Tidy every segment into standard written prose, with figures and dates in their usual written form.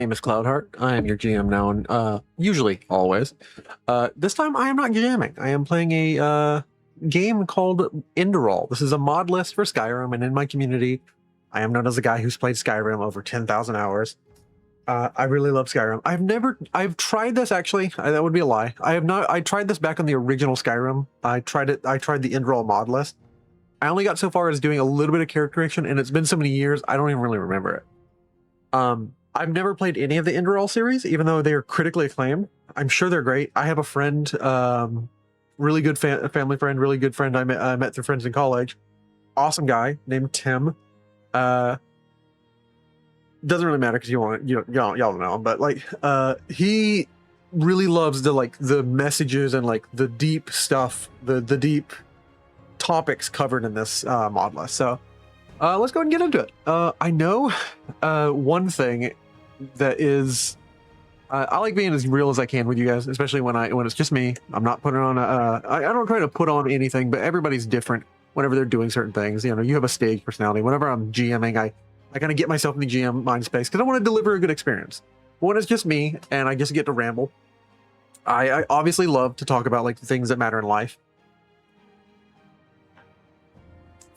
Name is Cloudheart. I am your GM now, and usually, always. This time, I am not GMing. I am playing a game called ENDERAL. This is a mod list for Skyrim, and in my community, I am known as a guy who's played Skyrim over 10,000 hours. I really love Skyrim. I've tried this actually. That would be a lie. I have not. I tried this back on the original Skyrim. I tried the ENDERAL mod list. I only got so far as doing a little bit of character creation, and it's been so many years, I don't even really remember it. I've never played any of the ENDERAL series, even though they are critically acclaimed. I'm sure they're great. I have a friend, really good family friend, really good friend I met through friends in college. Awesome guy named Tim. Doesn't really matter because y'all don't know him, but like he really loves the messages and like the deep stuff, the deep topics covered in this mod list. So let's go ahead and get into it. I know one thing that is I like being as real as I can with you guys, especially when it's just me. I'm not putting on I don't try to put on anything, but everybody's different whenever they're doing certain things. You know, you have a stage personality. Whenever I'm GMing, I kind of get myself in the GM mind space because I want to deliver a good experience. But when it's just me and I just get to ramble, I obviously love to talk about like the things that matter in life,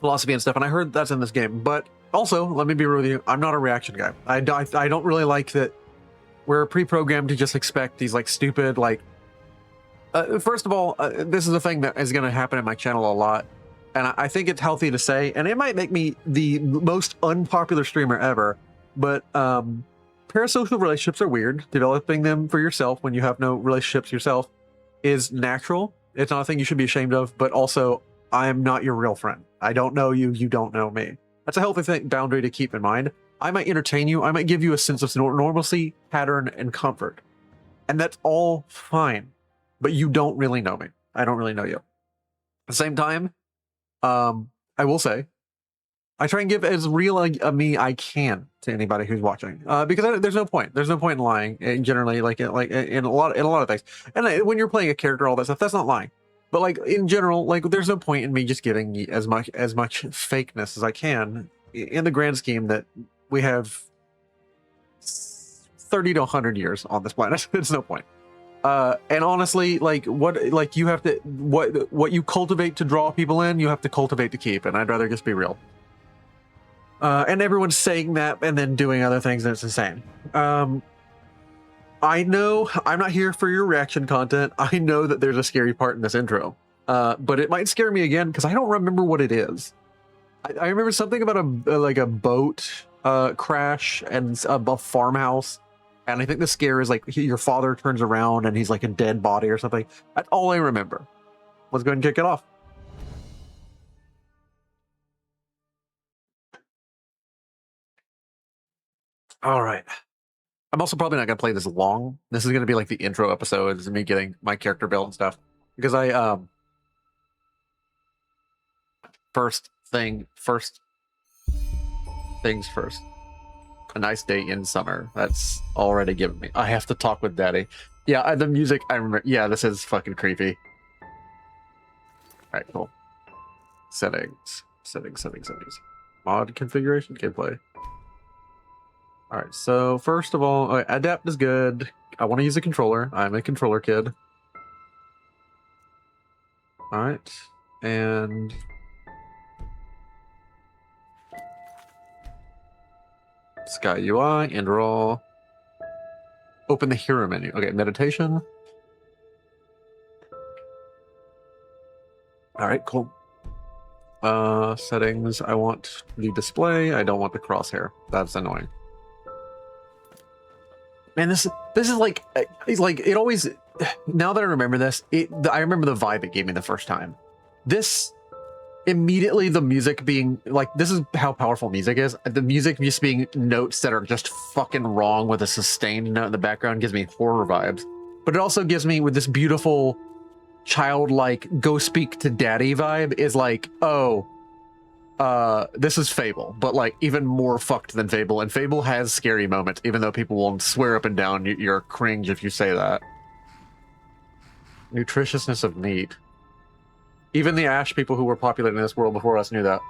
philosophy and stuff. And I heard that's in this game, but also let me be real with you, I'm not a reaction guy. I don't really like that we're pre-programmed to just expect these like stupid like first of all, this is a thing that is going to happen in my channel a lot, and I think it's healthy to say, and it might make me the most unpopular streamer ever, but parasocial relationships are weird. Developing them for yourself when you have no relationships yourself is natural. It's not a thing you should be ashamed of, but also I am not your real friend. I don't know you, you don't know me. That's a healthy boundary to keep in mind. I might entertain you, I might give you a sense of normalcy, pattern, and comfort. And that's all fine. But you don't really know me. I don't really know you. At the same time, I will say, I try and give as real a me I can to anybody who's watching, because there's no point. There's no point in lying. Generally, like in a lot of things. And when you're playing a character, all that stuff, that's not lying. But like in general, like there's no point in me just giving as much fakeness as I can in the grand scheme that we have 30 to 100 years on this planet. It's no point. And honestly, like you have to what you cultivate to draw people in, you have to cultivate to keep. And I'd rather just be real. And everyone's saying that and then doing other things, and it's insane. I know I'm not here for your reaction content. I know that there's a scary part in this intro, but it might scare me again because I don't remember what it is. I remember something about a boat crash and a farmhouse. And I think the scare is like your father turns around and he's like a dead body or something. That's all I remember. Let's go ahead and kick it off. All right. I'm also probably not going to play this long. This is going to be like the intro episode. This is me getting my character built and stuff. Because first things first. A nice day in summer. That's already given me. I have to talk with daddy. Yeah, the music, I remember. Yeah, this is fucking creepy. Alright, cool. Settings. Mod configuration, gameplay. Alright, so first of all, adapt is good. I want to use a controller. I'm a controller kid. Alright, and Sky UI, ENDERAL. Open the hero menu. Okay, meditation. All right, cool. Settings. I want the display. I don't want the crosshair. That's annoying. Man, this is like it's like it always. Now that I remember this, I remember the vibe it gave me the first time. This. Immediately the music being like, this is how powerful music is. The music just being notes that are just fucking wrong with a sustained note in the background gives me horror vibes. But it also gives me with this beautiful childlike go speak to daddy vibe is like, oh, this is Fable, but like even more fucked than Fable. And Fable has scary moments, even though people will swear up and down you're cringe if you say that. Nutritiousness of meat. Even the Ash people who were populating this world before us knew that.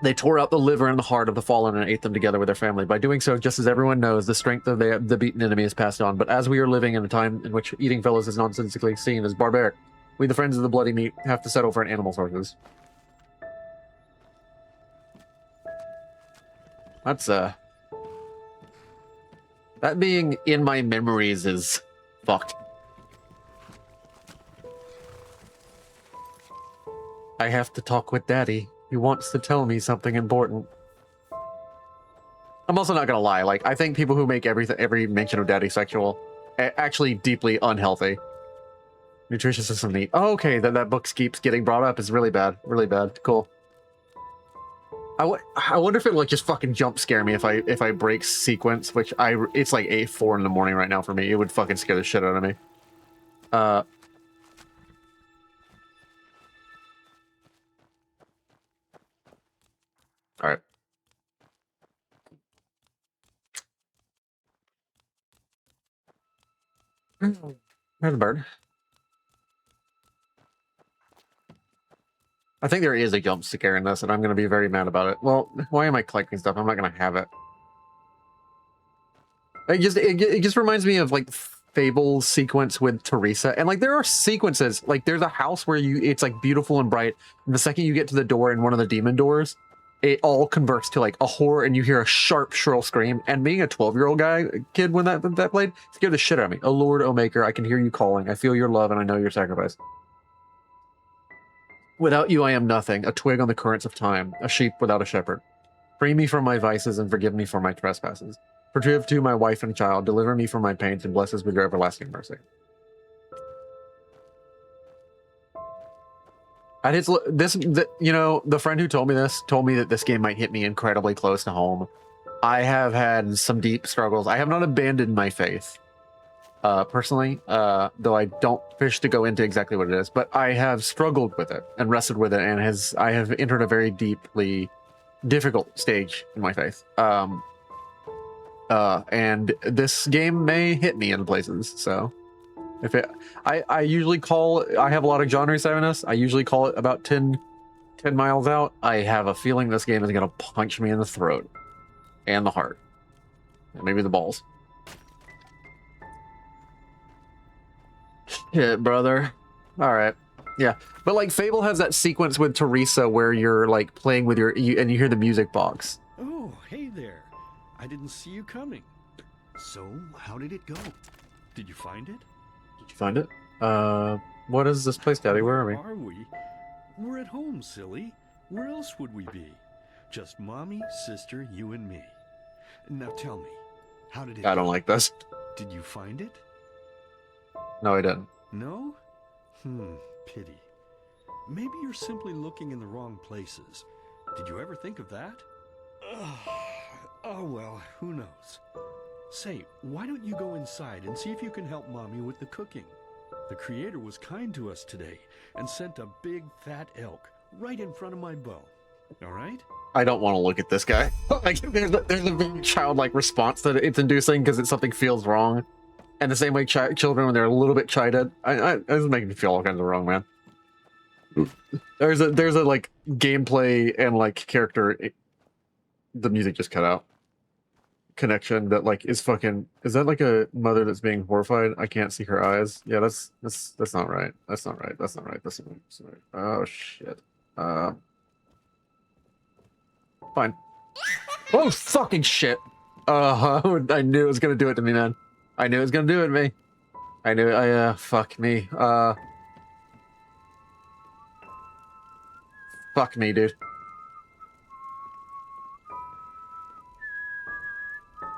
They tore out the liver and the heart of the fallen and ate them together with their family. By doing so, just as everyone knows, the strength of the beaten enemy is passed on. But as we are living in a time in which eating fellows is nonsensically seen as barbaric, we, the friends of the bloody meat, have to settle for an animal sources. That's, that being in my memories is fucked. I have to talk with Daddy. He wants to tell me something important. I'm also not gonna lie, like, I think people who make every mention of Daddy sexual actually deeply unhealthy. Nutritious system meat. Oh, okay, that book keeps getting brought up is really bad. Really bad. Cool. I wonder if it like just fucking jump scare me if I break sequence, which it's like 4 in the morning right now for me. It would fucking scare the shit out of me. All right. There's a bird. I think there is a jump scare in this, and I'm going to be very mad about it. Well, why am I collecting stuff? I'm not going to have it. It just reminds me of like Fable's sequence with Teresa, and like there are sequences. Like there's a house where it's like beautiful and bright, and the second you get to the door in one of the demon doors, it all converts to like a horror, and you hear a sharp, shrill scream. And being a 12-year-old kid when that played, scared the shit out of me. Oh Lord, oh Maker, I can hear you calling. I feel your love, and I know your sacrifice. Without you, I am nothing, a twig on the currents of time, a sheep without a shepherd. Free me from my vices and forgive me for my trespasses. Forgive too my wife and child, deliver me from my pains, and bless us with your everlasting mercy. And you know, the friend who told me this told me that this game might hit me incredibly close to home. I have had some deep struggles. I have not abandoned my faith. Personally, though I don't wish to go into exactly what it is, but I have struggled with it and wrestled with it, and I have entered a very deeply difficult stage in my faith. And this game may hit me in places. So, I usually I have a lot of genre savviness. I usually call it about 10 miles out. I have a feeling this game is gonna punch me in the throat and the heart, and maybe the balls. Shit, brother. All right. Yeah. But like Fable has that sequence with Teresa where you're like playing with and you hear the music box. Oh, hey there. I didn't see you coming. So, how did it go? Did you find it? Did you find it? What is this place, Daddy? Where are we? Where are we? We're at home, silly. Where else would we be? Just mommy, sister, you and me. Now tell me, how did it go? I don't like this. Did you find it? No, I didn't. No? Pity. Maybe you're simply looking in the wrong places. Did you ever think of that? Oh well, who knows? Say, why don't you go inside and see if you can help Mommy with the cooking? The Creator was kind to us today and sent a big fat elk right in front of my bow. All right? I don't want to look at this guy. Like, there's a very childlike response that it's inducing because something feels wrong. And the same way children when they're a little bit chided, this is making me feel all kinds of wrong, man. There's a like gameplay and like character. The music just cut out. Connection that like is fucking. Is that like a mother that's being horrified? I can't see her eyes. Yeah, that's not right. That's not right. That's not right. That's not right. Oh shit. Fine. Oh fucking shit. I knew it was gonna do it to me, man. I knew it was gonna do it to me. I knew it. Fuck me. Fuck me, dude.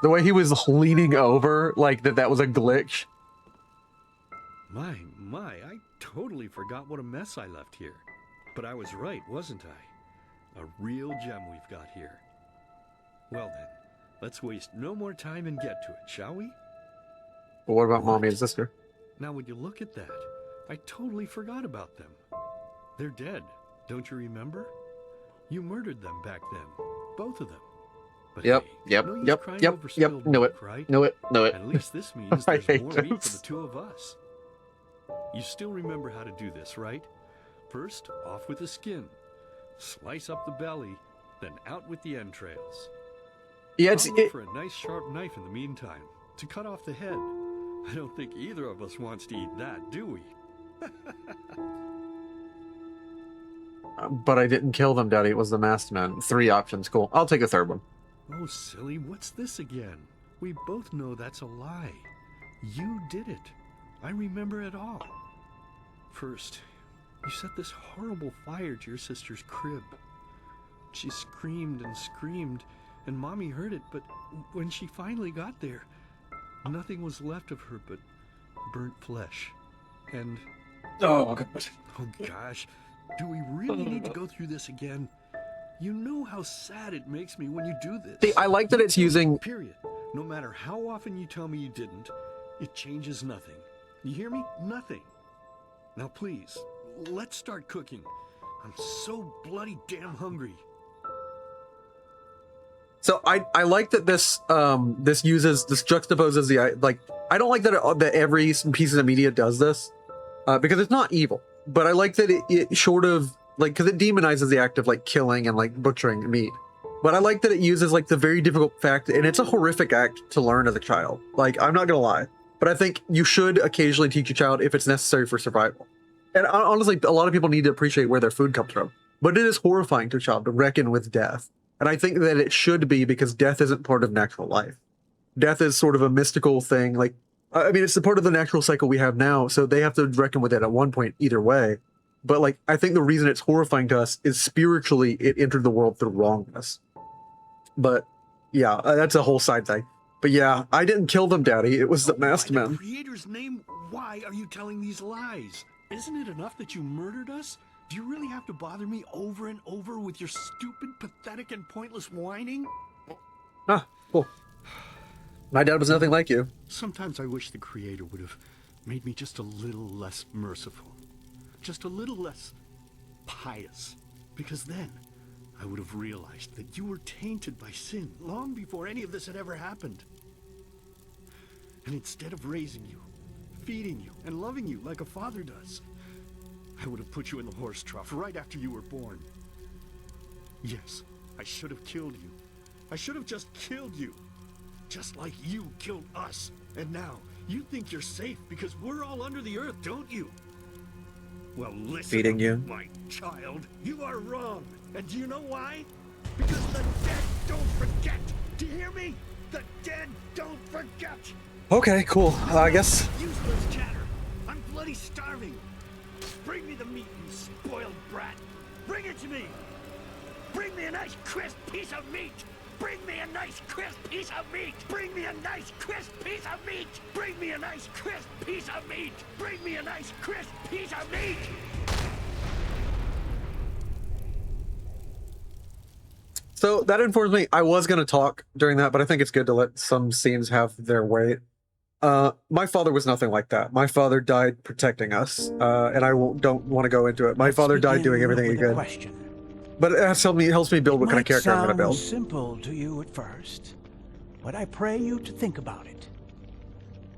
The way he was leaning over, like that was a glitch. My, I totally forgot what a mess I left here. But I was right, wasn't I? A real gem we've got here. Well then, let's waste no more time and get to it, shall we? But what about Mommy and sister? Now when you look at that, I totally forgot about them. They're dead, don't you remember? You murdered them back then, both of them. But yep, hey, yep. Know it, right? know it. At least this means there's more meat for the two of us. You still remember how to do this, right? First, off with the skin. Slice up the belly. then out with the entrails. Yeah, I'll look for a nice sharp knife in the meantime to cut off the head. I don't think either of us wants to eat that, do we? But I didn't kill them, Daddy. It was the masked man. 3 options. Cool. I'll take a third one. Oh, silly, what's this again? We both know that's a lie. You did it. I remember it all. First, you set this horrible fire to your sister's crib. She screamed and screamed, and Mommy heard it, but when she finally got there, nothing was left of her but burnt flesh. And... Oh, God. Oh, gosh. Do we really need to go through this again? You know how sad it makes me when you do this. See, I like that it's using... Period. No matter how often you tell me you didn't, it changes nothing. You hear me? Nothing. Now please, let's start cooking. I'm so bloody damn hungry. So I like that this juxtaposes the, like, I don't like that every piece of media does this, because it's not evil. But I like that it sort of, like, because it demonizes the act of, like, killing and, like, butchering meat. But I like that it uses, like, the very difficult fact, and it's a horrific act to learn as a child. Like, I'm not gonna lie. But I think you should occasionally teach a child if it's necessary for survival. And honestly, a lot of people need to appreciate where their food comes from. But it is horrifying to a child to reckon with death. And I think that it should be, because death isn't part of natural life. Death is sort of a mystical thing. Like, I mean, it's the part of the natural cycle we have now, so they have to reckon with it at one point either way. But, like, I think the reason it's horrifying to us is spiritually it entered the world through wrongness. But, yeah, that's a whole side thing. But yeah, I didn't kill them, Daddy. It was the masked man. In the Creator's name, why are you telling these lies? Isn't it enough that you murdered us? Do you really have to bother me over and over with your stupid, pathetic, and pointless whining? Ah, cool. My dad was nothing like you. Sometimes I wish the Creator would have made me just a little less merciful. Just a little less pious. Because then I would have realized that you were tainted by sin long before any of this had ever happened. And instead of raising you, feeding you, and loving you like a father does, I would have put you in the horse trough right after you were born. Yes, I should have killed you. I should have just killed you. Just like you killed us. And now, you think you're safe because we're all under the earth, don't you? Well, listen, Feeding you, my child, you are wrong. And do you know why? Because the dead don't forget. Do you hear me? The dead don't forget. Okay, cool. I guess. Useless chatter. I'm bloody starving. Bring me the meat, you spoiled brat. Bring it to me. Bring me a nice crisp piece of meat. Bring me a nice crisp piece of meat. Bring me a nice crisp piece of meat. Bring me a nice crisp piece of meat. Bring me a nice crisp piece of meat. So that informs me, I was going to talk during that, but I think it's good to let some scenes have their weight. My father was nothing like that. My father died protecting us, and I don't want to go into it. My father died doing everything he could. But it helps me build what kind of character I'm going to build. It might sound simple to you at first, but I pray you to think about it.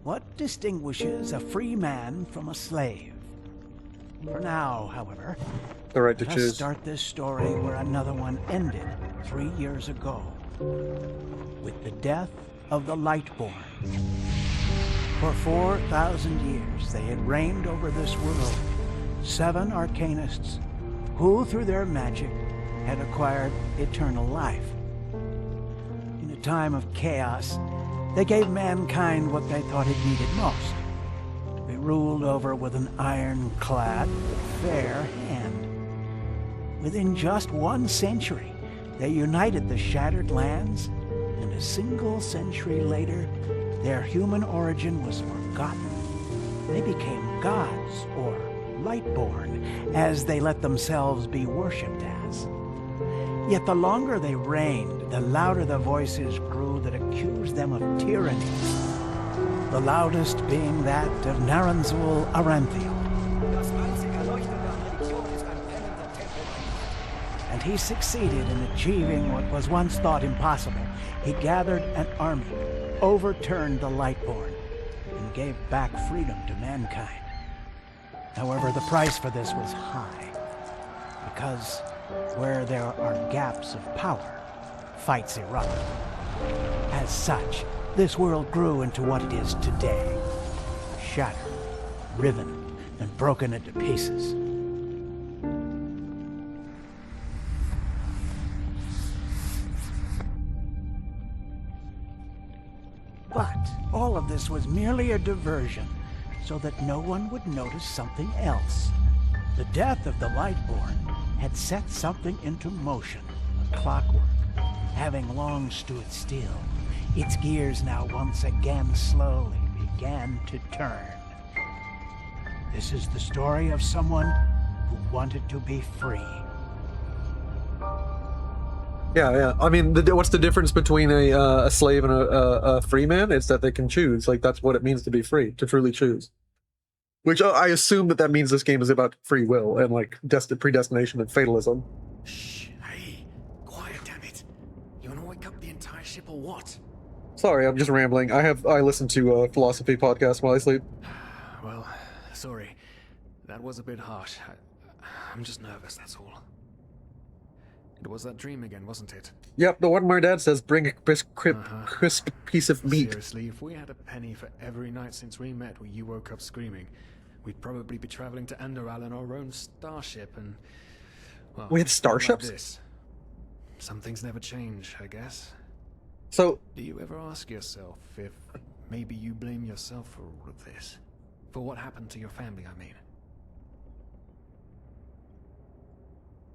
What distinguishes a free man from a slave? For now, however, The right to let us choose. start this story where another one ended 3 years ago, with the death of the Lightborn. For 4,000 years, they had reigned over this world, 7 arcanists, who, through their magic, had acquired eternal life. In a time of chaos, they gave mankind what they thought it needed most. To be ruled over with an ironclad, fair hand. Within just 1 century, they united the shattered lands, and a single century later, their human origin was forgotten. They became gods, or Lightborn, as they let themselves be worshipped as. Yet the longer they reigned, the louder the voices grew that accused them of tyranny. The loudest being that of Naranzul Aranthiel. And he succeeded in achieving what was once thought impossible. He gathered an army, overturned the Lightborn, and gave back freedom to mankind. However, the price for this was high, because Where there are gaps of power, fights erupt. As such, this world grew into what it is today. Shattered, riven, and broken into pieces. But all of this was merely a diversion, so that no one would notice something else. The death of the Lightborn had set something into motion, clockwork. Having long stood still, its gears now once again slowly began to turn. This is the story of someone who wanted to be free. Yeah. I mean, what's the difference between a slave and a free man? It's that they can choose. Like, that's what it means to be free, to truly choose. Which I assume that means this game is about free will and like predestination and fatalism. Shh, hey, quiet, damn it! You wanna wake up the entire ship or what? Sorry, I'm just rambling. I listen to philosophy podcasts while I sleep. Well, sorry, that was a bit harsh. I'm just nervous, that's all. It was that dream again, wasn't it? Yep, the one my dad says, bring a crisp piece of meat. Seriously, if we had a penny for every night since we met where you woke up screaming, we'd probably be traveling to ENDERAL in our own starship and... well, We had starships? like this. Some things never change, I guess. So, Do you ever ask yourself if maybe you blame yourself for all of this? For what happened to your family, I mean?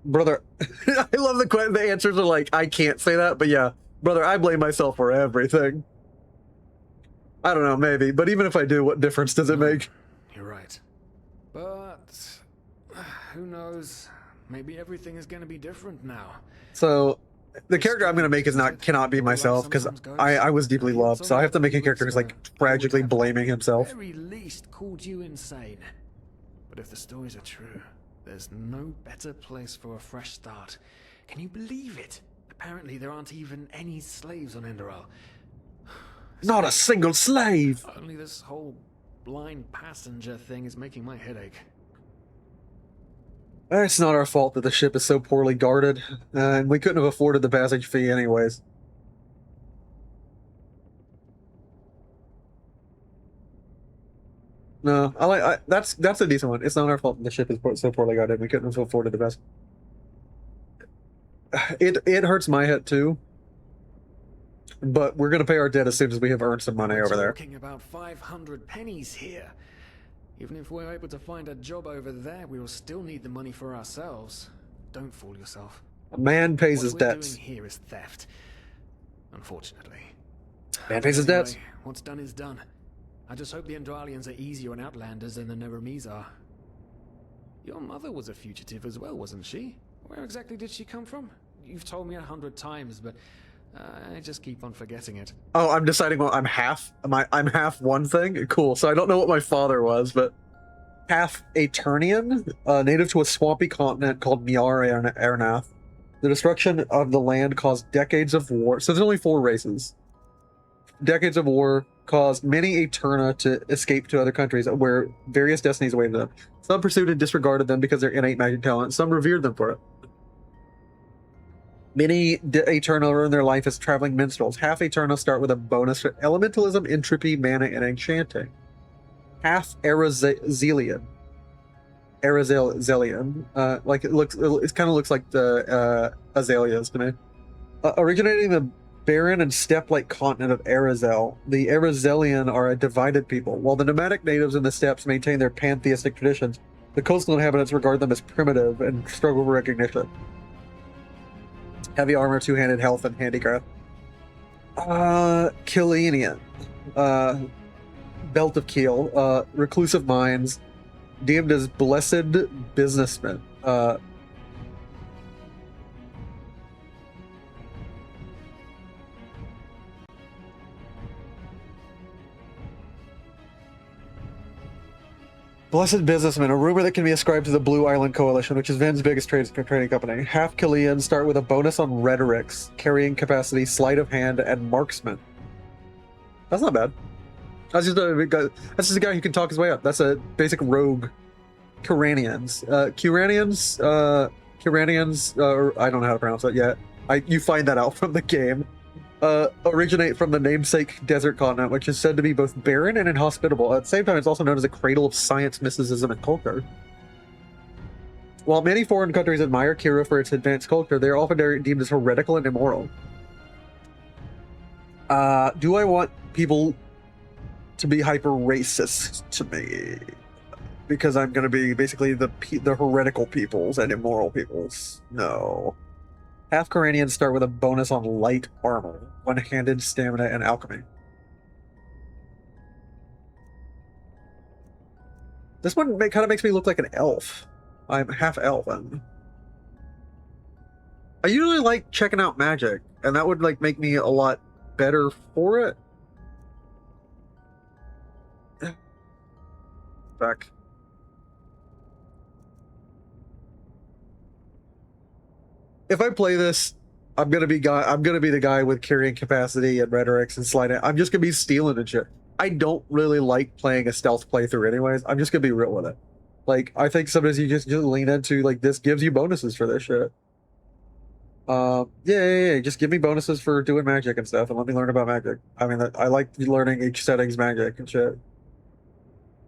brother, I love the answers are like, I can't say that, but yeah, brother, I blame myself for everything. I don't know, maybe, but even if I do, what difference does it make? You're right. But who knows? Maybe everything is going to be different now. So, the character I'm going to make cannot be myself, because I was deeply loved, so I have to make a character who's like tragically blaming himself. At the very least called you insane. But if the stories are true, there's no better place for a fresh start. Can you believe it? Apparently there aren't even any slaves on ENDERAL. Not a single slave! Only this whole blind passenger thing is making my head ache. It's not our fault that the ship is so poorly guarded, and we couldn't have afforded the passage fee anyways. No, that's a decent one. It's not our fault that the ship is so poorly guarded. We couldn't have afforded the best. It hurts my head too, but we're gonna pay our debt as soon as we have earned some money over there. Talking about 500 pennies here. Even if we're able to find a job over there, we will still need the money for ourselves. Don't fool yourself. A man pays his What we're debts. doing here is theft. Unfortunately. Man pays his Anyway, debts. what's done is done. I just hope the Enderalians are easier on Outlanders than the Neremes are. Your mother was a fugitive as well, wasn't she? Where exactly did she come from? You've told me 100 times, but I just keep on forgetting it. Oh, I'm deciding what I'm half. I'm half one thing? Cool. So I don't know what my father was, but half Eternian, native to a swampy continent called Miar Ernath. The destruction of the land caused decades of war. So there's only 4 races. Decades of war caused many Eterna to escape to other countries where various destinies awaited them. Some pursued and disregarded them because of their innate magic talent. Some revered them for it. Many Eterna earn their life as traveling minstrels. Half Eterna start with a bonus for elementalism, entropy, mana, and enchanting. Half Arazelian. Like it kind of looks like the azaleas to me. Originating the barren and steppe-like continent of Arazel, the Arazelian are a divided people. While the nomadic natives in the steppes maintain their pantheistic traditions, the coastal inhabitants regard them as primitive and struggle for recognition. Heavy armor, two-handed health, and handicraft. Kilenian. Belt of Keel. Reclusive minds. Deemed as blessed businessmen. Blessed businessmen, a rumor that can be ascribed to the Blue Island Coalition, which is Ven's biggest trading company. Half Killian start with a bonus on rhetorics, carrying capacity, sleight of hand, and marksman. That's not bad. That's just a guy who can talk his way up. That's a basic rogue. Kuranians. Kuranians, Kiranians, I don't know how to pronounce that yet. You find that out from the game. Originate from the namesake desert continent, which is said to be both barren and inhospitable. At the same time, it's also known as a cradle of science, mysticism, and culture. While many foreign countries admire Kira for its advanced culture, they are often deemed as heretical and immoral. Do I want people to be hyper racist to me? Because I'm going to be basically the heretical peoples and immoral peoples? No. Half Koranians start with a bonus on light armor, one-handed stamina, and alchemy. This one kind of makes me look like an elf. I'm half elven. I usually like checking out magic, and that would like make me a lot better for it. Back. If I play this, I'm gonna be the guy with carrying capacity and rhetorics and sliding. I'm just gonna be stealing and shit. I don't really like playing a stealth playthrough anyways. I'm just gonna be real with it. Like, I think sometimes you just lean into, like, this gives you bonuses for this shit. Yeah. Just give me bonuses for doing magic and stuff, and let me learn about magic. I mean, I like learning each setting's magic and shit.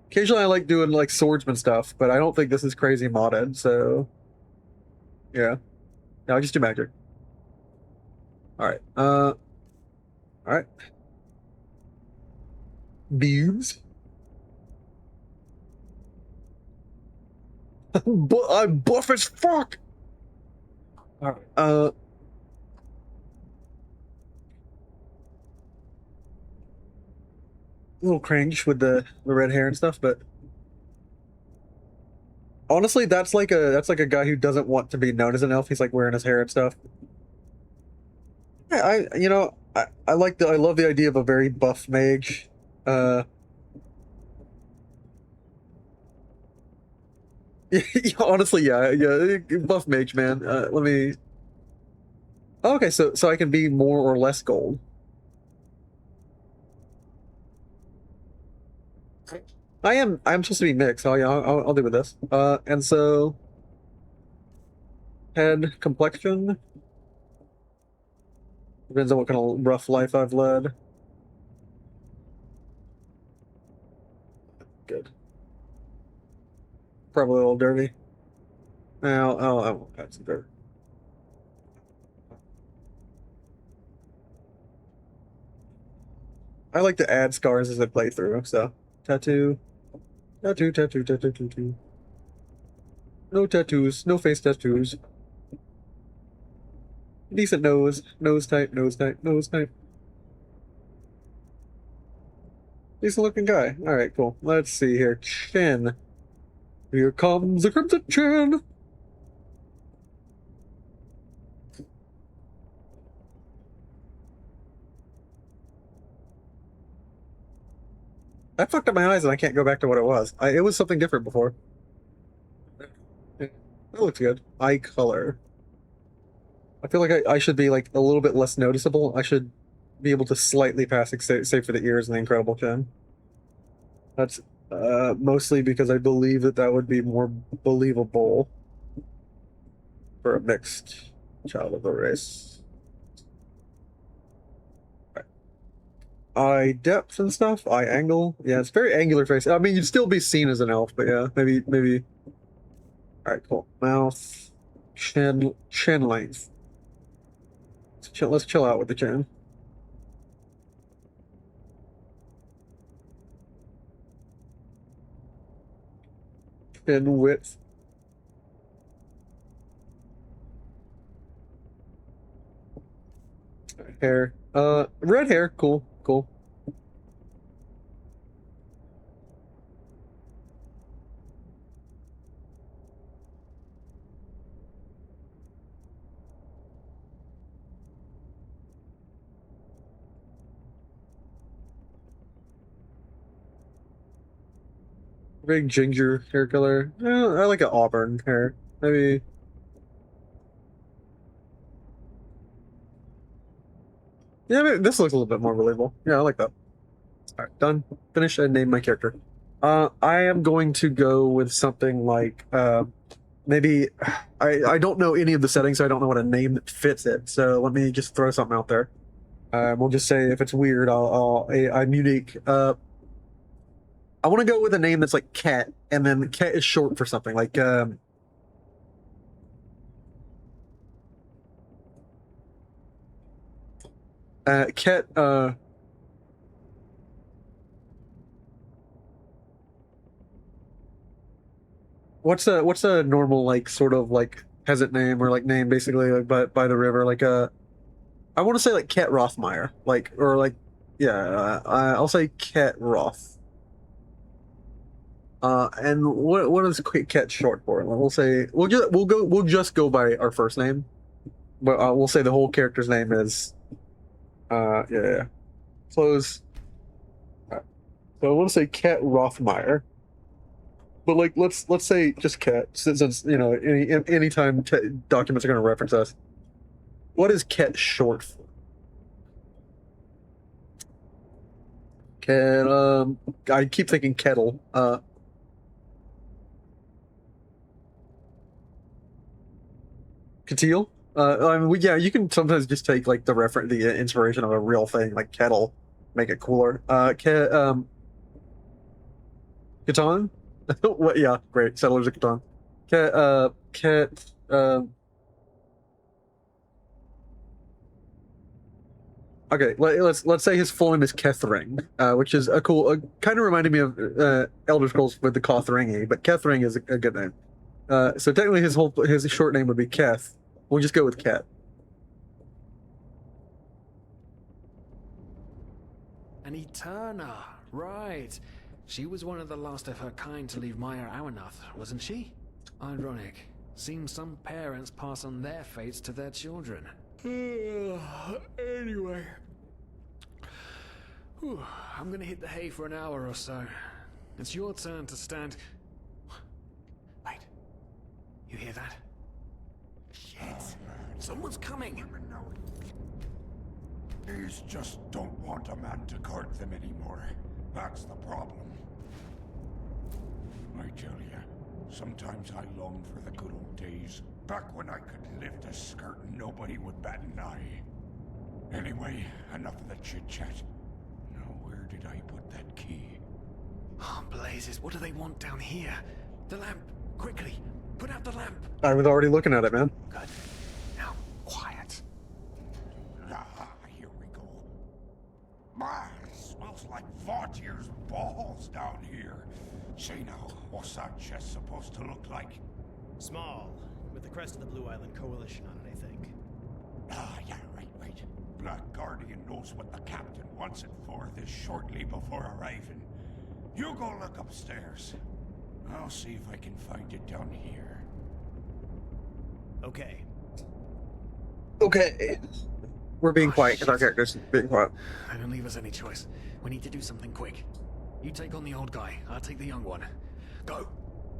Occasionally I like doing, like, swordsman stuff, but I don't think this is crazy modded, so... Yeah. No, I just do magic. Alright, Alright. Beams. I'm buff as fuck! Alright, a little cringe with the red hair and stuff, but honestly, that's like a guy who doesn't want to be known as an elf. He's like wearing his hair and stuff. Yeah, I love the idea of a very buff mage. Honestly, yeah, buff mage, man. Let me. Oh, okay, so I can be more or less gold. I'm supposed to be mixed. Oh yeah, I'll do with this. And so head complexion depends on what kind of rough life I've led. Good. Probably a little dirty. I won't add some dirt. I like to add scars as I play through, so tattoo. Tattoo. No tattoos, no face tattoos. Decent nose type. Decent looking guy. Alright, cool. Let's see here. Chin. Here comes the Crimson Chin! I fucked up my eyes and I can't go back to what it was. It was something different before. That looks good. Eye color. I feel like I should be like a little bit less noticeable. I should be able to slightly pass, save for the ears and the incredible chin. That's mostly because I believe that would be more believable for a mixed child of the race. Eye depth and stuff, eye angle. Yeah, it's very angular face. I mean, you'd still be seen as an elf, but yeah, maybe. All right, cool. Mouth, chin length. Let's chill out with the chin. Chin width. Hair. Red hair. Cool. Big ginger hair color. I like an auburn hair. Maybe. Yeah, maybe this looks a little bit more believable. Yeah, I like that. Alright, done. Finish and name my character. I am going to go with something like maybe I don't know any of the settings, so I don't know what a name that fits it. So let me just throw something out there. We'll just say if it's weird, I'm unique. I want to go with a name that's like Cat, and then Cat is short for something like Cat. What's a normal like sort of like peasant name or like name basically like by the river like I want to say like Cat Rothmeyer like or like yeah I'll say Cat Roth. And what is Cat short for? We'll say we'll just go by our first name, but we'll say the whole character's name is yeah. Close. So I want to say Cat Rothmeyer. But like, let's say just Cat, since you know anytime documents are going to reference us. What is Cat short for? Cat. I keep thinking kettle. Catil. I mean, yeah, you can sometimes just take like the inspiration of a real thing, like kettle, make it cooler. Catan. What? Yeah, great. Settlers of Catan. Cat. Okay, let's say his full name is Kethring, which is a cool. Kind of reminded me of Elder Scrolls with the Kothringi, but Kethring is a good name. So technically, his short name would be Keth. We'll just go with Ket. An Eterna, right. She was one of the last of her kind to leave Maya Awanath, wasn't she? Ironic. Seems some parents pass on their fates to their children. Anyway. Whew, I'm gonna hit the hay for an hour or so. It's your turn to stand... Wait. You hear that? Shit. Someone's coming. These just don't want a man to guard them anymore. That's the problem. I tell you, sometimes I long for the good old days, back when I could lift a skirt and nobody would bat an eye. Anyway, enough of the chit-chat. Now, where did I put that key? Oh, blazes, what do they want down here? The lamp, quickly, put out the lamp. I was already looking at it, man. Good. Now, quiet. Ah, here we go. Man, it smells like Vaughtier's balls down here. Say now, what's that chest supposed to look like? Small, with the crest of the Blue Island Coalition on it, I think. Ah, yeah, right. Black Guardian knows what the captain wants it for this shortly before arriving. You go look upstairs. I'll see if I can find it down here. Okay. Okay. We're being quiet because our character's being quiet. They don't leave us any choice. We need to do something quick. You take on the old guy, I'll take the young one. Go!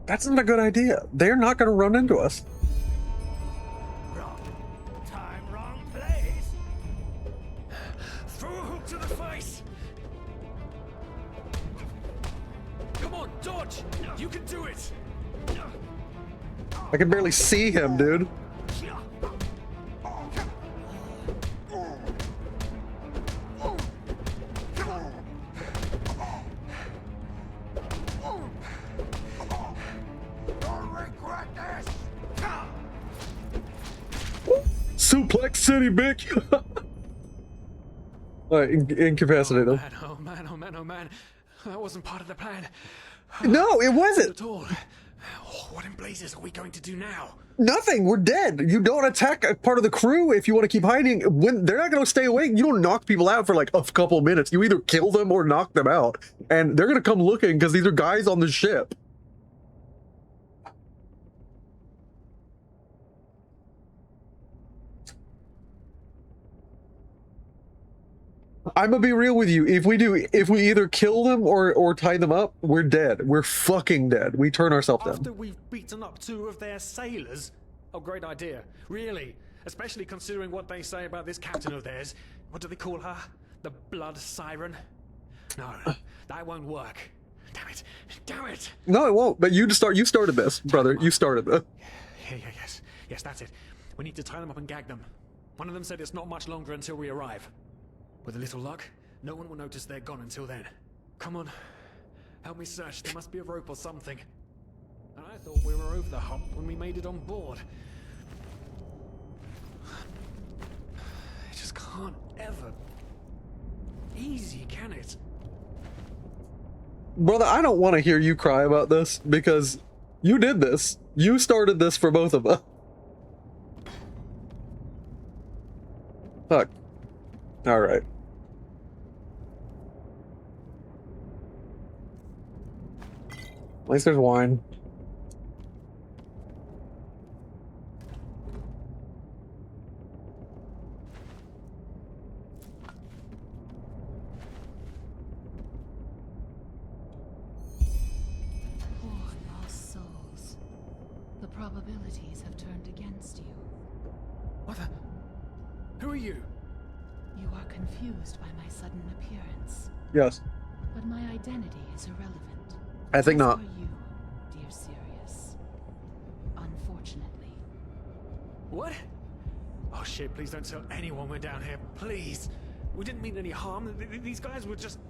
That's not a good idea. They're not going to run into us. Wrong time, wrong place! Throw a hook to the face! Come on, dodge! You can do it! I can barely see him, dude. Suplex City, bitch! Alright, incapacitate him. Oh man. That wasn't part of the plan. No, it wasn't! At all. What in blazes are we going to do now? Nothing. We're dead. You don't attack a part of the crew if you want to keep hiding. When they're not going to stay awake, you don't knock people out for like a couple minutes. You either kill them or knock them out, and they're going to come looking because these are guys on the ship. I'm gonna be real with you. If we either kill them or tie them up, we're dead. We're fucking dead. We turn ourselves in. After we've beaten up 2 of their sailors? Oh, great idea. Really. Especially considering what they say about this captain of theirs. What do they call her? The blood siren? No, that won't work. Damn it! Damn it! No, it won't. But you started this, brother. You started this. Yes, that's it. We need to tie them up and gag them. One of them said it's not much longer until we arrive. With a little luck, no one will notice they're gone until then. Come on, help me search. There must be a rope or something. And I thought we were over the hump when we made it on board. It just can't ever easy, can it? Brother, I don't want to hear you cry about this because you did this. You started this for both of us. Fuck. Alright. At least there's wine. Poor lost souls. The probabilities have turned against you. What the? Who are you? You are confused by my sudden appearance, Yes. but my identity is irrelevant. I think As not. are you, dear Sirius. Unfortunately. What? Oh shit, please don't tell anyone we're down here, please. We didn't mean any harm. These guys were just...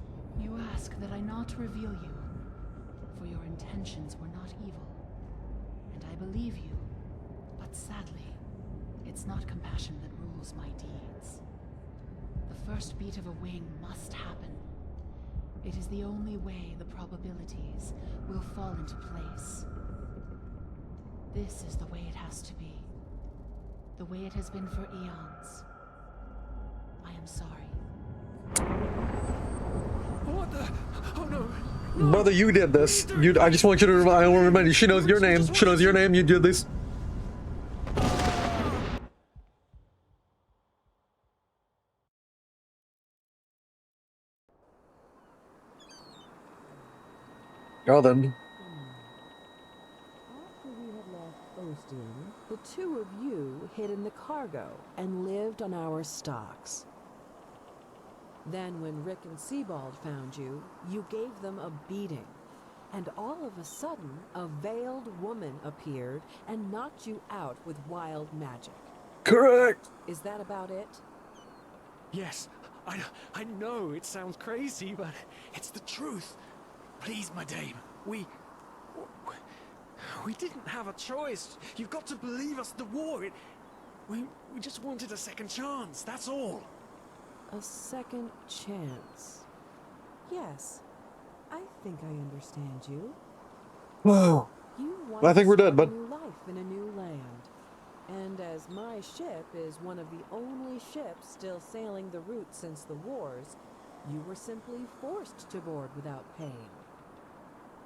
You ask that I not reveal you, for your intentions were not evil. And I believe you, but sadly, it's not compassion that rules my deeds. The first beat of a wing must happen. It is the only way the probabilities will fall into place. This is the way it has to be. The way it has been for eons. I am sorry. What the? Oh no. Brother, you did this. I just want you to I want to remind you, she knows your name. She knows your name, you did this. Oh, then. After we had left Ostium, the two of you hid in the cargo and lived on our stocks. Then when Rick and Sebald found you, you gave them a beating. And all of a sudden, a veiled woman appeared and knocked you out with wild magic. Correct. Is that about it? Yes, I know it sounds crazy, but it's the truth. Please, my dame, we didn't have a choice. You've got to believe us. The war, we just wanted a second chance. That's all. A second chance. Yes, I think I understand you. Whoa. You I want think we're to dead, start bud. a new life in a new land. And as my ship is one of the only ships still sailing the route since the wars, you were simply forced to board without paying.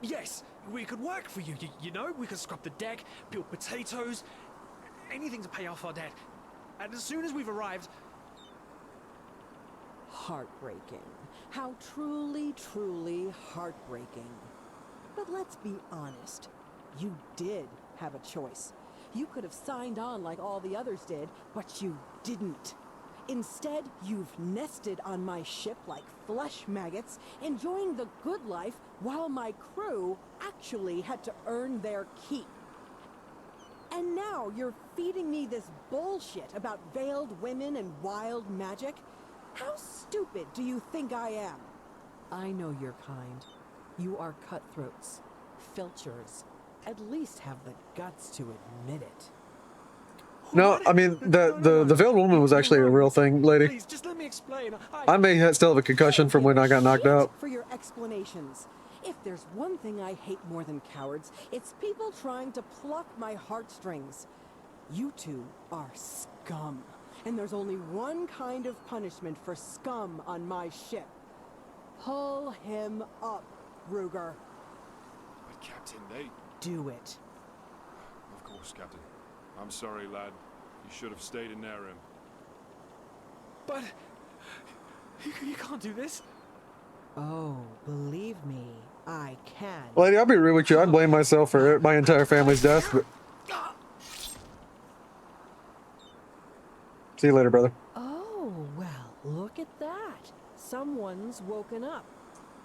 Yes, we could work for you. You know, we could scrub the deck, peel potatoes, anything to pay off our debt. And as soon as we've arrived... Heartbreaking. How truly, truly heartbreaking. But let's be honest. You did have a choice. You could have signed on like all the others did, but you didn't. Instead, you've nested on my ship like flesh maggots, enjoying the good life while my crew actually had to earn their keep. And now you're feeding me this bullshit about veiled women and wild magic? How stupid do you think I am? I know your kind. You are cutthroats, filchers. At least have the guts to admit it. No, I mean, the veiled woman was actually a real thing, lady. Please, just let me explain. I may still have a concussion from when I got knocked out. For your explanations. If there's one thing I hate more than cowards, it's people trying to pluck my heartstrings. You two are scum. And there's only one kind of punishment for scum on my ship. Pull him up, Ruger. But Captain, they... Do it. Of course, Captain. I'm sorry, lad. You should have stayed in their room. But... You can't do this. Oh, believe me, I can. Lady, I'll be real with you. I blame myself for my entire family's death, but... See you later, brother. Oh, well, look at that. Someone's woken up.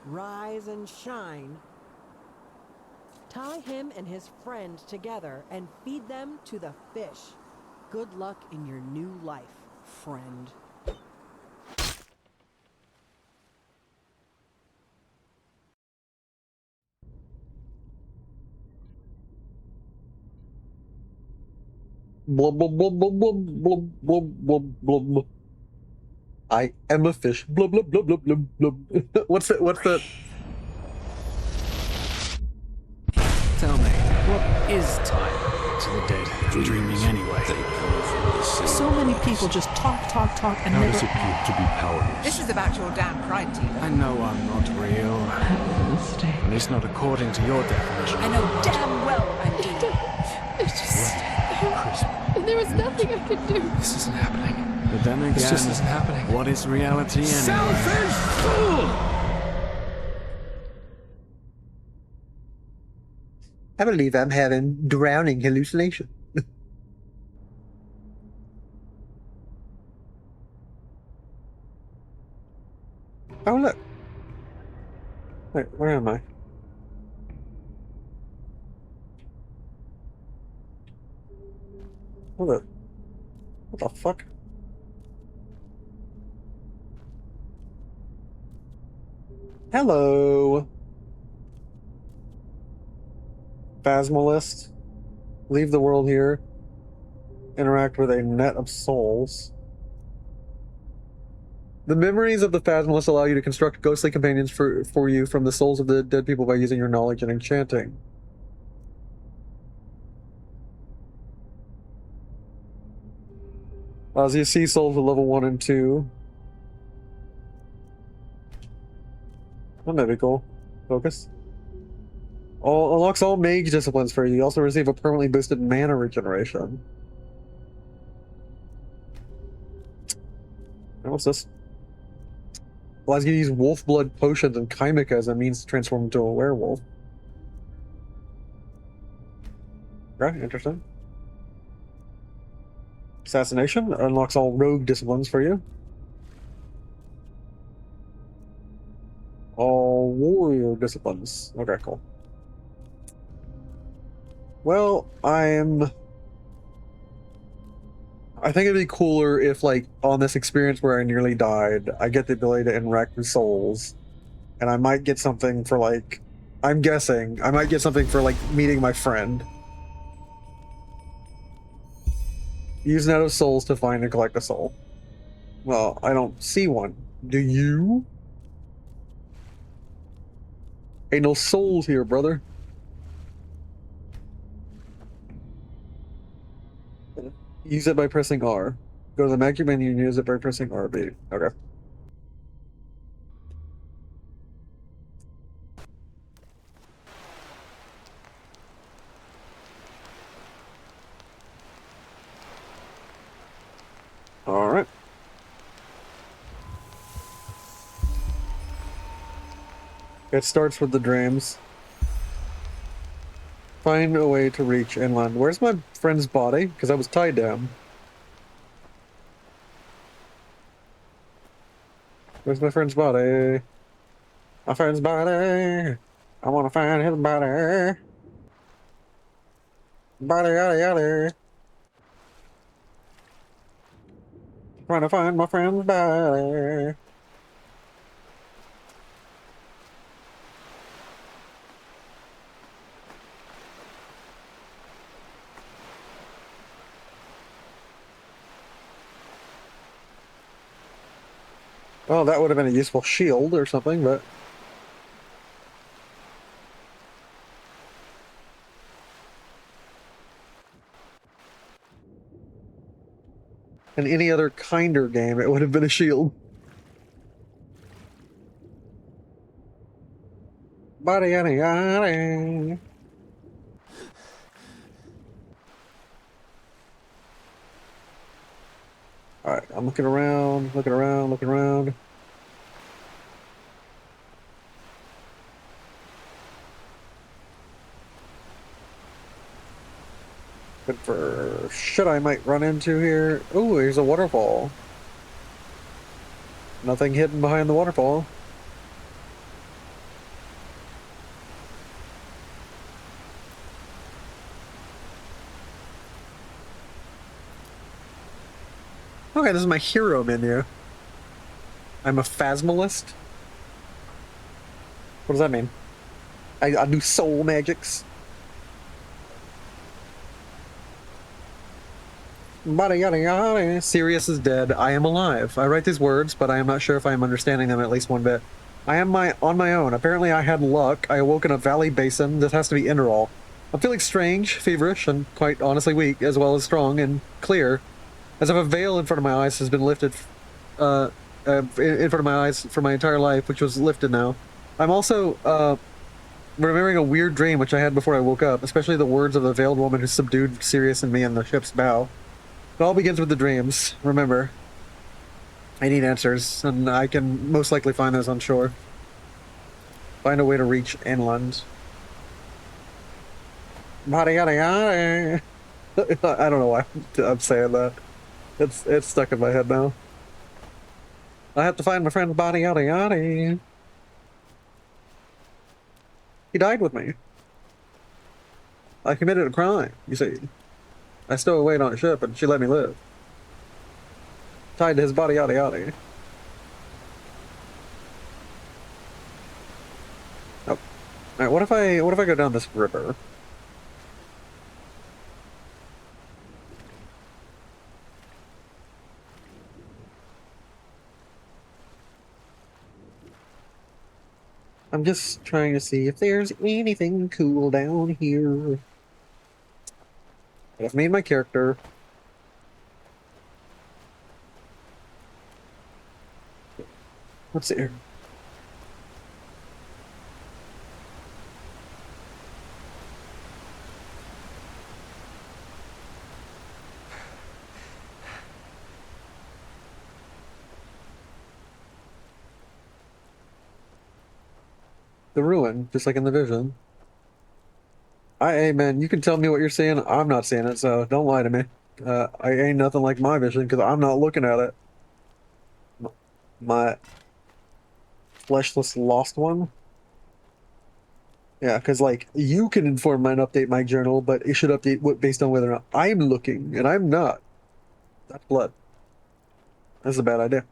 Rise and shine. Tie him and his friend together and feed them to the fish. Good luck in your new life, friend. Blub, blub, blub, blub, blub, blub, blub, blub, blub. I am a fish. Blub, blub, blub, blub, blub, blub. What's the... Tell me, what is time to the dead? Dreaming anyway. So many people just talk, and How never does it feel to be powerless? This is about your damn pride, Tina. I know I'm not real. At least not according to your definition. I know damn well I'm evil. It's just... There was nothing I could do. This isn't happening. But then again, This just isn't happening. what is reality anyway? Selfish fool! I believe I'm having drowning hallucination. Oh, look. Wait, where am I? What the fuck? Hello. Phasmalist. Leave the world here. Interact with a net of souls. The memories of the Phasmalist allow you to construct ghostly companions for you from the souls of the dead people by using your knowledge and enchanting. As you see souls at level 1 and 2. That may be cool. Focus. Unlocks all mage disciplines for you. You also receive a permanently boosted mana regeneration. And what's this? Allows you to use wolf blood potions and Chimica as a means to transform into a werewolf. Right, interesting. Assassination unlocks all rogue disciplines for you. All warrior disciplines. Okay, cool. Well, I think it'd be cooler if, like, on this experience where I nearly died, I get the ability to interact with souls. And I might get something for, like... I'm guessing. I might get something for, like, meeting my friend. Use Net of Souls to find and collect a soul. Well, I don't see one. Do you? Ain't no souls here, brother. Use it by pressing R. Go to the menu menu and use it by pressing RB. Okay. Alright. It starts with the dreams. Find a way to reach inland. Where's my friend's body? Because I was tied down. Where's my friend's body? My friend's body. I want to find his body. Body, yada, yada. Trying to find my friend's body. Well, that would have been a useful shield or something, but... In any other kinder game, it would have been a shield. Body, yada, yada. Alright, I'm looking around, looking around, looking around. Good for shit I might run into here. Ooh, there's a waterfall. Nothing hidden behind the waterfall. Okay, this is my hero menu. I'm a phasmalist. What does that mean? I do soul magics. Yada yada yada. Sirius is dead. I am alive. I write these words, but I am not sure if I am understanding them at least one bit. I am on my own. Apparently I had luck. I awoke in a valley basin. This has to be ENDERAL. I'm feeling strange, feverish, and quite honestly weak, as well as strong and clear. As if a veil in front of my eyes has been lifted, in front of my eyes for my entire life, which was lifted now. I'm also, remembering a weird dream which I had before I woke up, especially the words of the veiled woman who subdued Sirius and me in the ship's bow. It all begins with the dreams. Remember, I need answers, and I can most likely find those on shore. Find a way to reach inland. Yada yada yada. I don't know why I'm saying that. It's stuck in my head now. I have to find my friend's body, yada yada. He died with me. I committed a crime, you see. I stowed away on a ship and she let me live. Tied to his body, yada yada. Oh. Alright, what if I go down this river? I'm just trying to see if there's anything cool down here. I've made my character. Let's see here. The ruin, just like in the vision. Hey man, you can tell me what you're seeing. I'm not seeing it, so don't lie to me. I ain't nothing like my vision because I'm not looking at it. My fleshless lost one. Yeah, because like you can inform mine update my journal, but it should update based on whether or not I'm looking, and I'm not. That's blood. That's a bad idea.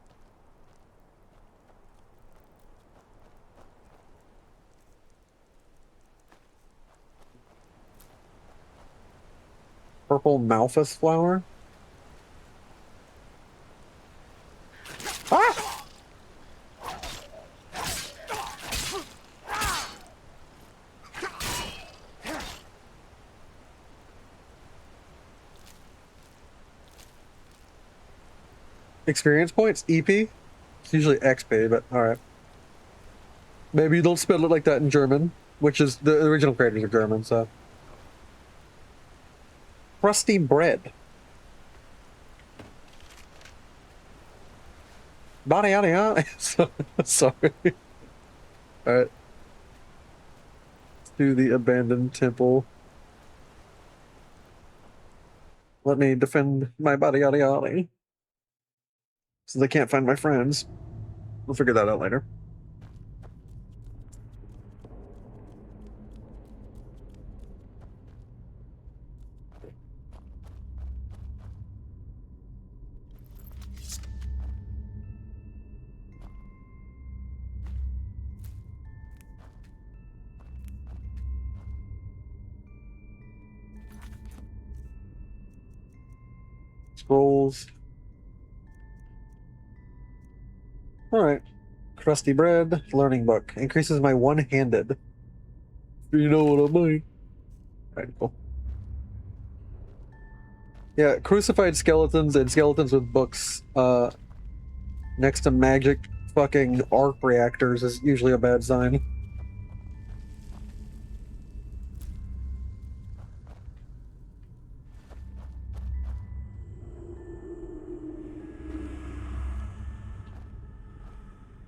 Purple Malthus flower. Ah! Experience points? EP? It's usually XP, but alright. Maybe you don't spell it like that in German, which is the original creators are German, so. Crusty bread. Body yada yada. Sorry. Alright. Let's do the abandoned temple. Let me defend my body yada yada. Since I can't find my friends. We'll figure that out later. Scrolls. Alright. Crusty bread, learning book. Increases my one-handed. You know what I mean. Alright, cool. Yeah, crucified skeletons and skeletons with books next to magic fucking arc reactors is usually a bad sign.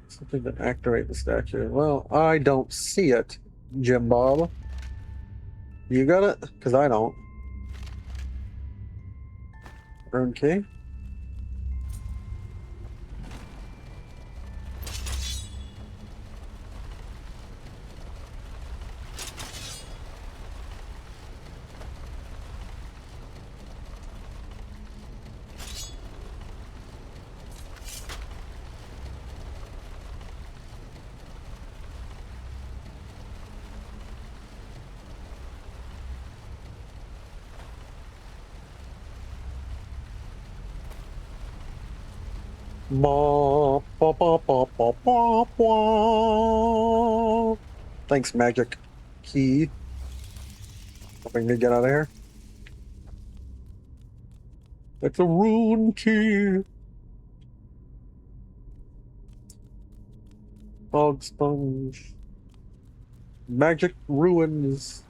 Something to activate the statue. Well, I don't see it, Jim Bob. You got it? Because I don't. Rune key. Ba, ba, ba, ba, ba, ba, ba. Thanks, magic key. Hoping to get out of here. It's a rune key. Fog sponge. Magic ruins.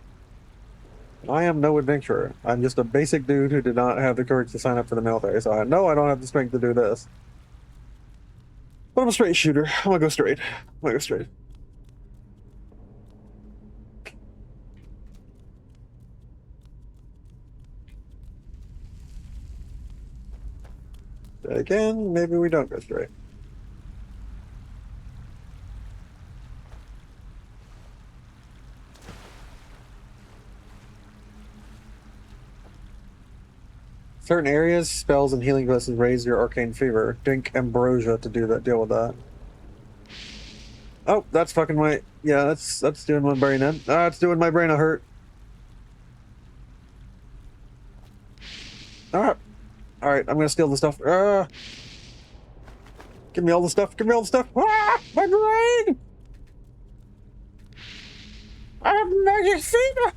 I am no adventurer. I'm just a basic dude who did not have the courage to sign up for the military, so I know I don't have the strength to do this. But I'm a straight shooter. I'm gonna go straight. I'm gonna go straight. Again, maybe we don't go straight. Certain areas, spells, and healing blessings raise your arcane fever. Drink ambrosia to deal with that. Oh, that's fucking my that's doing my brain in. Ah, it's doing my brain a hurt. Alright. Alright, I'm gonna steal the stuff. Give me all the stuff, give me all the stuff. Ah! My brain! I have magic fever!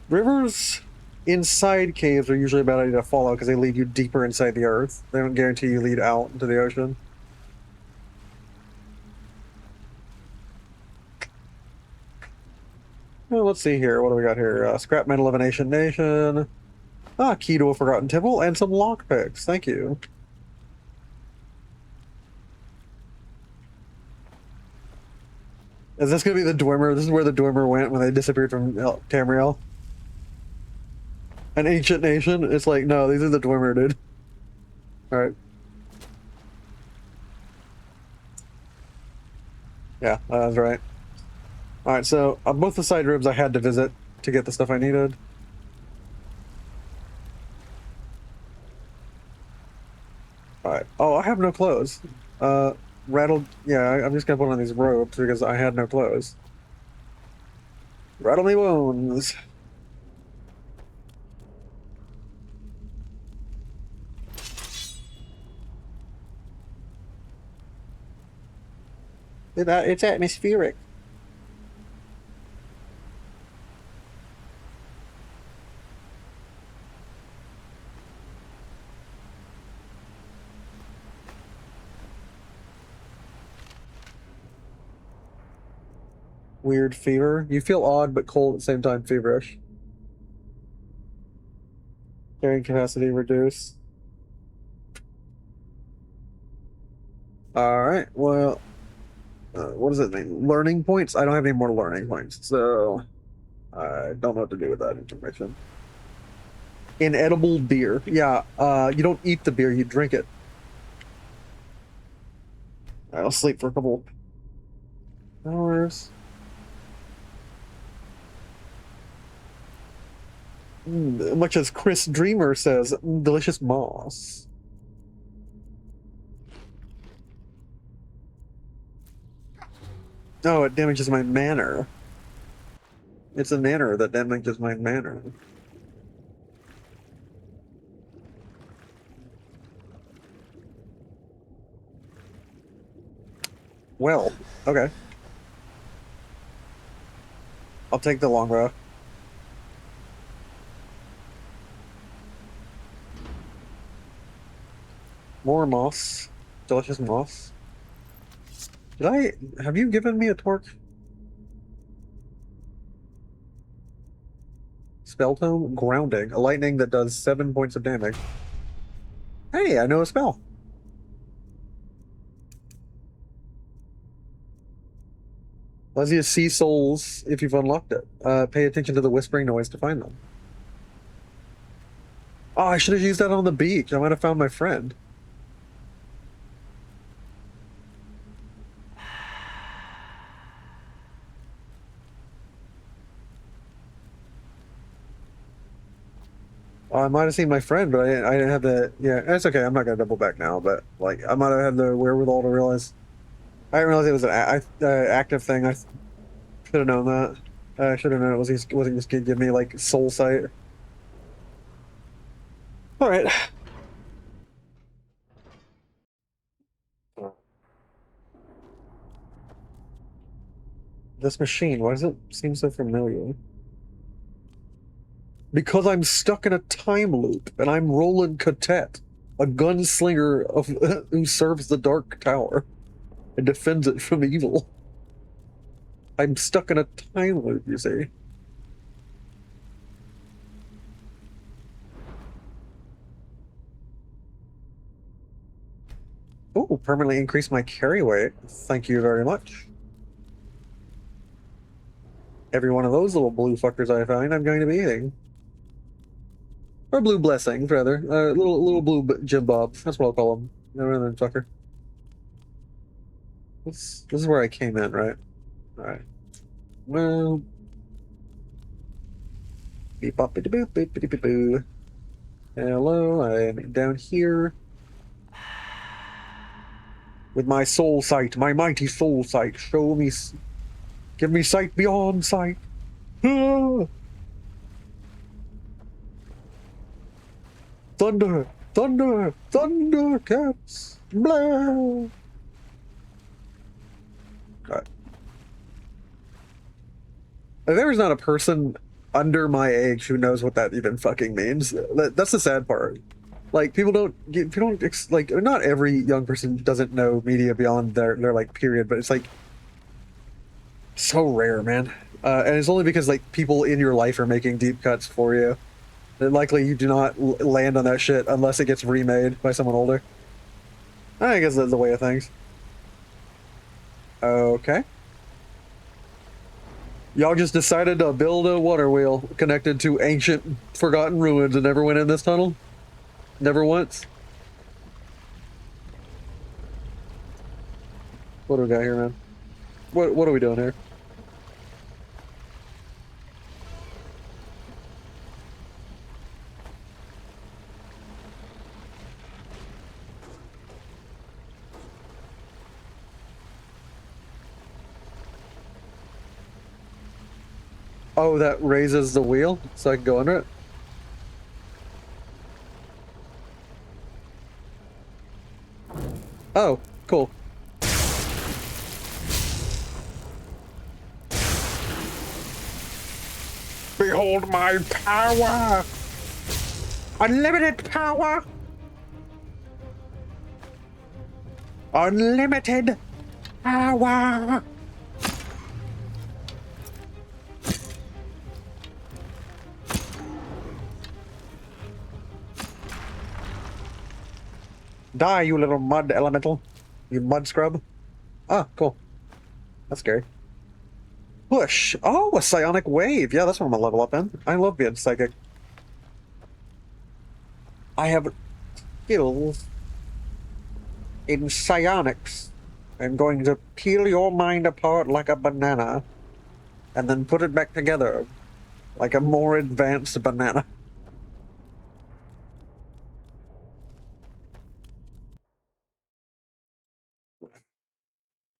Rivers inside caves are usually a bad idea to follow because they lead you deeper inside the earth. They don't guarantee you lead out into the ocean. Well, let's see here. What do we got here? Scrap metal of an ancient nation. Ah, key to a forgotten temple and some lockpicks. Thank you. Is this going to be the Dwemer? This is where the Dwemer went when they disappeared from Tamriel. An ancient nation? It's like, no, these are the Dwemer, dude. Alright. Yeah, that's right. Alright, so both the side rooms I had to visit to get the stuff I needed. Alright. Oh, I have no clothes. Rattled... Yeah, I'm just gonna put on these robes because I had no clothes. Rattle me wounds. It's atmospheric. Weird fever. You feel odd but cold at the same time, feverish. Carrying capacity reduced. Alright, well... what does it mean? Learning points? I don't have any more learning points, so... I don't know what to do with that information. Inedible beer. Yeah, you don't eat the beer, you drink it. I'll sleep for a couple hours. Much as Chris Dreamer says, delicious moss. Oh, it damages my manner. It's a manner that damages my manner. Well, okay. I'll take the longbow. More moss. Delicious moss. Have you given me a torch? Spell tome? Grounding. A lightning that does 7 points of damage. Hey, I know a spell. Allows you to see souls if you've unlocked it. Pay attention to the whispering noise to find them. Oh, I should have used that on the beach. I might have found my friend. I might have seen my friend, but I didn't have the. Yeah, it's okay. I'm not gonna double back now, but like I might have had the wherewithal to realize. I didn't realize it was an active thing. I should have known that. I should have known it wasn't just gonna give me like soul sight. All right. This machine, why does it seem so familiar? Because I'm stuck in a time loop, and I'm Roland Catet, a gunslinger of who serves the Dark Tower and defends it from evil. I'm stuck in a time loop, you see. Oh, permanently increase my carry weight. Thank you very much. Every one of those little blue fuckers I find, I'm going to be eating. Or blue blessings, rather. Little blue Jim Bobs. That's what I'll call them. Rather than fucker. This is where I came in, right? Alright. Well. Beep bop beep boop beep beep boo. Hello, I'm down here. With my soul sight, my mighty soul sight. Show me. Give me sight beyond sight. Ah! Thunder! Thunder! Thunder cats! Blah! God. There's not a person under my age who knows what that even fucking means. That's the sad part. Like, like, not every young person doesn't know media beyond their like, period, but it's like, so rare, man. And it's only because, like, people in your life are making deep cuts for you. And likely you do not land on that shit unless it gets remade by someone older. I guess that's the way of things. Okay. Y'all just decided to build a water wheel connected to ancient, forgotten ruins and never went in this tunnel? Never once? What do we got here, man? What are we doing here? Oh, that raises the wheel so I can go under it? Oh, cool. Behold my power! Unlimited power! Unlimited power! Die, you little mud elemental. You mud scrub. Ah, cool. That's scary. Push. Oh, a psionic wave. Yeah, that's what I'm gonna level up in. I love being psychic. I have skills in psionics. I'm going to peel your mind apart like a banana and then put it back together like a more advanced banana.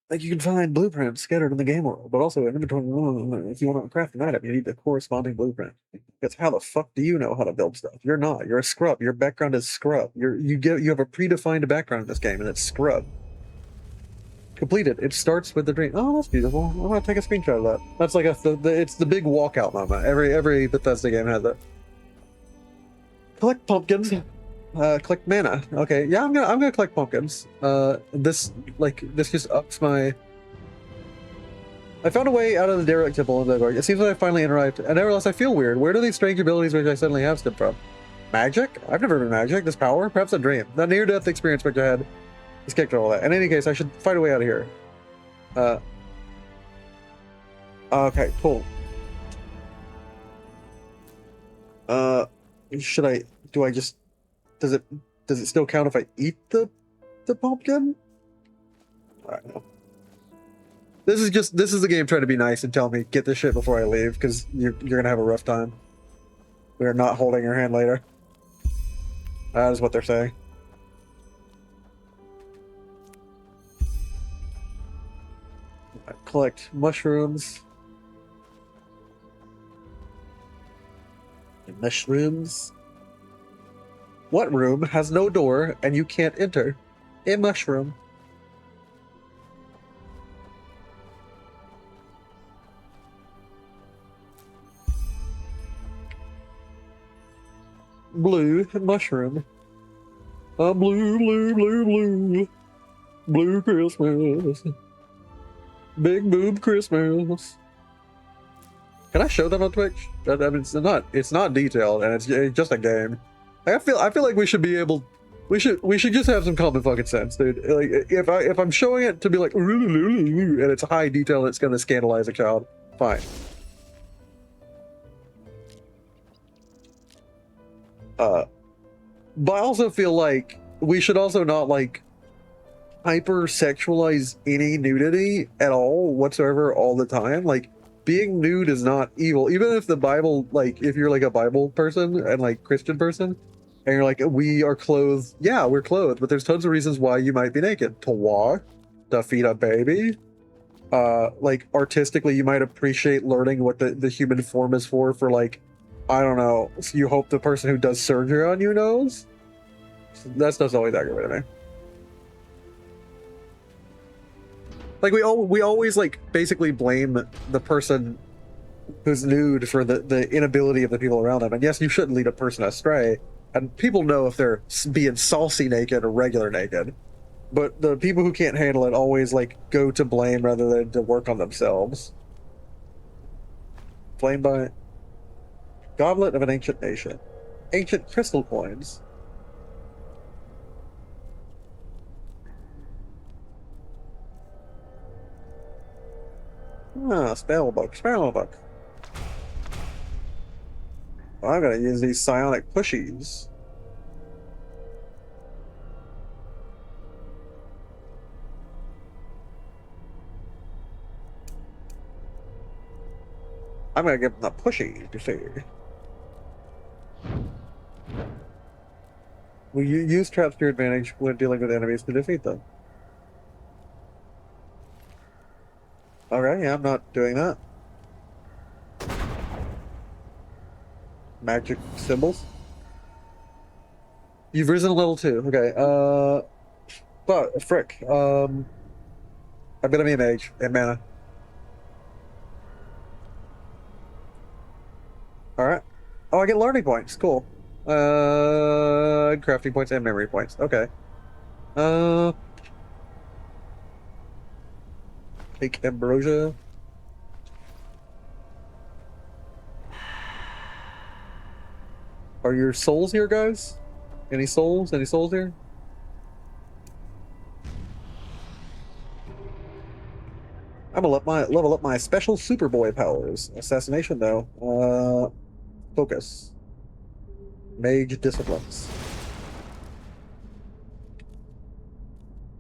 Like, you can find blueprints scattered in the game world, but also in inventory. If you want to craft an item, you need the corresponding blueprint. Because how the fuck do you know how to build stuff? You're not. You're a scrub. Your background is scrub. You have a predefined background in this game, and it's scrub. Completed. It starts with the dream. Oh, that's beautiful. I'm gonna take a screenshot of that. That's like it's the big walkout moment. Every Bethesda game has it. Collect pumpkins. Collect mana. Okay, yeah, I'm gonna collect pumpkins. This just ups my. I found a way out of the derelict temple in the garden. It seems like I finally arrived. And nevertheless, I feel weird. Where do these strange abilities which I suddenly have stem from? Magic? I've never been magic. This power? Perhaps a dream. That near-death experience which I had is kicked all that. In any case, I should find a way out of here. Okay, cool. Should I? Do I just? Does it still count if I eat the pumpkin? I don't know. This is the game trying to be nice and tell me get this shit before I leave because you're gonna have a rough time. We are not holding your hand later. That is what they're saying. Collect mushrooms. Mushrooms. What room has no door and you can't enter? A mushroom. Blue mushroom. A blue, blue, blue, blue. Blue Christmas. Big boob Christmas. Can I show that on Twitch? I mean, it's not detailed, and it's just a game. I feel like we should be able, we should just have some common fucking sense, dude. Like if I'm showing it to be like and it's high detail, and it's gonna scandalize a child. Fine. But I also feel like we should also not like hyper-sexualize any nudity at all whatsoever all the time. Like, being nude is not evil. Even if the Bible, like, if you're like a Bible person and like Christian person, and you're like, we are clothed. Yeah, we're clothed, but there's tons of reasons why you might be naked. To walk, to feed a baby. Like, artistically, you might appreciate learning what the human form is for like, I don't know, so you hope the person who does surgery on you knows? That stuff's always aggravating me. Like, we always, like, basically blame the person who's nude for the inability of the people around them. And yes, you shouldn't lead a person astray. And people know if they're being saucy naked or regular naked. But the people who can't handle it always, like, go to blame rather than to work on themselves. Blamed by Goblet of an Ancient Nation. Ancient crystal coins. Ah, spellbook, spellbook. Well, I'm gonna use these psionic pushies. I'm gonna give them the pushy, you see. Will you use traps to your advantage when dealing with enemies to defeat them? Okay, yeah, I'm not doing that. Magic symbols. You've risen to level 2. Okay, but frick. I'm gonna be a mage and mana. Alright. Oh, I get learning points. Cool. Crafting points and memory points. Okay. Take ambrosia. Are your souls here, guys? Any souls? Any souls here? I'm gonna level up my special Superboy powers. Assassination, though. Focus. Mage disciplines.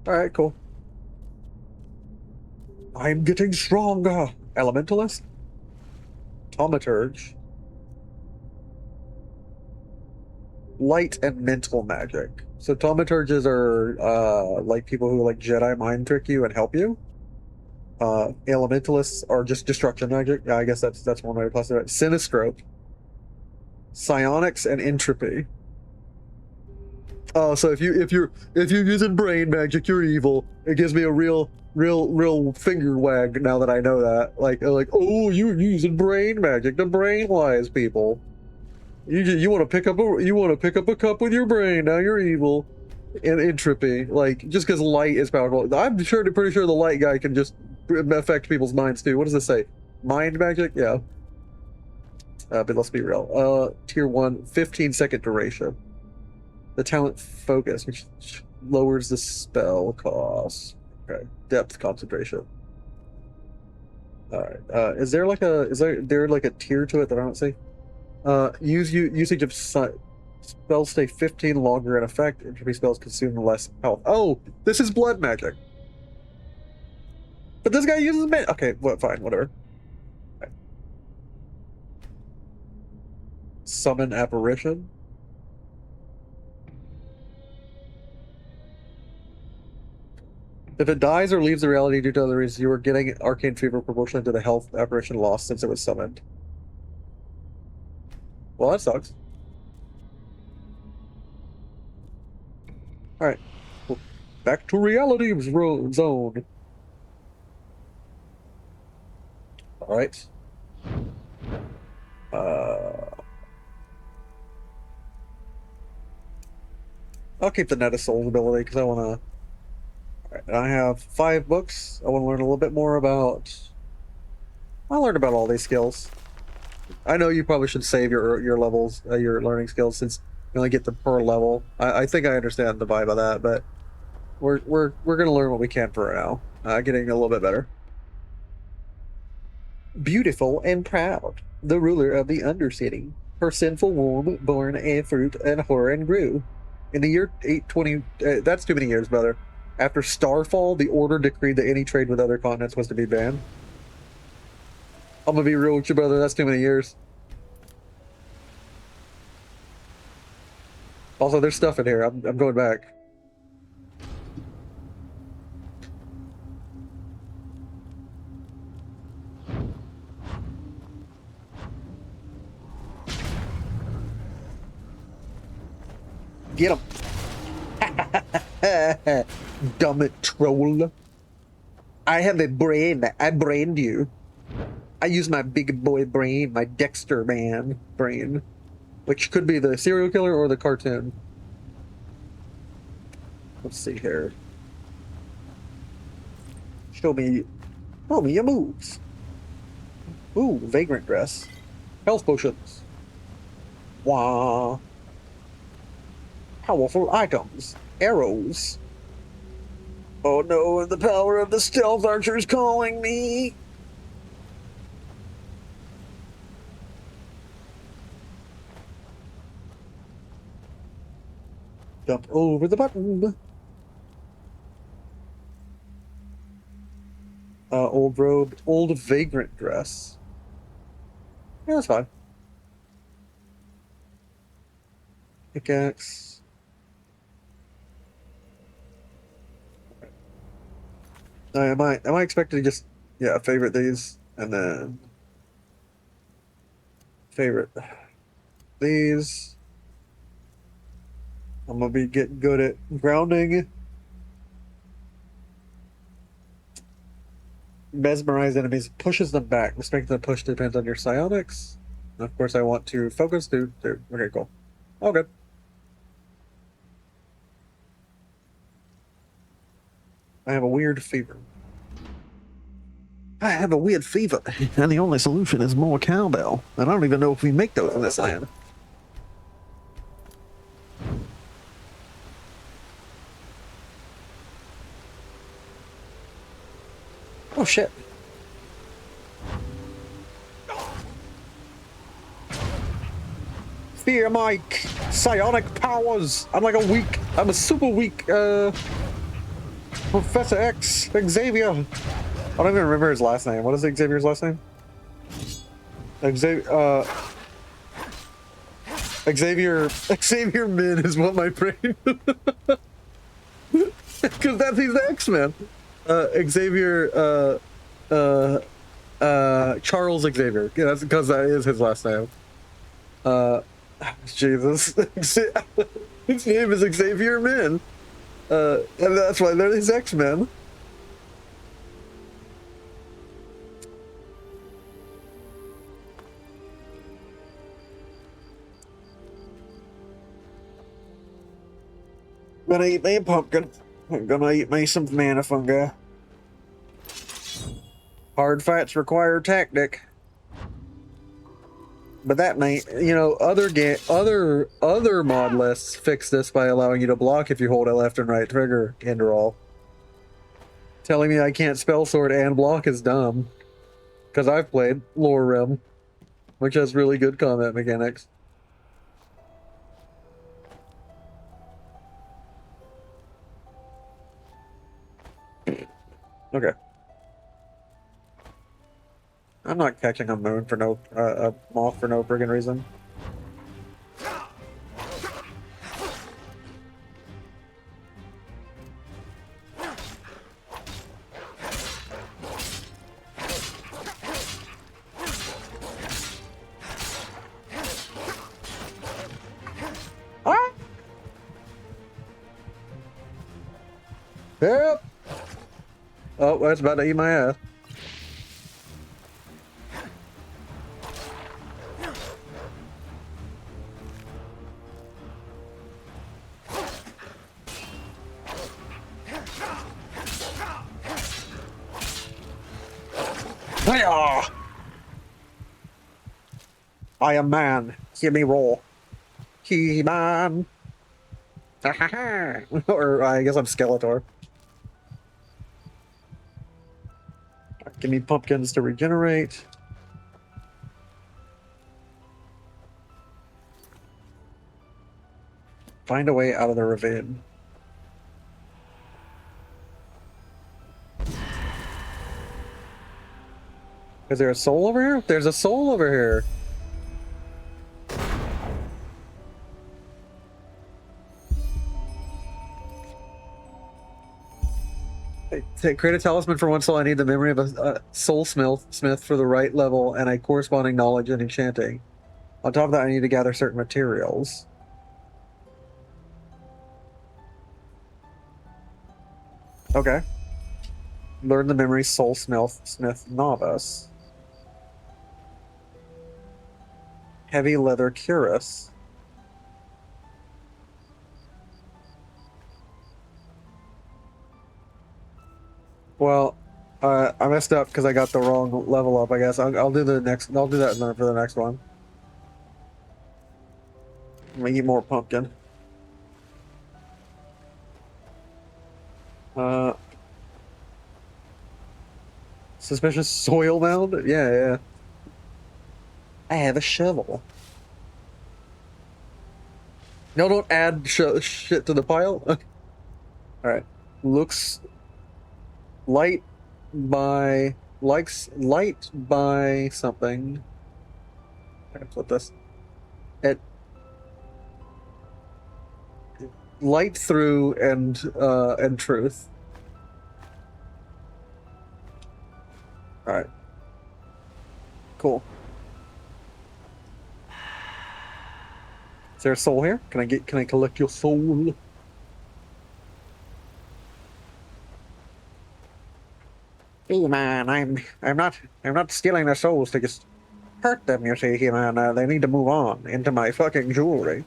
Alright, cool. I'm getting stronger. Elementalist. Thaumaturge. Light and mental magic. So thaumaturges are like people who like Jedi mind trick you and help you. Elementalists are just destruction magic. Yeah, I guess that's one way to classify it. Sinistrope. Psionics and entropy. Oh, so if you're using brain magic, you're evil. It gives me a real finger wag now that I know that. Like oh, you're using brain magic to brainwise people. You want to pick up a cup with your brain. Now you're evil. And entropy, like, just because light is powerful. I'm pretty sure the light guy can just affect people's minds too. What does this say? Mind magic? Yeah. But let's be real. Tier 1, 15-second duration. The talent focus, which lowers the spell cost. Okay. Depth concentration. Alright. Is there like a tier to it that I don't see? Usage of spells stay 15 longer in effect. Entropy spells consume less health. Oh, this is blood magic. But this guy uses okay, well, fine, whatever. Okay. Summon apparition. If it dies or leaves the reality due to other reasons, you are getting arcane fever proportionally to the health apparition lost since it was summoned. Well, that sucks. Alright. Well, back to reality zone. Alright. I'll keep the Net of Souls ability because I want to. Alright, I have 5 books. I want to learn a little bit more about. I learned about all these skills. I know you probably should save your levels, your learning skills, since you only get them per level. I think I understand the vibe of that, but we're gonna learn what we can for now. Getting a little bit better. Beautiful and proud, the ruler of the Undercity. Her sinful womb born a fruit and horror and grew. In the year 820, that's too many years, brother. After Starfall, the Order decreed that any trade with other continents was to be banned. I'm gonna be real with you, brother. That's too many years. Also, there's stuff in here. I'm going back. Get him. Dumb troll. I have a brain. I brained you. I use my big boy brain, my Dexter man brain, which could be the serial killer or the cartoon. Let's see here. Show me your moves. Ooh, vagrant dress. Health potions. Wah. Powerful items. Arrows. Oh no, the power of the stealth archer is calling me. Jump over the button. Old robe, old vagrant dress. Yeah, that's fine. Pickaxe. Am I expected to just favorite these and then favorite these? I'm gonna be getting good at grounding. Mesmerize enemies, pushes them back. The strength of the push depends on your psionics. And of course, I want to focus. Okay, cool. All good. I have a weird fever. I have a weird fever, and the only solution is more cowbell. And I don't even know if we make those in this land. Oh shit. Fear my psionic powers. I'm a super weak Professor X, Xavier. I don't even remember his last name. What is Xavier's last name? Xavier Min is what my brain. Because he's the X-Men. Charles Xavier. Yeah, that's because that is his last name. Jesus. His name is Xavier Min. And that's why they're his X-Men. Gonna eat me a pumpkin. I'm gonna eat me some mana fungi. Hard fights require tactic. But that might, other mod lists fix this by allowing you to block if you hold a left and right trigger, ENDERAL. Telling me I can't spell sword and block is dumb. Because I've played Lore Rim, which has really good combat mechanics. Okay. I'm not catching a moon for a moth for no friggin' reason. Yep. Oh, that's about to eat my ass. Hiya! I am man. Hear me roar. He-Man. Or I guess I'm Skeletor. Give me pumpkins to regenerate. Find a way out of the ravine. Is there a soul over here? There's a soul over here. Create a talisman for one soul. I need the memory of a soul smith for the right level and a corresponding knowledge in enchanting. On top of that, I need to gather certain materials. Okay. Learn the memory soul smith novice. Heavy leather cuirass. Well, I messed up because I got the wrong level up. I guess I'll do the next. I'll do that for the next one. I'm gonna eat more pumpkin. Suspicious soil mound? Yeah, yeah. I have a shovel. No, don't add shit to the pile. Alright. Looks light by likes light by something. Okay, flip this. It light through and truth. Alright. Cool. Is there a soul here? Can I collect your soul? Hey man, I'm not stealing their souls to just hurt them, you see, man. They need to move on into my fucking jewelry.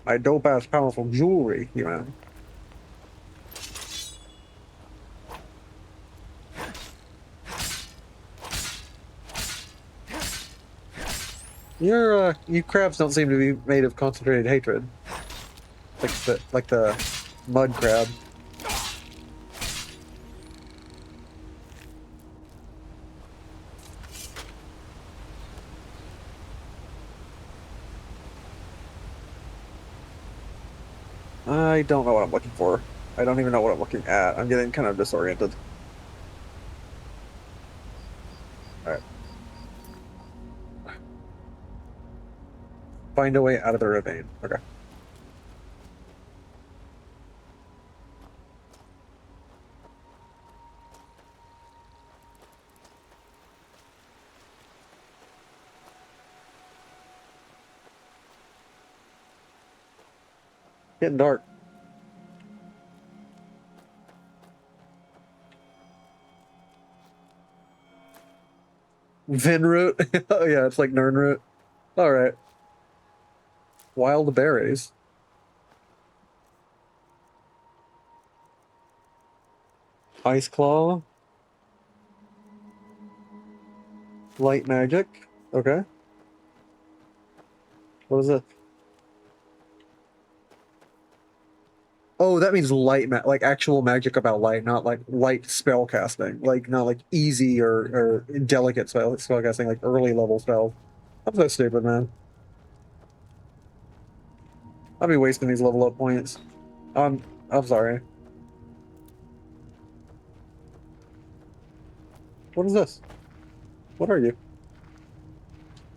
My dope ass powerful jewelry, man. You crabs don't seem to be made of concentrated hatred. Like the mud crab. I don't know what I'm looking for. I don't even know what I'm looking at. I'm getting kind of disoriented. Alright. Find a way out of the ravine. Okay. Getting dark. Vin root? Oh yeah, it's like Nern root. Alright. Wild berries. Ice claw. Light magic. Okay. What is it? Oh, that means light, like actual magic about light, not like light spell casting, like not like easy or delicate spell casting, like early level spells. I'm so stupid, man. I'll be wasting these level up points. I'm sorry. What is this? What are you?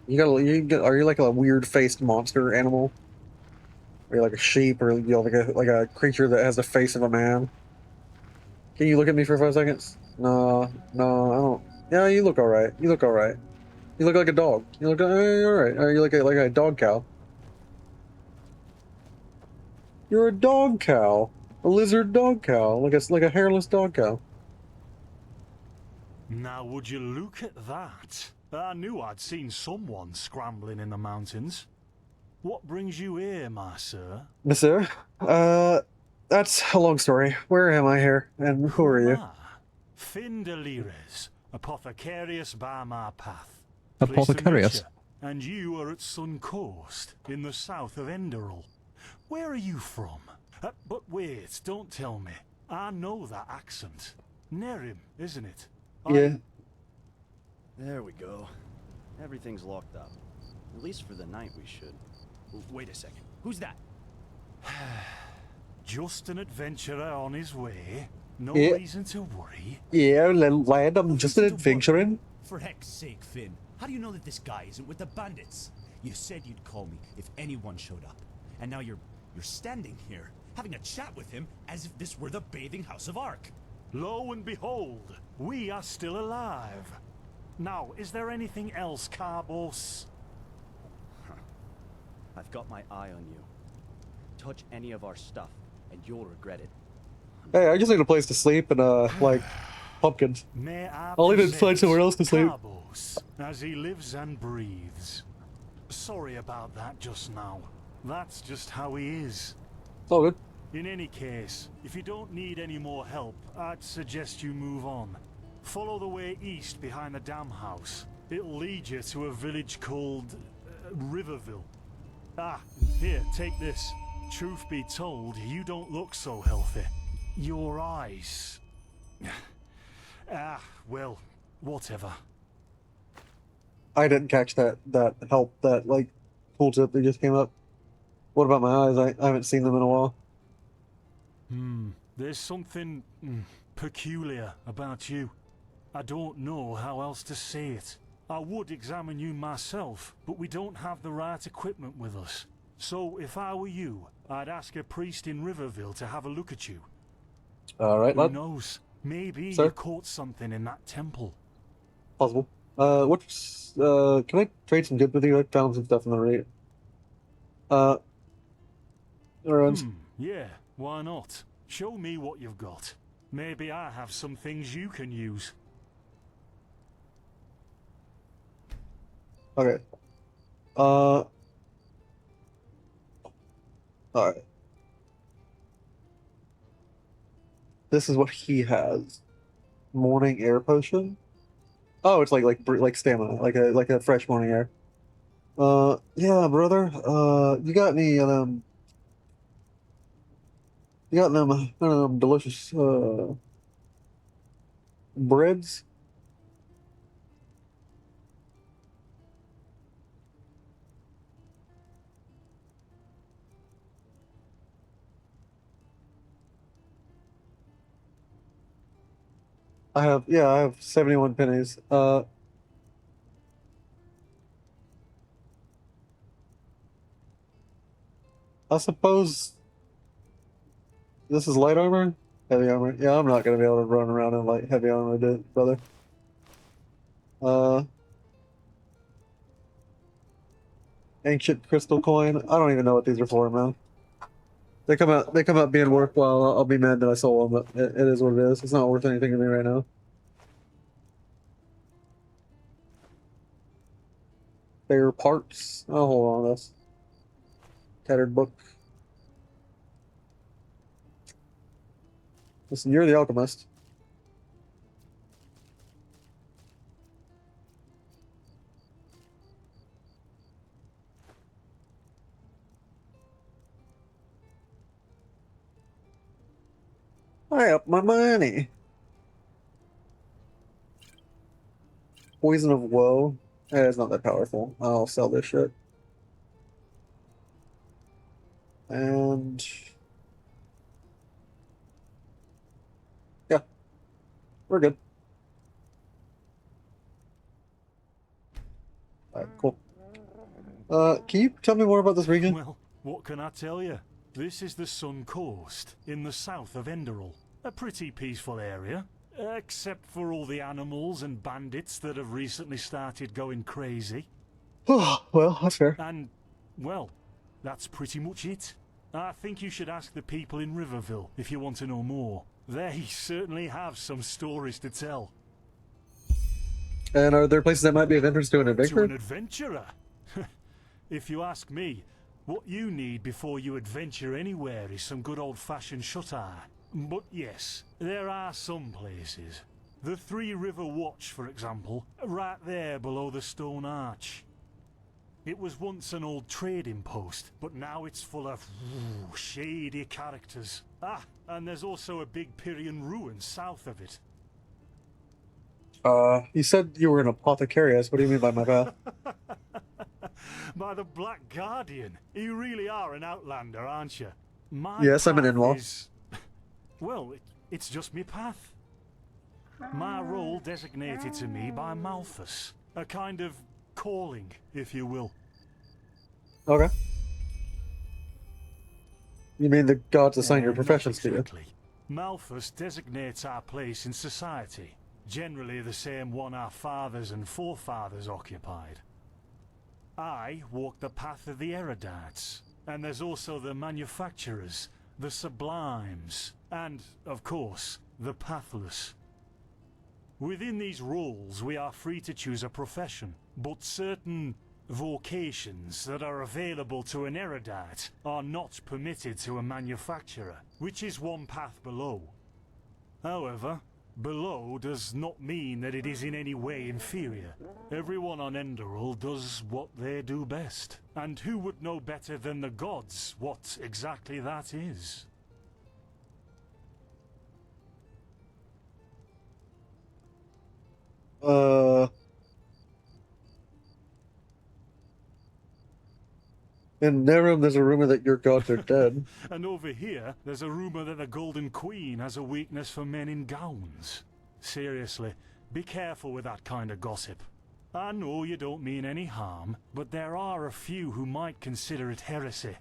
Are you like a weird faced monster animal? Are you like a sheep, or like a creature that has the face of a man? Can you look at me for 5 seconds? No, no, I don't. Yeah, you look all right. You look all right. You look like a dog. You look all right. Are you like a dog cow? You're a dog cow. A lizard dog cow, like a hairless dog cow. Now would you look at that? I knew I'd seen someone scrambling in the mountains. What brings you here, my sir? Monsieur, that's a long story. Where am I here, and who are you? Finn Delires, apothecarius by my path. Apothecarius? And you are at Sun Coast, in the south of ENDERAL. Where are you from? But wait, don't tell me. I know that accent. Nerim, isn't it? Yeah. There we go. Everything's locked up. At least for the night we should. Wait a second. Who's that? Just an adventurer on his way. No reason to worry. Yeah, little lad, I'm just an adventuring. For heck's sake, Finn. How do you know that this guy isn't with the bandits? You said you'd call me if anyone showed up. And now you're standing here, having a chat with him as if this were the bathing house of Ark. Lo and behold, we are still alive. Now, is there anything else, Carbos? I've got my eye on you. Touch any of our stuff, and you'll regret it. Hey, I just need a place to sleep and, like, pumpkins. I'll need to find somewhere else to sleep. Carbos, as he lives and breathes. Sorry about that just now. That's just how he is. It's all good. In any case, if you don't need any more help, I'd suggest you move on. Follow the way east behind the dam house. It'll lead you to a village called Riverville. Ah, here, take this. Truth be told, you don't look so healthy. Your eyes... well, whatever. I didn't catch that help, that, like, tooltip that just came up. What about my eyes? I haven't seen them in a while. There's something peculiar about you. I don't know how else to say it. I would examine you myself, but we don't have the right equipment with us. So, if I were you, I'd ask a priest in Riverville to have a look at you. Alright, lad. Who knows? Maybe Sir? you caught something in that temple. Possible. Can I trade some goods with you? I found some stuff in the raid. Yeah, why not? Show me what you've got. Maybe I have some things you can use. Okay. Alright. This is what he has. Morning air potion. Oh, it's like stamina, like a fresh morning air. Yeah, brother. You got any You got them delicious breads? I have 71 pennies. I suppose this is light armor? Heavy armor. Yeah, I'm not gonna be able to run around in like heavy armor, brother. Ancient crystal coin. I don't even know what these are for, man. They come out being worthwhile. I'll be mad that I sold them, but it is what it is. It's not worth anything to me right now. Spare parts. I'll hold on to this. Tattered book. Listen, you're the alchemist. I up my money. Poison of woe. It's not that powerful. I'll sell this shit. And yeah, we're good. Alright, cool. Can you tell me more about this region? Well, what can I tell you? This is the Sun Coast, in the south of ENDERAL. A pretty peaceful area, except for all the animals and bandits that have recently started going crazy. Well, that's fair. And, well, that's pretty much it. I think you should ask the people in Riverville if you want to know more. They certainly have some stories to tell. And are there places that might be of interest to an To adventurer? an adventurer? If you ask me, what you need before you adventure anywhere is some good old-fashioned shut-eye. But yes, there are some places. The Three River Watch, for example, right there below the stone arch. It was once an old trading post, but now it's full of shady characters. Ah, and there's also a big Pyrian ruin south of it. You said you were an apothecarius. What do you mean by my path? By the Black Guardian. You really are an outlander, aren't you? My Yes, I'm an path in-law. Well, it's just me path. My role designated to me by Malthus. A kind of calling, if you will. Okay. You mean the gods assign your professions to you? Malthus designates our place in society. Generally the same one our fathers and forefathers occupied. I walk the path of the erudites, and there's also the manufacturers, the sublimes, and, of course, the pathless. Within these roles, we are free to choose a profession, but certain vocations that are available to an erudite are not permitted to a manufacturer, which is one path below. However, below does not mean that it is in any way inferior. Everyone on ENDERAL does what they do best. And who would know better than the gods what exactly that is? In their room, there's a rumor that your gods are dead. And over here, there's a rumor that the Golden Queen has a weakness for men in gowns. Seriously, be careful with that kind of gossip. I know you don't mean any harm, but there are a few who might consider it heresy.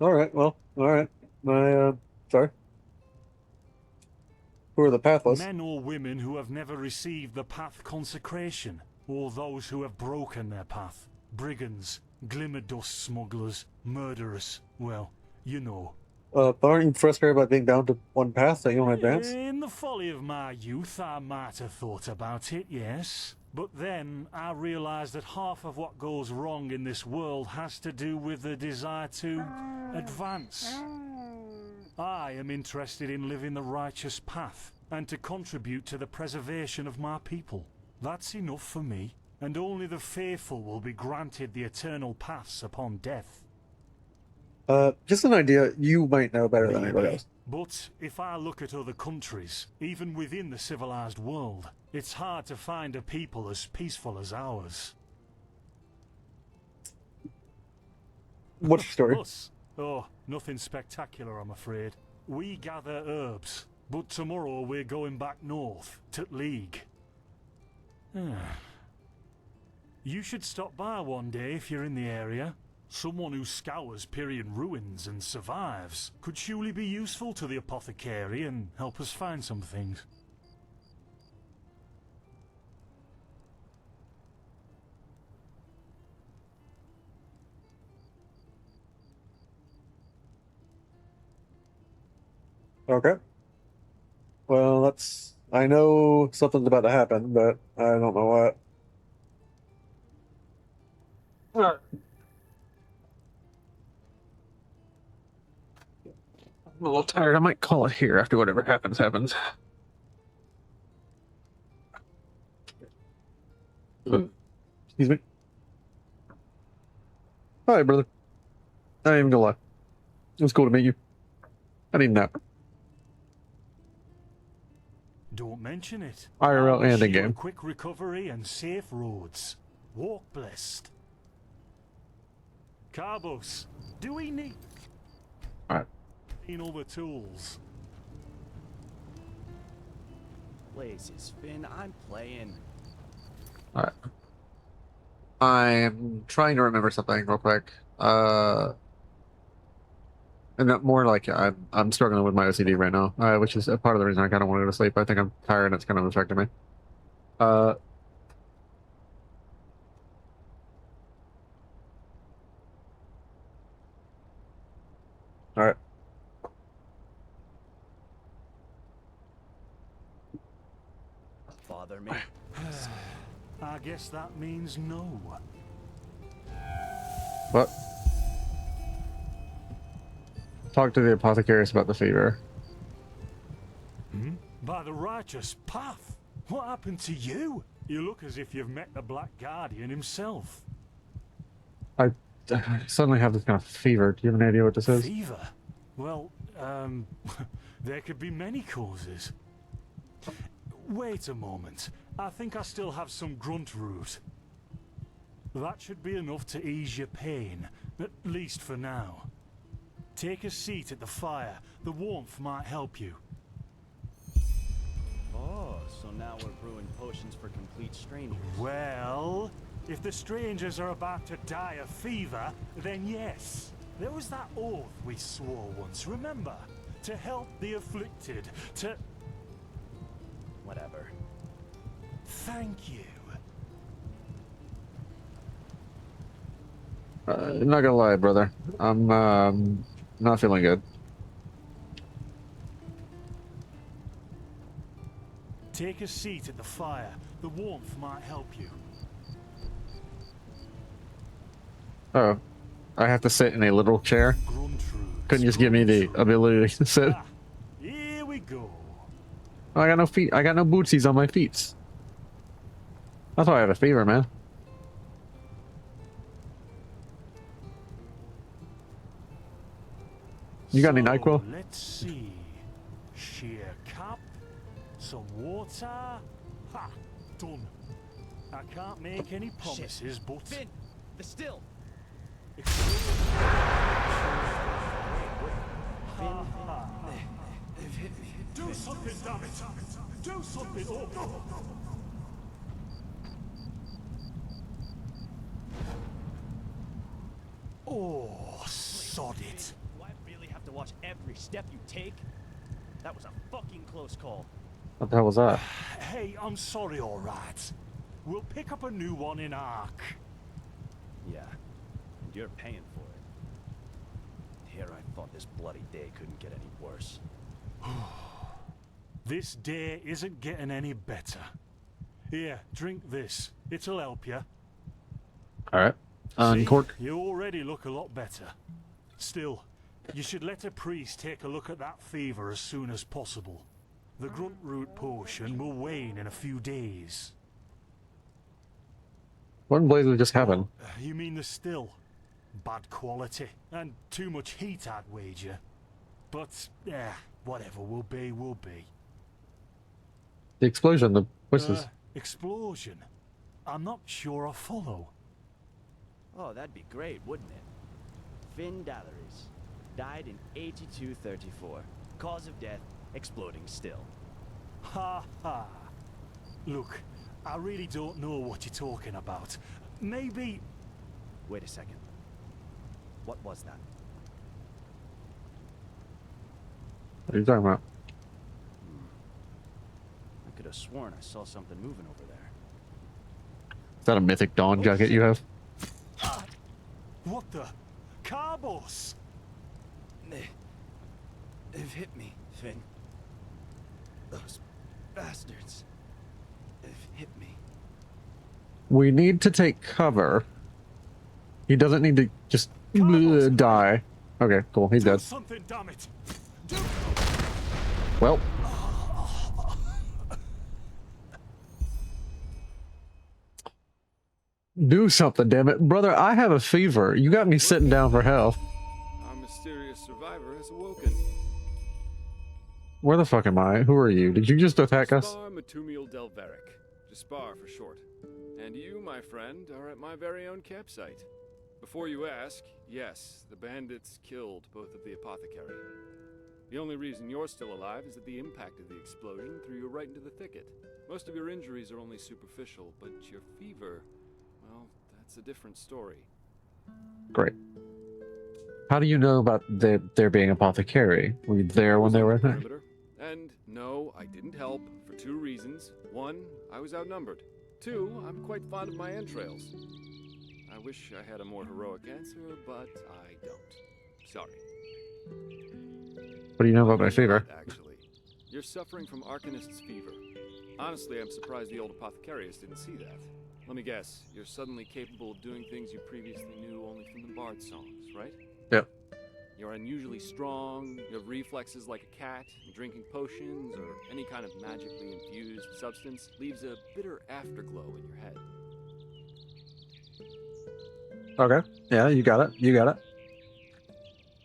Alright, well, alright. Sorry. Who are the pathless? Men or women who have never received the path consecration, or those who have broken their path. Brigands, glimmer dust smugglers, murderers. Well, you know. But aren't you frustrated by being bound to one path that you don't advance? In the folly of my youth, I might have thought about it, yes. But then I realized that half of what goes wrong in this world has to do with the desire to advance. I am interested in living the righteous path and to contribute to the preservation of my people. That's enough for me, and only the faithful will be granted the eternal paths upon death. Just an idea, you might know better than anybody else. But if I look at other countries, even within the civilized world, it's hard to find a people as peaceful as ours. What's the story? Us? Oh, nothing spectacular, I'm afraid. We gather herbs, but tomorrow we're going back north, to League. You should stop by one day if you're in the area. Someone who scours Pyrian ruins and survives could surely be useful to the apothecary and help us find some things. Okay. Well, that's... I know something's about to happen, but I don't know what. Alright. I'm a little tired. I might call it here after whatever happens. Excuse me. Hi, brother. I ain't gonna lie. It was cool to meet you. I need a nap. Don't mention it. IRL and in Wish you a game. quick recovery and safe roads. Walk blessed. Carbos, do we need... Alright. All the tools. Places, Finn, I'm playing. Alright. I'm trying to remember something real quick. And more like I'm struggling with my OCD right now, which is a part of the reason I kind of want to go to sleep. I think I'm tired and it's kind of affecting me. All right. Bother me? I guess that means no. What? Talk to the apothecaries about the fever. Hmm? By the righteous path. What happened to you? You look as if you've met the Black Guardian himself. I suddenly have this kind of fever. Do you have any idea what this is? Fever? Well, there could be many causes. Wait a moment. I think I still have some grunt root. That should be enough to ease your pain, at least for now. Take a seat at the fire. The warmth might help you. Oh, so now we're brewing potions for complete strangers. Well, if the strangers are about to die of fever, then yes. There was that oath we swore once, remember? To help the afflicted, to... Whatever. Thank you. Not gonna lie, brother. I'm not feeling good. Take a seat at the fire. The warmth might help you. Oh, I have to sit in a literal chair. Couldn't just give me the ability to sit. Here we go. I got no feet. I got no bootsies on my feet. That's why I have a fever, man. You got any NyQuil? Let's see. Sheer cap, some water. Ha! Done. I can't make any promises, but... Finn! The still! Do something, damn it! Do something! Oh. Oh, sod it. Do I really have to watch every step you take? That was a fucking close call. What the hell was that? Hey, I'm sorry, alright. We'll pick up a new one in Ark. Yeah, and you're paying for it. Here I thought this bloody day couldn't get any worse. This day isn't getting any better. Here, drink this. It'll help you. Alright. Uncork. You already look a lot better. Still, you should let a priest take a look at that fever as soon as possible. The grunt root potion will wane in a few days. What in blazes just happened? You mean the still? Bad quality. And too much heat, I'd wager. But, yeah, whatever will be, will be. The explosion, the voices. Explosion? I'm not sure I follow. Oh, that'd be great, wouldn't it? Finn Dalleries. Died in 8234. Cause of death, exploding still. Ha ha. Look, I really don't know what you're talking about. Maybe... Wait a second. What was that? What are you talking about? I could have sworn I saw something moving over there. Is that a mythic dawn jacket you have? What the? Carbos! They've hit me, Finn. Those bastards. They've hit me. We need to take cover. He doesn't need to just die. Okay, cool. He's dead. Something, damn it. Well. Do something, damn it. Brother, I have a fever. You got me sitting down for health. Our mysterious survivor has awoken. Where the fuck am I? Who are you? Did you just attack us? Jaspar Matumiel Delveric. Jaspar for short. And you, my friend, are at my very own campsite. Before you ask, yes, the bandits killed both of the apothecary. The only reason you're still alive is that the impact of the explosion threw you right into the thicket. Most of your injuries are only superficial, but your fever, well, that's a different story. Great. How do you know about there being apothecary? Were you there when they were there? And no, I didn't help for two reasons. One, I was outnumbered. Two, I'm quite fond of my entrails. I wish I had a more heroic answer, but I don't. Sorry. What do you know about my fever? Actually, you're suffering from Arcanist's fever. Honestly, I'm surprised the old apothecarius didn't see that. Let me guess, you're suddenly capable of doing things you previously knew only from the bard songs, right? Yep. You're unusually strong, you have reflexes like a cat, and drinking potions or any kind of magically infused substance leaves a bitter afterglow in your head. Okay. Yeah, you got it. You got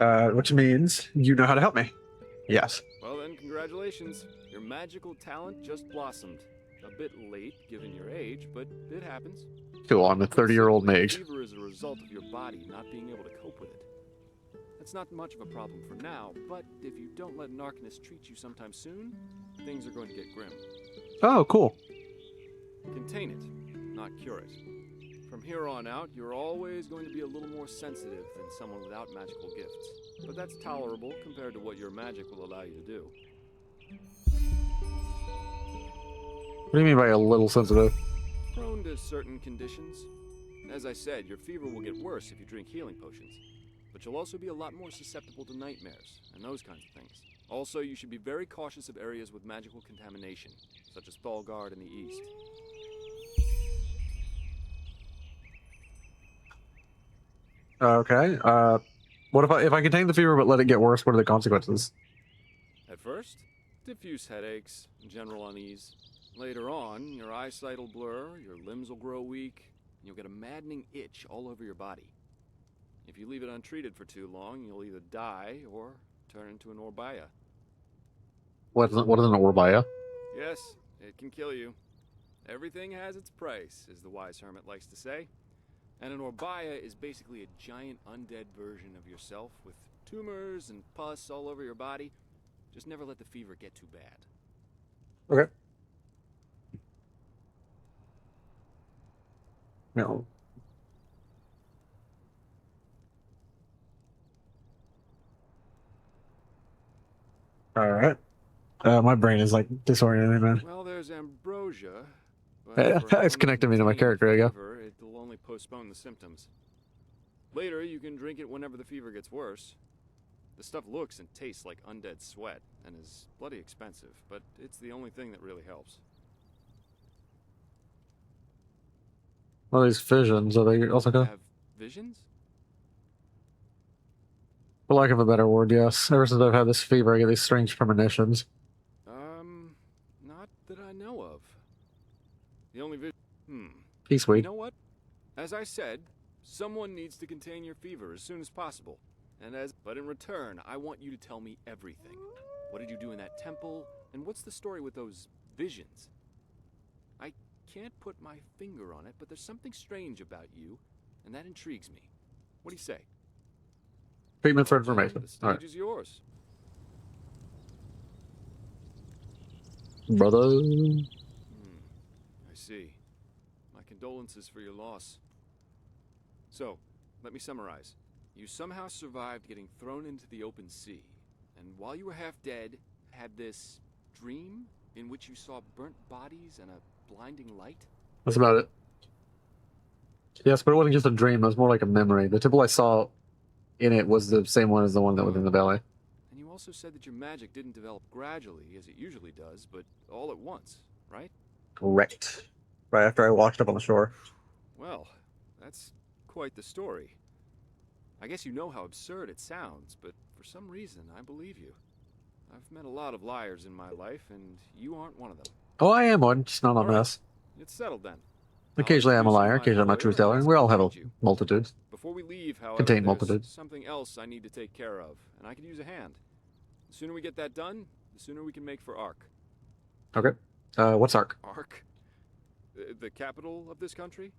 it. Which means you know how to help me. Yes. Well then, congratulations. Your magical talent just blossomed. A bit late, given your age, but it happens. Cool, I'm a 30-year-old mage. Fever is a result of your body not being able to cope with it. That's not much of a problem for now, but if you don't let an Arcanist treat you sometime soon, things are going to get grim. Oh, cool. Contain it, not cure it. From here on out, you're always going to be a little more sensitive than someone without magical gifts. But that's tolerable compared to what your magic will allow you to do. What do you mean by a little sensitive? Prone to certain conditions. As I said, your fever will get worse if you drink healing potions. But you'll also be a lot more susceptible to nightmares and those kinds of things. Also, you should be very cautious of areas with magical contamination, such as Thalgard in the east. Okay. What if I contain the fever but let it get worse? What are the consequences? At first, diffuse headaches, general unease. Later on, your eyesight will blur, your limbs will grow weak, and you'll get a maddening itch all over your body. If you leave it untreated for too long, you'll either die or turn into an Orbaya. What is an Orbaya? Yes, it can kill you. Everything has its price, as the wise hermit likes to say. And an Orbaya is basically a giant undead version of yourself with tumors and pus all over your body. Just never let the fever get too bad. Okay. No. All right. My brain is like disoriented, man. Well, there's ambrosia. It's connecting me to my character, I guess. It'll only postpone the symptoms. Later, you can drink it whenever the fever gets worse. The stuff looks and tastes like undead sweat and is bloody expensive, but it's the only thing that really helps. Well, these visions, are they also good? Have visions? For lack of a better word, yes. Ever since I've had this fever, I get these strange premonitions. Not that I know of. The only vision... Peace weed. You know what? As I said, someone needs to contain your fever as soon as possible. But in return, I want you to tell me everything. What did you do in that temple? And what's the story with those visions? I can't put my finger on it, but there's something strange about you, and that intrigues me. What do you say? Treatment for information. The stage is yours. Brother. I see. My condolences for your loss. So, let me summarize. You somehow survived getting thrown into the open sea, and while you were half dead, had this dream in which you saw burnt bodies and a blinding light? That's about it. Yes, but it wasn't just a dream, it was more like a memory. The temple I saw in it was the same one as the one that was in the valley. And you also said that your magic didn't develop gradually, as it usually does, but all at once, right? Correct. Right after I washed up on the shore. Well, that's quite the story. I guess you know how absurd it sounds, but for some reason, I believe you. I've met a lot of liars in my life, and you aren't one of them. Oh, I am one, just not on this. It's settled then. Occasionally I'm a liar, occasionally I'm a truth teller, and we all have a multitudes. Before we leave, however, Contain there's multitudes. something else I need to take care of, and I could use a hand. The sooner we get that done, the sooner we can make for Ark. Okay. What's Ark? Ark? The capital of this country?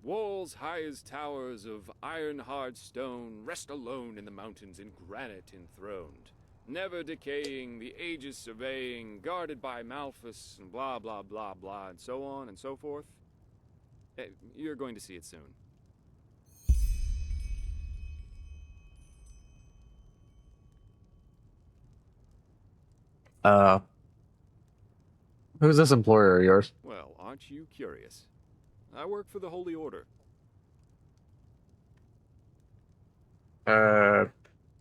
Walls high as towers of iron-hard stone rest alone in the mountains in granite enthroned. Never decaying, the ages surveying, guarded by Malphus, and blah, blah, blah, blah, and so on and so forth. You're going to see it soon. Who's this employer of yours? Well, aren't you curious? I work for the Holy Order.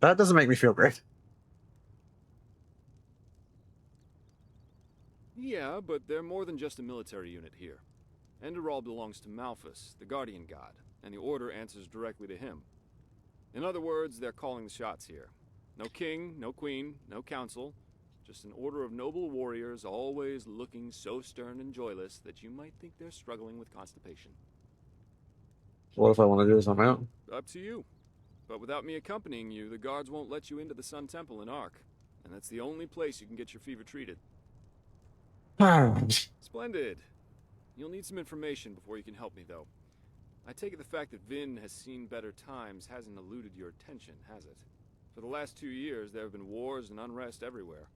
That doesn't make me feel great. Yeah, but they're more than just a military unit here. ENDERAL belongs to Malphus, the guardian god, and the Order answers directly to him. In other words, they're calling the shots here. No king, no queen, no council, just an order of noble warriors always looking so stern and joyless that you might think they're struggling with constipation. What if I want to do this on my own? Up to you. But without me accompanying you, the guards won't let you into the Sun Temple in Ark, and that's the only place you can get your fever treated. Splendid. You'll need some information before you can help me, though. I take it the fact that Vin has seen better times hasn't eluded your attention, has it? For the last 2 years, there have been wars and unrest everywhere.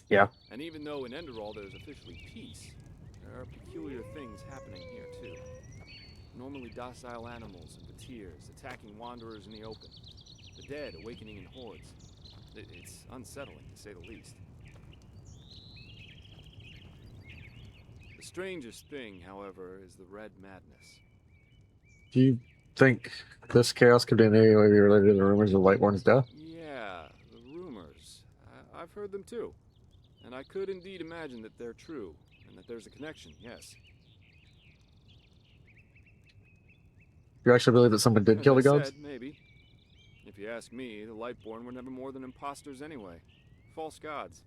Yeah. And even though in ENDERAL there's officially peace, there are peculiar things happening here, too. Normally docile animals and fakirs attacking wanderers in the open. The dead awakening in hordes. It's unsettling, to say the least. The strangest thing, however, is the Red Madness. Do you think this chaos could in any way be related to the rumors of Lightborn's death? Yeah, the rumors. I've heard them too. And I could indeed imagine that they're true, and that there's a connection, yes. You actually believe that someone did As kill I the gods? said, maybe. If you ask me, the Lightborn were never more than imposters anyway. False gods.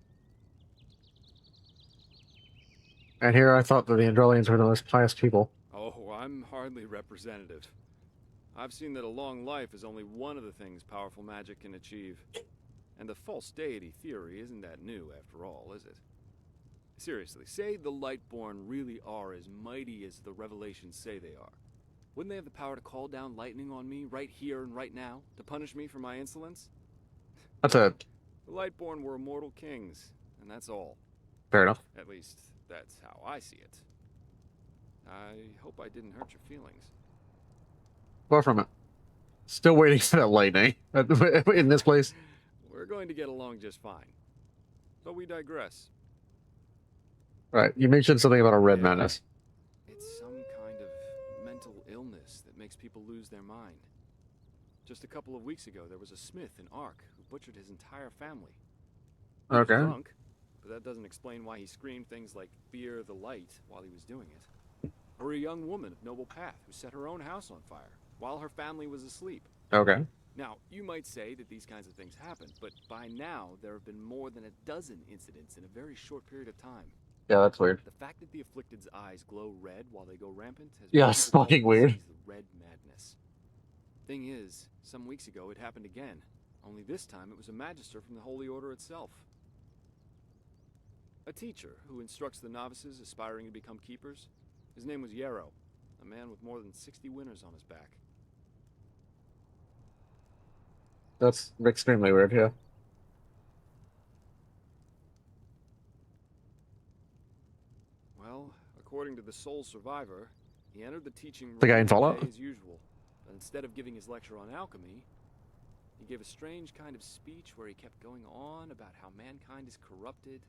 And here I thought that the Andrelians were the most pious people. Oh, I'm hardly representative. I've seen that a long life is only one of the things powerful magic can achieve. And the false deity theory isn't that new, after all, is it? Seriously, say the Lightborn really are as mighty as the revelations say they are. Wouldn't they have the power to call down lightning on me right here and right now, to punish me for my insolence? That's it. The Lightborn were immortal kings, and that's all. Fair enough. At least, that's how I see it. I hope I didn't hurt your feelings. Far from it. Still waiting for that lightning in this place. We're going to get along just fine. But we digress. Right, you mentioned something about a Red Madness. It's some kind of mental illness that makes people lose their mind. Just a couple of weeks ago, there was a smith in Ark who butchered his entire family. He was Okay. drunk, but that doesn't explain why he screamed things like "fear the light" while he was doing it. Or a young woman of noble path who set her own house on fire while her family was asleep. Okay. Now, you might say that these kinds of things happen, but by now there have been more than a dozen incidents in a very short period of time. Yeah, that's weird. The fact that the afflicted's eyes glow red while they go rampant has Yeah, made it's people call fucking the weird. disease the Red Madness. Thing is, some weeks ago it happened again. Only this time it was a magister from the Holy Order itself. A teacher who instructs the novices aspiring to become keepers. His name was Yarrow, a man with more than 60 winners on his back. That's extremely weird, yeah. Well, according to the sole survivor, he entered the teaching The guy room in Fallout? today as usual, but instead of giving his lecture on alchemy, he gave a strange kind of speech where he kept going on about how mankind is corrupted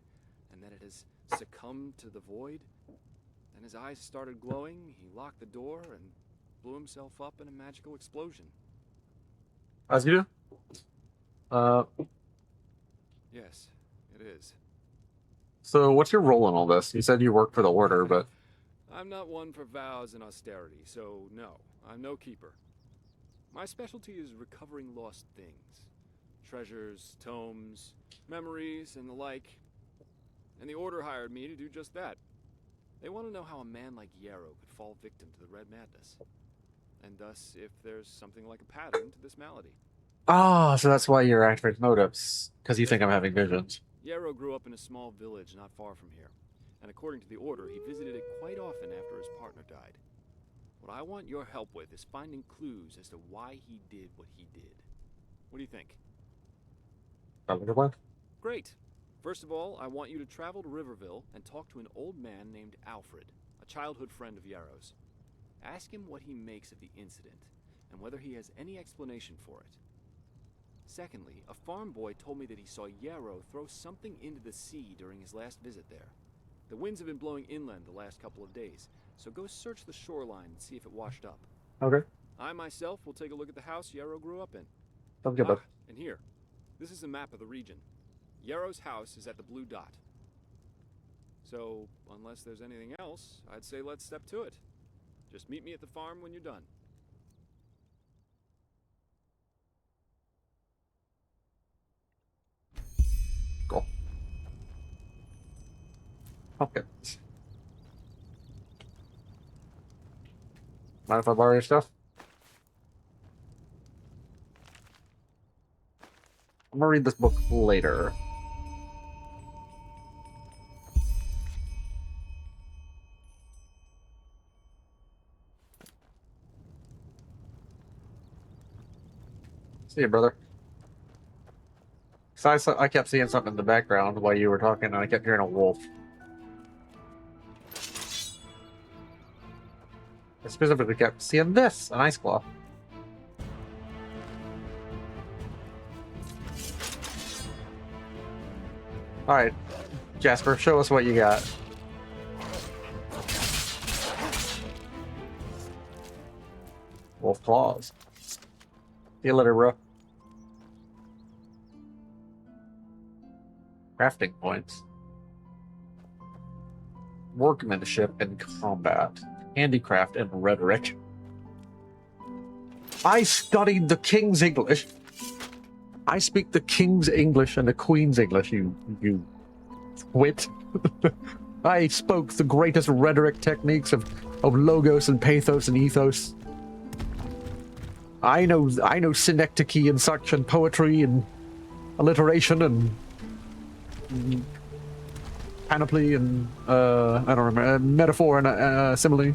and that it has succumbed to the void. Then his eyes started glowing, he locked the door and blew himself up in a magical explosion. As you do? Yes, it is. So what's your role in all this? You said you work for the Order, but... I'm not one for vows and austerity, so no, I'm no keeper. My specialty is recovering lost things. Treasures, tomes, memories, and the like. And the Order hired me to do just that. They want to know how a man like Yarrow could fall victim to the Red Madness. And thus, if there's something like a pattern to this malady. Ah, so that's why you're activating motives. Because you think I'm having visions. Yarrow grew up in a small village not far from here. And according to the Order, he visited it quite often after his partner died. What I want your help with is finding clues as to why he did what he did. What do you think? Sounds like a plan. Great. First of all, I want you to travel to Riverville and talk to an old man named Alfred, a childhood friend of Yarrow's. Ask him what he makes of the incident, and whether he has any explanation for it. Secondly, a farm boy told me that he saw Yarrow throw something into the sea during his last visit there. The winds have been blowing inland the last couple of days, so go search the shoreline and see if it washed up. Okay. I myself will take a look at the house Yarrow grew up in. Sounds good, bud. And here, This is a map of the region. Yarrow's house is at the blue dot. So, unless there's anything else, I'd say let's step to it. Just meet me at the farm when you're done. Cool. Okay. Mind if I borrow your stuff? I'm gonna read this book later. See you, brother. So I kept seeing something in the background while you were talking, and I kept hearing a wolf. I specifically kept seeing this, an ice claw. Alright, Jasper, show us what you got. Wolf claws. See you later, bro. Crafting points. Workmanship and combat. Handicraft and rhetoric. I studied the King's English. I speak the King's English and the Queen's English, you wit. I spoke the greatest rhetoric techniques of logos and pathos and ethos. I know synecdoche and such, and poetry and alliteration and panoply and I don't remember, metaphor and simile.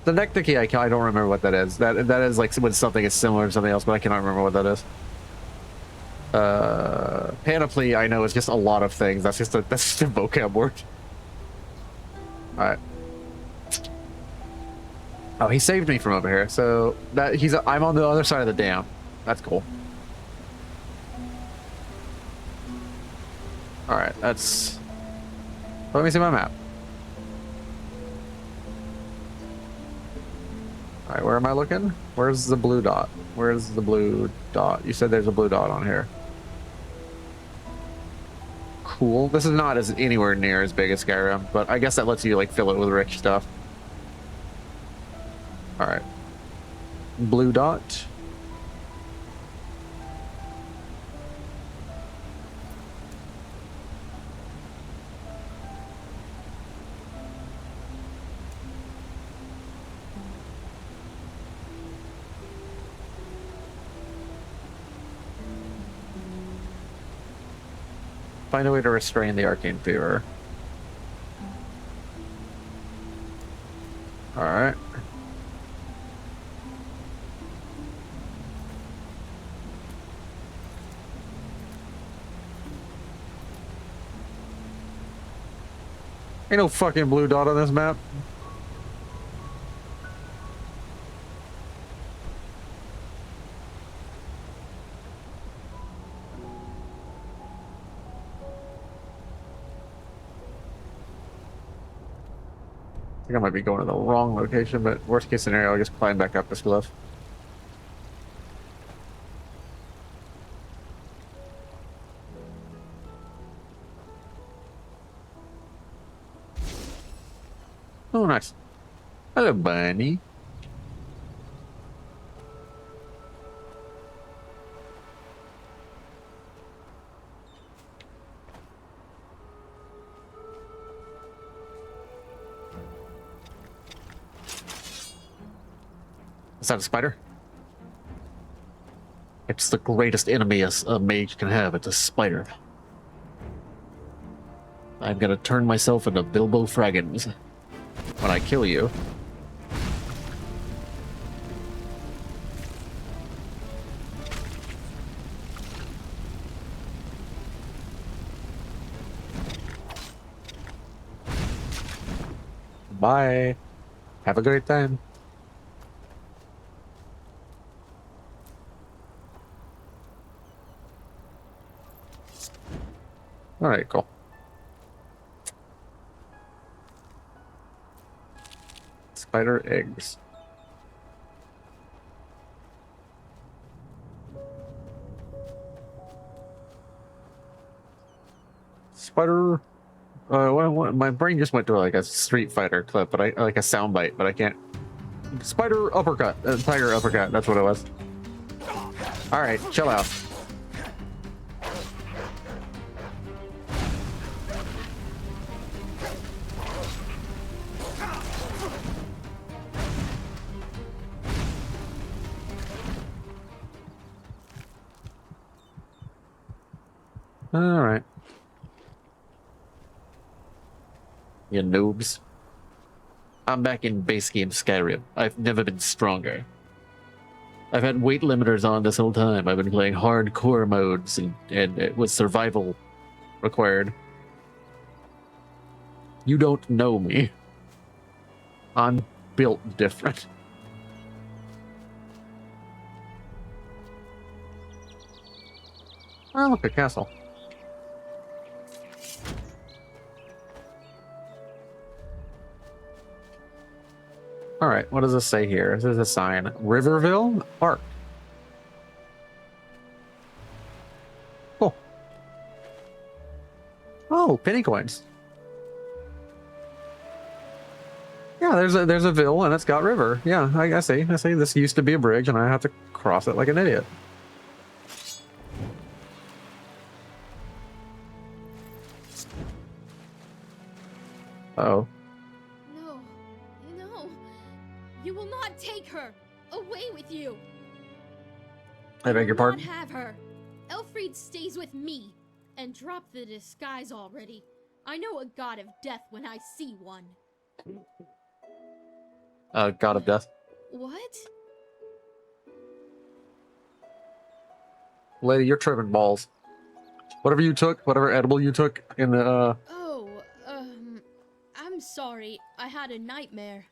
Synecdoche, I don't remember what that is. That is like when something is similar to something else, but I cannot remember what that is. Panoply, I know, is just a lot of things. That's just a vocab word. All right. Oh, he saved me from over here. So that I'm on the other side of the dam. That's cool. All right, that's. Let me see my map. All right, where am I looking? Where's the blue dot? Where's the blue dot? You said there's a blue dot on here. Cool. This is not as anywhere near as big as Skyrim, but I guess that lets you like fill it with rich stuff. All right. Blue dot. Find a way to restrain the arcane fever. Alright. Ain't no fucking blue dot on this map. I think I might be going to the wrong location, but worst case scenario, I'll just climb back up this cliff. Oh, nice. Hello, bunny. Is that a spider? It's the greatest enemy a mage can have. It's a spider. I'm gonna turn myself into Bilbo Fraggins when I kill you. Bye. Have a great time. All right, cool. Spider eggs. Spider. My brain just went to like a Street Fighter clip, but I like a soundbite, but I can't. Spider uppercut, tiger uppercut. That's what it was. All right, chill out. All right. You noobs. I'm back in base game Skyrim. I've never been stronger. I've had weight limiters on this whole time. I've been playing hardcore modes and it was survival required. You don't know me. I'm built different. Oh, look, a castle. All right, what does this say here? This is a sign. Riverville Park. Cool. Oh, penny coins. Yeah, there's a ville and it's got river. Yeah, I see. I see. This used to be a bridge and I have to cross it like an idiot. Uh-oh. You will not take her away with you. I beg your pardon? Not have her. Elfried stays with me. And drop the disguise already. I know a god of death when I see one. God of death. What? Lady, you're tripping balls. Whatever you took, whatever edible you took in the, Oh, I'm sorry. I had a nightmare.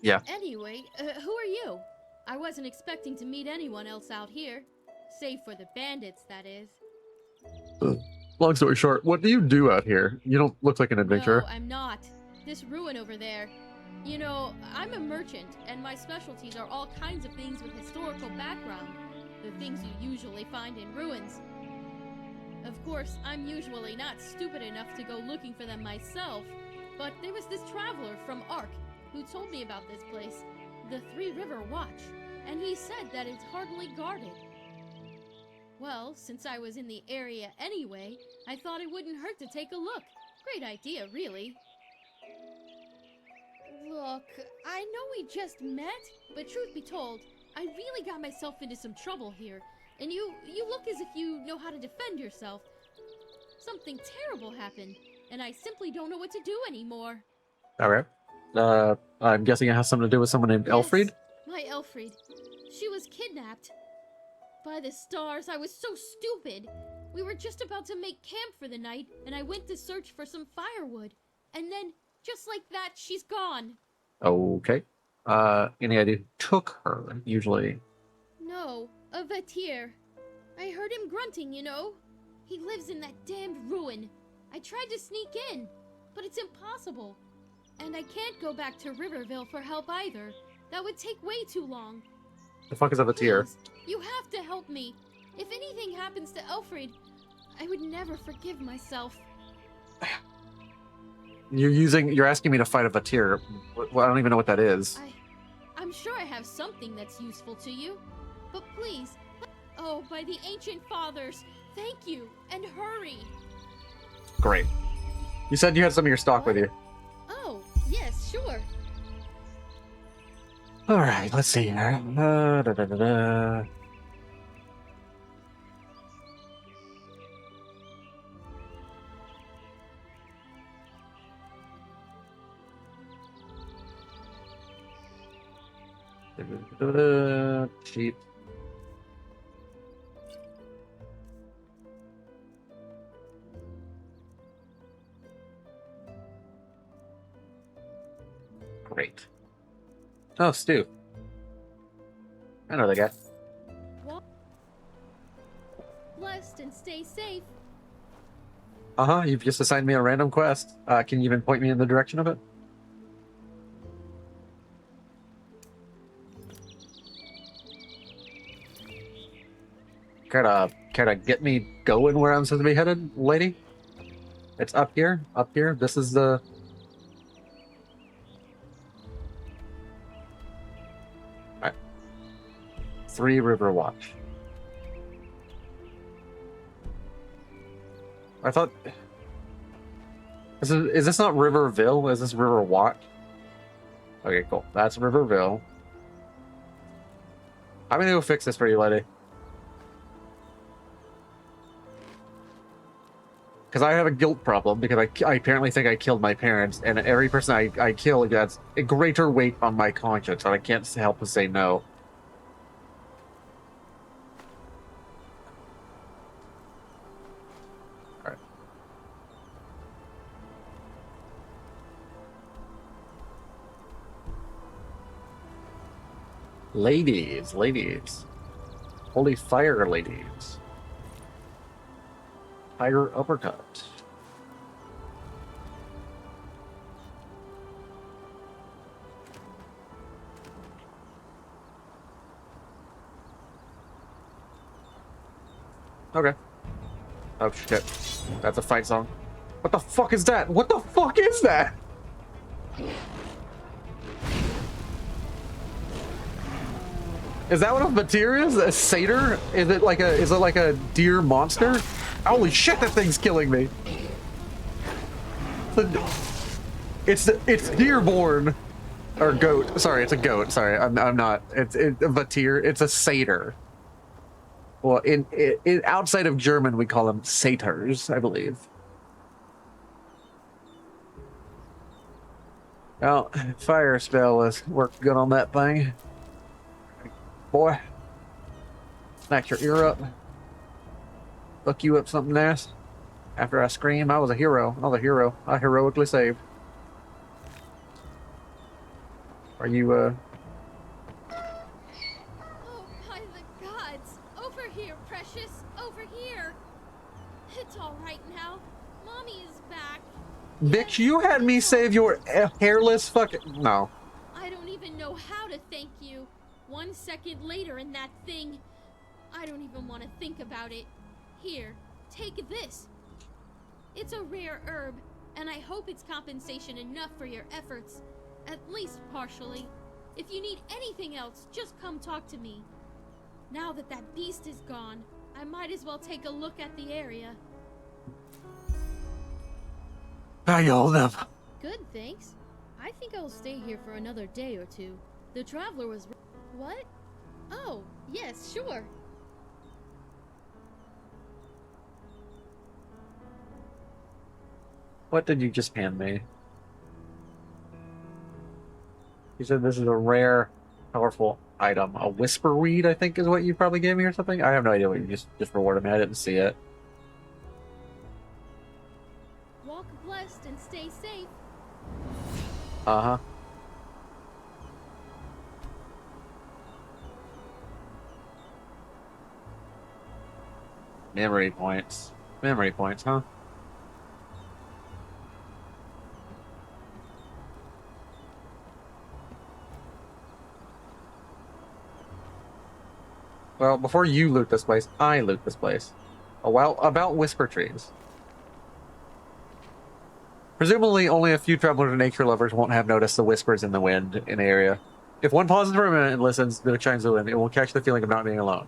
Yeah. Anyway, who are you? I wasn't expecting to meet anyone else out here. Save for the bandits, that is. Long story short, what do you do out here? You don't look like an adventurer. No, I'm not. This ruin over there. You know, I'm a merchant, and my specialties are all kinds of things with historical background. The things you usually find in ruins. Of course, I'm usually not stupid enough to go looking for them myself, but there was this traveler from Ark who told me about this place, the Three River Watch, and he said that it's hardly guarded. Well, since I was in the area anyway, I thought it wouldn't hurt to take a look. Great idea, really. Look, I know we just met, but truth be told, I really got myself into some trouble here, and you look as if you know how to defend yourself. Something terrible happened, and I simply don't know what to do anymore. Alright. I'm guessing it has something to do with someone named Elfried? My Elfried. She was kidnapped. By the stars, I was so stupid. We were just about to make camp for the night, and I went to search for some firewood. And then, just like that, she's gone. Okay. Any idea who took her, usually? No, a Vatir. I heard him grunting, you know. He lives in that damned ruin. I tried to sneak in, but it's impossible. And I can't go back to Riverville for help either. That would take way too long. The fuck is a Vatir? Please, you have to help me. If anything happens to Elfried, I would never forgive myself. You're asking me to fight a Vatir. Well, I don't even know what that is. I'm sure I have something that's useful to you. But please, oh, by the ancient fathers, thank you, and hurry. Great. You said you had some of your stock with you. Oh, yes, sure. Alright, let's see here. Cheap. Great. Oh, Stu. I know the guy. Blessed and stay safe. Uh-huh, you've just assigned me a random quest. Can you even point me in the direction of it? Kinda get me going where I'm supposed to be headed, lady? It's up here. Up here. This is the... Alright. 3 River Watch. I thought... Is this not Riverville? Is this River Watch? Okay, cool. That's Riverville. I'm gonna go fix this for you, lady. Because I have a guilt problem, because I apparently think I killed my parents, and every person I kill gets a greater weight on my conscience, and I can't help but say no. Alright. Ladies. Holy fire, ladies. Fire uppercut. Okay. Oh shit. That's a fight song. What the fuck is that? What the fuck is that? Is that what a Vatir is? A satyr? Is it like a deer monster? Holy shit, that thing's killing me. It's Dearborn. Or goat. Sorry, it's a goat. Sorry, I'm not. It's a Vatir. It's a satyr. Well, in outside of German, we call them satyrs, I believe. Well, fire spell has worked good on that thing. Boy, snatch your ear up. Look you up something nice. After I scream, I was a hero. I heroically saved. Are you, Oh, by the gods! Over here, precious! Over here! It's alright now. Mommy is back. Bitch, you had me save your hairless fucking... No. I don't even know how to thank you. 1 second later in that thing. I don't even want to think about it. Here, take this. It's a rare herb, and I hope it's compensation enough for your efforts. At least partially. If you need anything else, just come talk to me. Now that that beast is gone, I might as well take a look at the area. I hold them. Good, thanks. I think I'll stay here for another day or two. The traveler was... What? Oh, yes, sure. What did you just hand me? You said this is a rare, powerful item. A whisper weed, I think, is what you probably gave me or something? I have no idea what you just rewarded me. I didn't see it. Walk blessed and stay safe. Uh-huh. Memory points. Memory points, huh? Well, before you loot this place, I loot this place. Oh, well, about whisper trees. Presumably, only a few travelers and nature lovers won't have noticed the whispers in the wind in the area. If one pauses for a minute and listens to the chimes of the wind, it will catch the feeling of not being alone.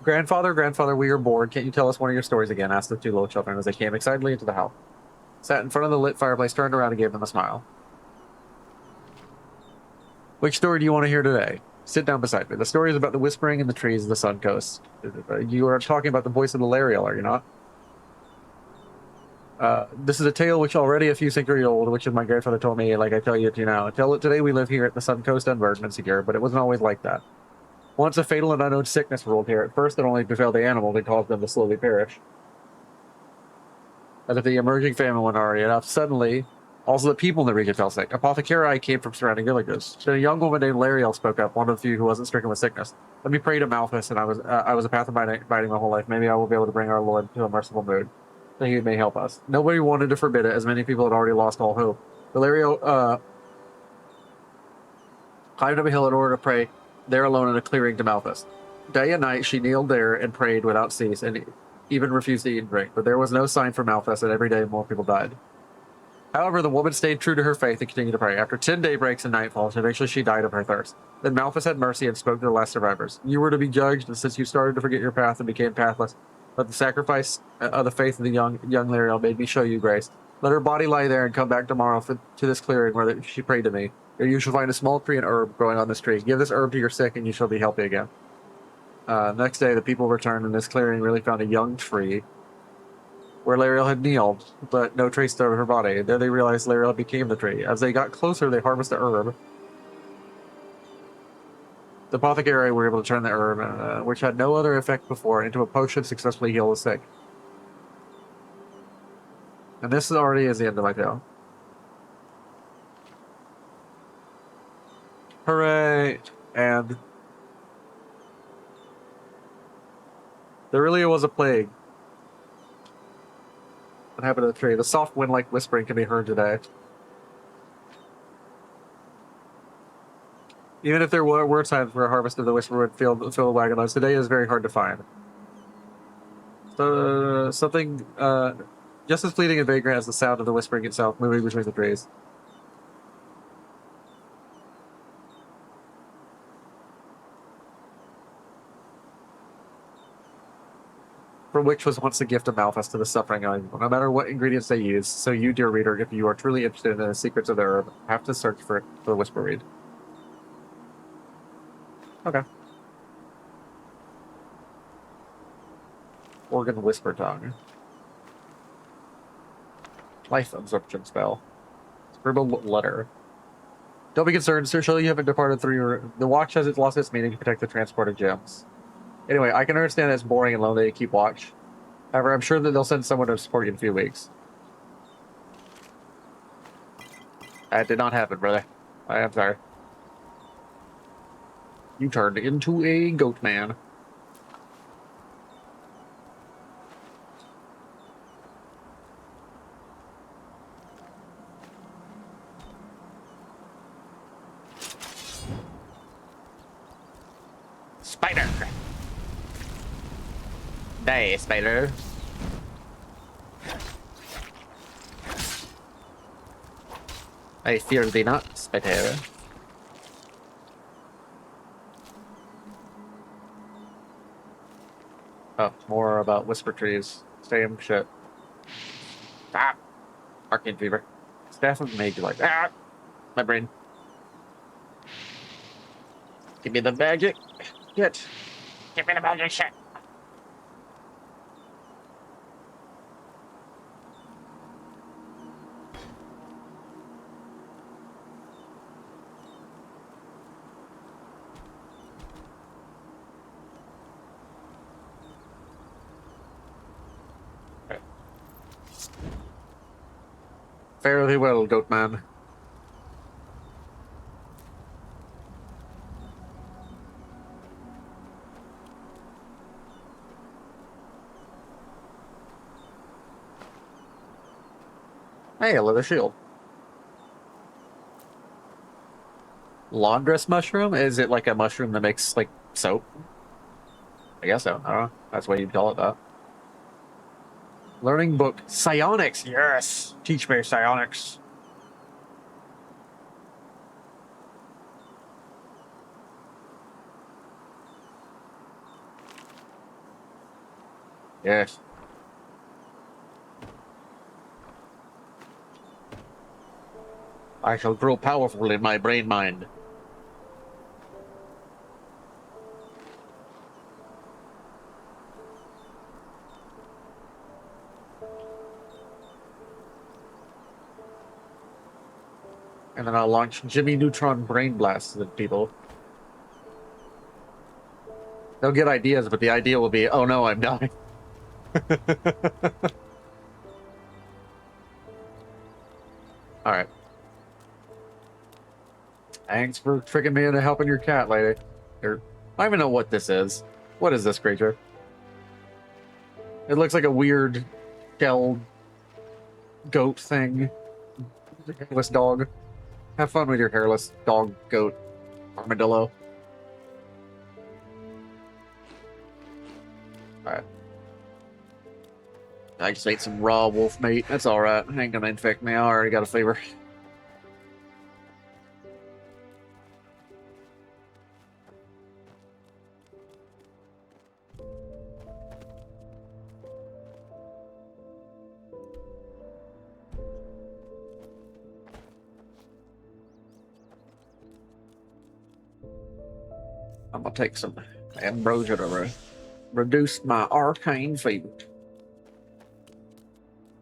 Grandfather, we are bored. Can't you tell us one of your stories again? Asked the 2 little children as they came excitedly into the house. Sat in front of the lit fireplace, turned around and gave them a smile. Which story do you want to hear today? Sit down beside me. The story is about the whispering in the trees of the Sun Coast. You are talking about the voice of the Lariel, are you not? This is a tale which already a few centuries old, which my grandfather told me, like I tell you to now. Today we live here at the Sun Coast unburdened and secure, but it wasn't always like that. Once a fatal and unknown sickness ruled here. At first, it only befell the animals and caused them to slowly perish. As if the emerging famine wasn't already enough, suddenly, also the people in the region fell sick. Apothecary came from surrounding villages. Then a young woman named Lariel spoke up, one of the few who wasn't stricken with sickness. Let me pray to Malthus, and I was a path of biting my whole life. Maybe I will be able to bring our Lord to a merciful mood, that he may help us. Nobody wanted to forbid it, as many people had already lost all hope. But Lariel climbed up a hill in order to pray there alone in a clearing to Malthus. Day and night she kneeled there and prayed without cease, and even refused to eat and drink, but there was no sign for Malphas, and every day more people died. However, the woman stayed true to her faith and continued to pray. After 10 daybreaks and nightfalls, eventually she died of her thirst. Then Malphas had mercy and spoke to the last survivors. You were to be judged, and since you started to forget your path and became pathless, but the sacrifice of the faith of the young Lariel made me show you grace. Let her body lie there and come back tomorrow to this clearing where she prayed to me. There you shall find a small tree and herb growing on this tree. Give this herb to your sick, and you shall be healthy again. Next day, the people returned, and this clearing really found a young tree where Lariel had kneeled, but no trace of her body. There they realized Lariel became the tree. As they got closer, they harvested the herb. The apothecary were able to turn the herb, which had no other effect before, into a potion to successfully heal the sick. And this already is the end of my tale. Hooray! And there really was a plague. What happened to the tree? The soft wind-like whispering can be heard today. Even if there were times where a harvest of the whisper would fill the wagonlines, today is very hard to find. So, something just as fleeting and vagrant as the sound of the whispering itself moving between the trees. For which was once a gift of Malphas to the suffering animal, no matter what ingredients they use. So you, dear reader, if you are truly interested in the secrets of the herb, have to search for the whisper reed. Okay. Organ whisper tongue. Life absorption spell. Scribble letter. Don't be concerned, Sir Shelley, you haven't departed through your... The watch has lost its meaning to protect the transport of gems. Anyway, I can understand that it's boring and lonely to keep watch. However, I'm sure that they'll send someone to support you in a few weeks. That did not happen, brother. I am sorry. You turned into a goat man. Spider! Die, spider. I fear thee not, spider. Oh, more about whisper trees. Same shit. Ah! Arcane fever. Staff of Mage like ah! My brain. Give me the magic. Shit. Give me the magic shit. Fairly well, goat man. Hey, a leather shield. Laundress mushroom? Is it like a mushroom that makes, like, soap? I guess so. I don't know. That's why you'd call it that. Learning book. Psionics! Yes! Teach me psionics. Yes. I shall grow powerful in my brain mind. And then I'll launch Jimmy Neutron Brain Blasts at people. They'll get ideas, but the idea will be, oh no, I'm dying. Alright. Thanks for tricking me into helping your cat, lady. I don't even know what this is. What is this creature? It looks like a weird shell goat thing. Hairless dog. Have fun with your hairless dog, goat, armadillo. Alright. I just ate some raw wolf meat. That's alright. Ain't gonna infect me. I already got a fever. I'm gonna take some ambrosia to reduce my arcane fever.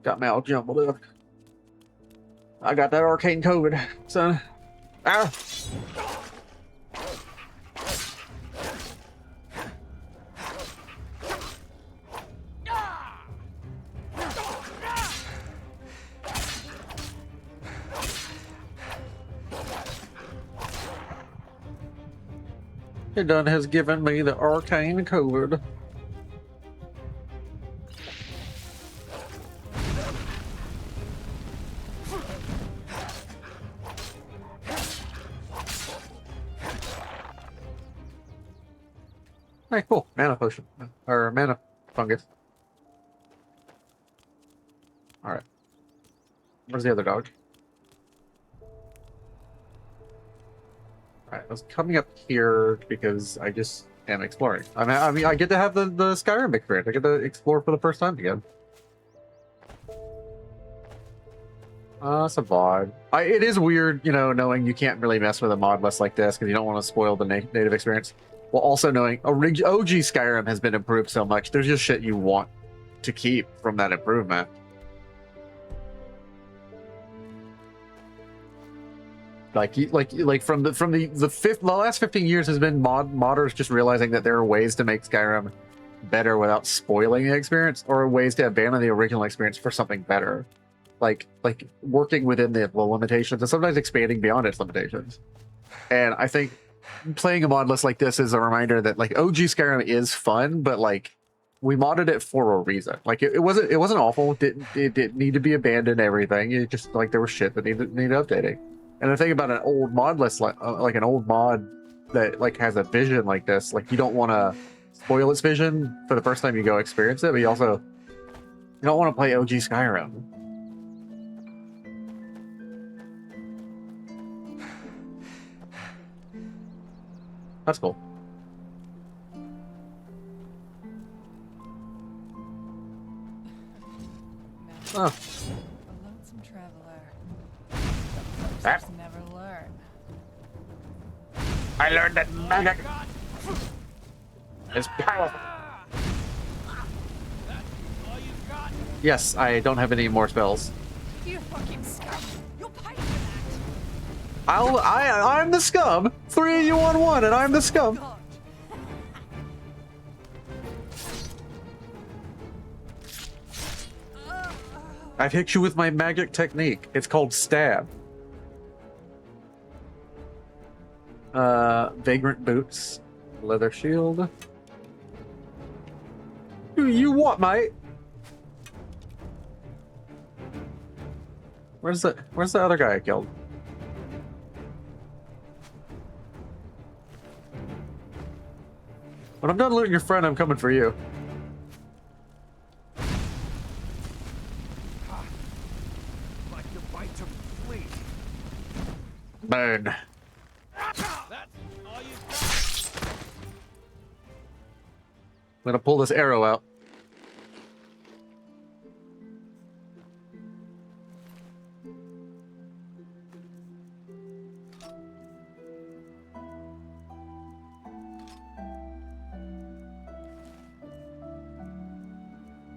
Got me all jumbled up. I got that arcane COVID, son. Ah! It done has given me the arcane COVID. Hey, cool. Mana potion. Or mana fungus. Alright. Where's the other dog? Alright, I was coming up here because I just am exploring. I mean, I get to have the Skyrim experience. I get to explore for the first time again. That's a vibe. It is weird, you know, knowing you can't really mess with a mod list like this because you don't want to spoil the native experience. While also knowing OG Skyrim has been improved so much, there's just shit you want to keep from that improvement. Like from the last 15 years has been modders just realizing that there are ways to make Skyrim better without spoiling the experience, or ways to abandon the original experience for something better. Like working within the limitations and sometimes expanding beyond its limitations. And I think playing a mod list like this is a reminder that like OG Skyrim is fun, but like we modded it for a reason. Like it wasn't awful. It didn't need to be abandoned. Everything. It just like there was shit that needed updating. And the thing about an old mod list, like an old mod that like has a vision like this, like you don't want to spoil its vision for the first time you go experience it, but you don't want to play OG Skyrim. That's cool. Oh. A lonesome traveler. That. Never learn. I learned that magic is powerful. Yes, I don't have any more spells. You fucking scum. You'll pay for that. I'm the scum. 3 of you on 1, and I'm the scum. I've hit you with my magic technique. It's called stab. Vagrant boots, leather shield. You what, mate? Where's the other guy I killed? When I'm done looting your friend, I'm coming for you. Like the bite of flea. Burn. That's all you I'm gonna pull this arrow out.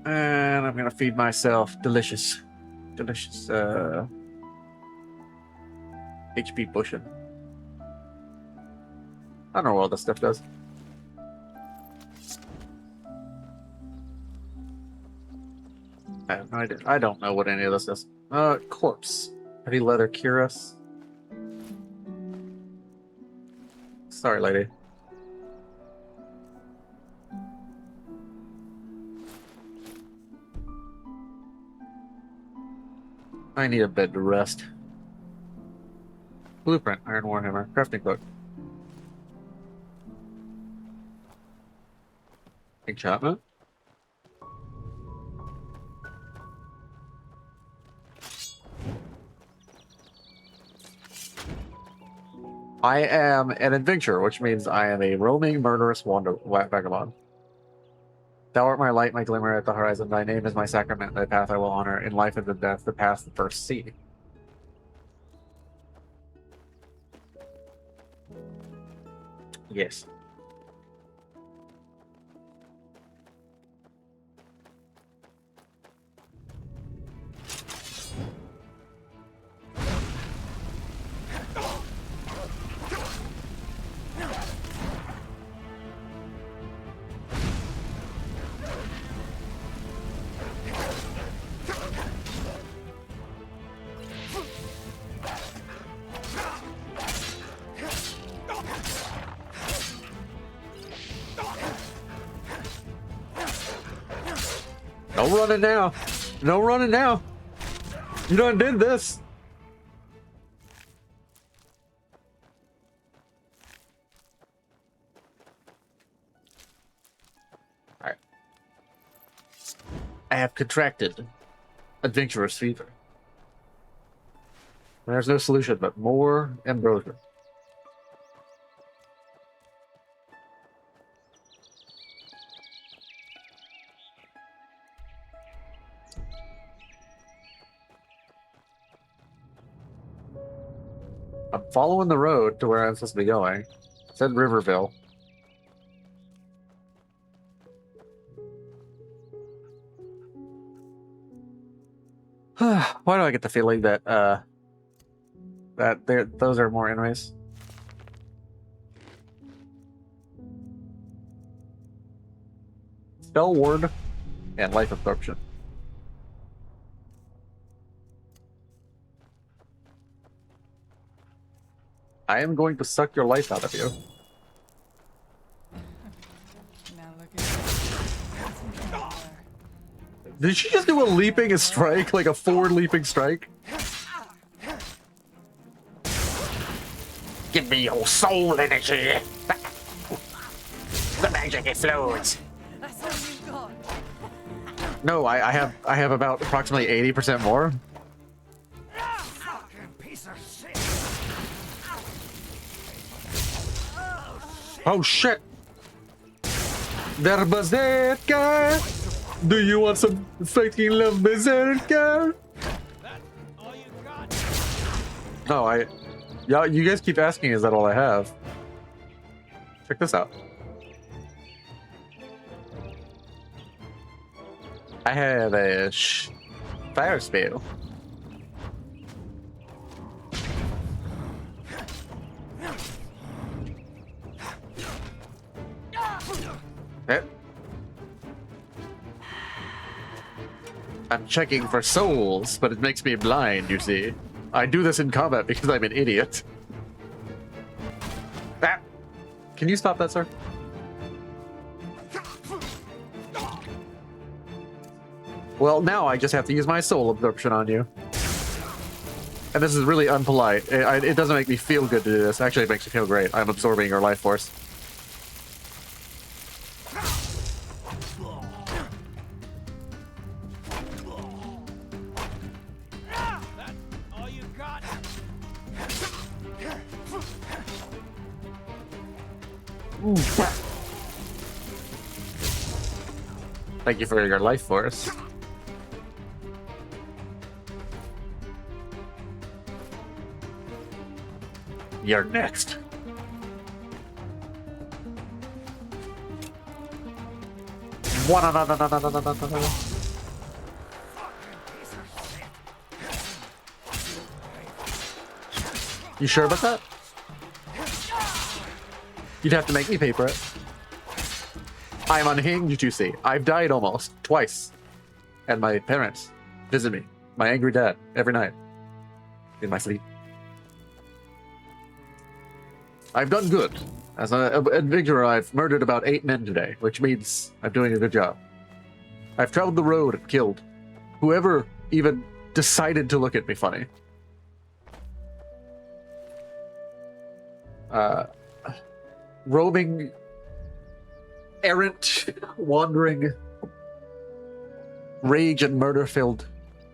And I'm gonna feed myself delicious HP potion. I don't know what all this stuff does. I have no idea. I don't know what any of this does. Corpse. Heavy leather cuirass. Sorry, lady. I need a bed to rest. Blueprint, Iron Warhammer, crafting book. Enchantment. I am an adventurer, which means I am a roaming, murderous vagabond. Thou art my light, my glimmer at the horizon. Thy name is my sacrament. Thy path I will honor. In life and in death, the path the first see. Yes. No running now. No running now. You done did this. Alright. I have contracted adventurous fever. There's no solution but more ambrosia. I'm following the road to where I'm supposed to be going. It said Riverville. Why do I get the feeling that those are more enemies? Spell ward and life absorption. I am going to suck your life out of you. Did she just do a leaping strike, like a forward leaping strike? Give me your soul energy. The magic explodes. No, I have about approximately 80% more. Oh shit! Der Berserker! Do you want some fucking love Berserker? No, yeah, you guys keep asking, is that all I have? Check this out. I have a fire spell. I'm checking for souls, but it makes me blind, you see. I do this in combat because I'm an idiot. Ah. Can you stop that, sir? Well, now I just have to use my soul absorption on you. And this is really unpolite. It doesn't make me feel good to do this. Actually, it makes me feel great. I'm absorbing your life force. Thank you for your life force. You're next. You sure about that? You'd have to make me pay for it. I'm unhinged, you see. I've died almost twice. And my parents visit me. My angry dad every night. In my sleep. I've done good. As an adventurer, I've murdered about 8 men today, which means I'm doing a good job. I've traveled the road and killed whoever even decided to look at me funny. Roaming, errant, wandering, rage and murder-filled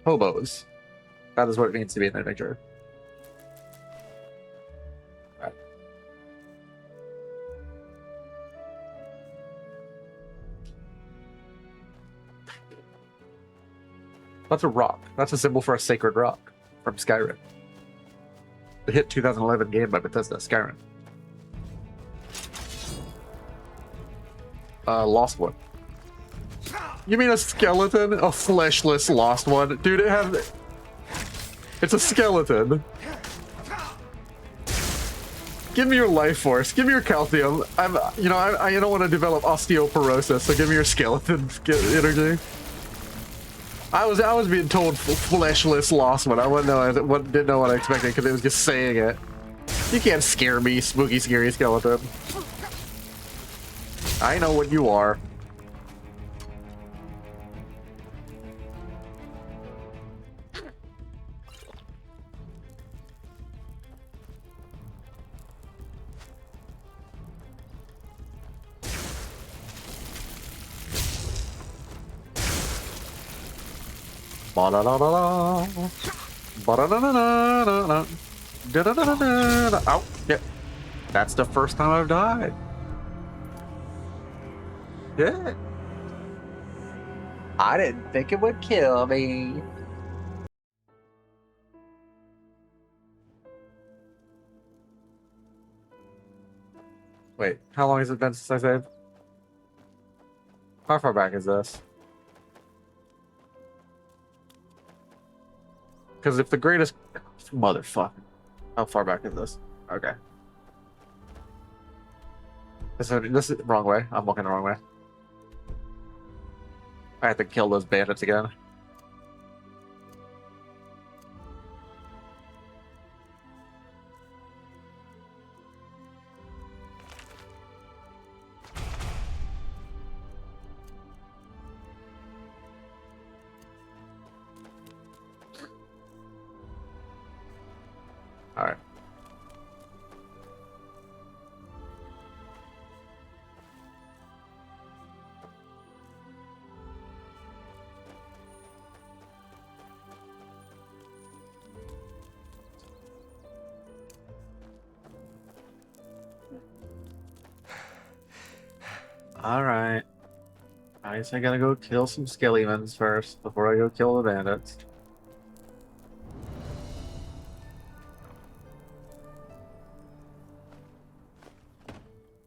hobos. That is what it means to be an adventurer. Right. That's a rock. That's a symbol for a sacred rock from Skyrim. The hit 2011 game by Bethesda, Skyrim. Lost one. You mean a skeleton? A fleshless lost one? Dude, it has... It's a skeleton. Give me your life force. Give me your calcium. I don't want to develop osteoporosis, so give me your skeleton energy. I was being told fleshless lost one. I didn't know what I expected because it was just saying it. You can't scare me, spooky, scary skeleton. I know what you are. Ba-da-da-da-da. Ba-da-da-da-da-da. Da-da-da-da-da. Ow, yeah. That's the first time I've died. Yeah. I didn't think it would kill me. Wait, how long has it been since I saved? How far back is this? Because if the greatest... Motherfucker. How far back is this? Okay. This is the wrong way. I'm walking the wrong way. I have to kill those bandits again. Alright. Alright. I guess I gotta go kill some skellymans first before I go kill the bandits.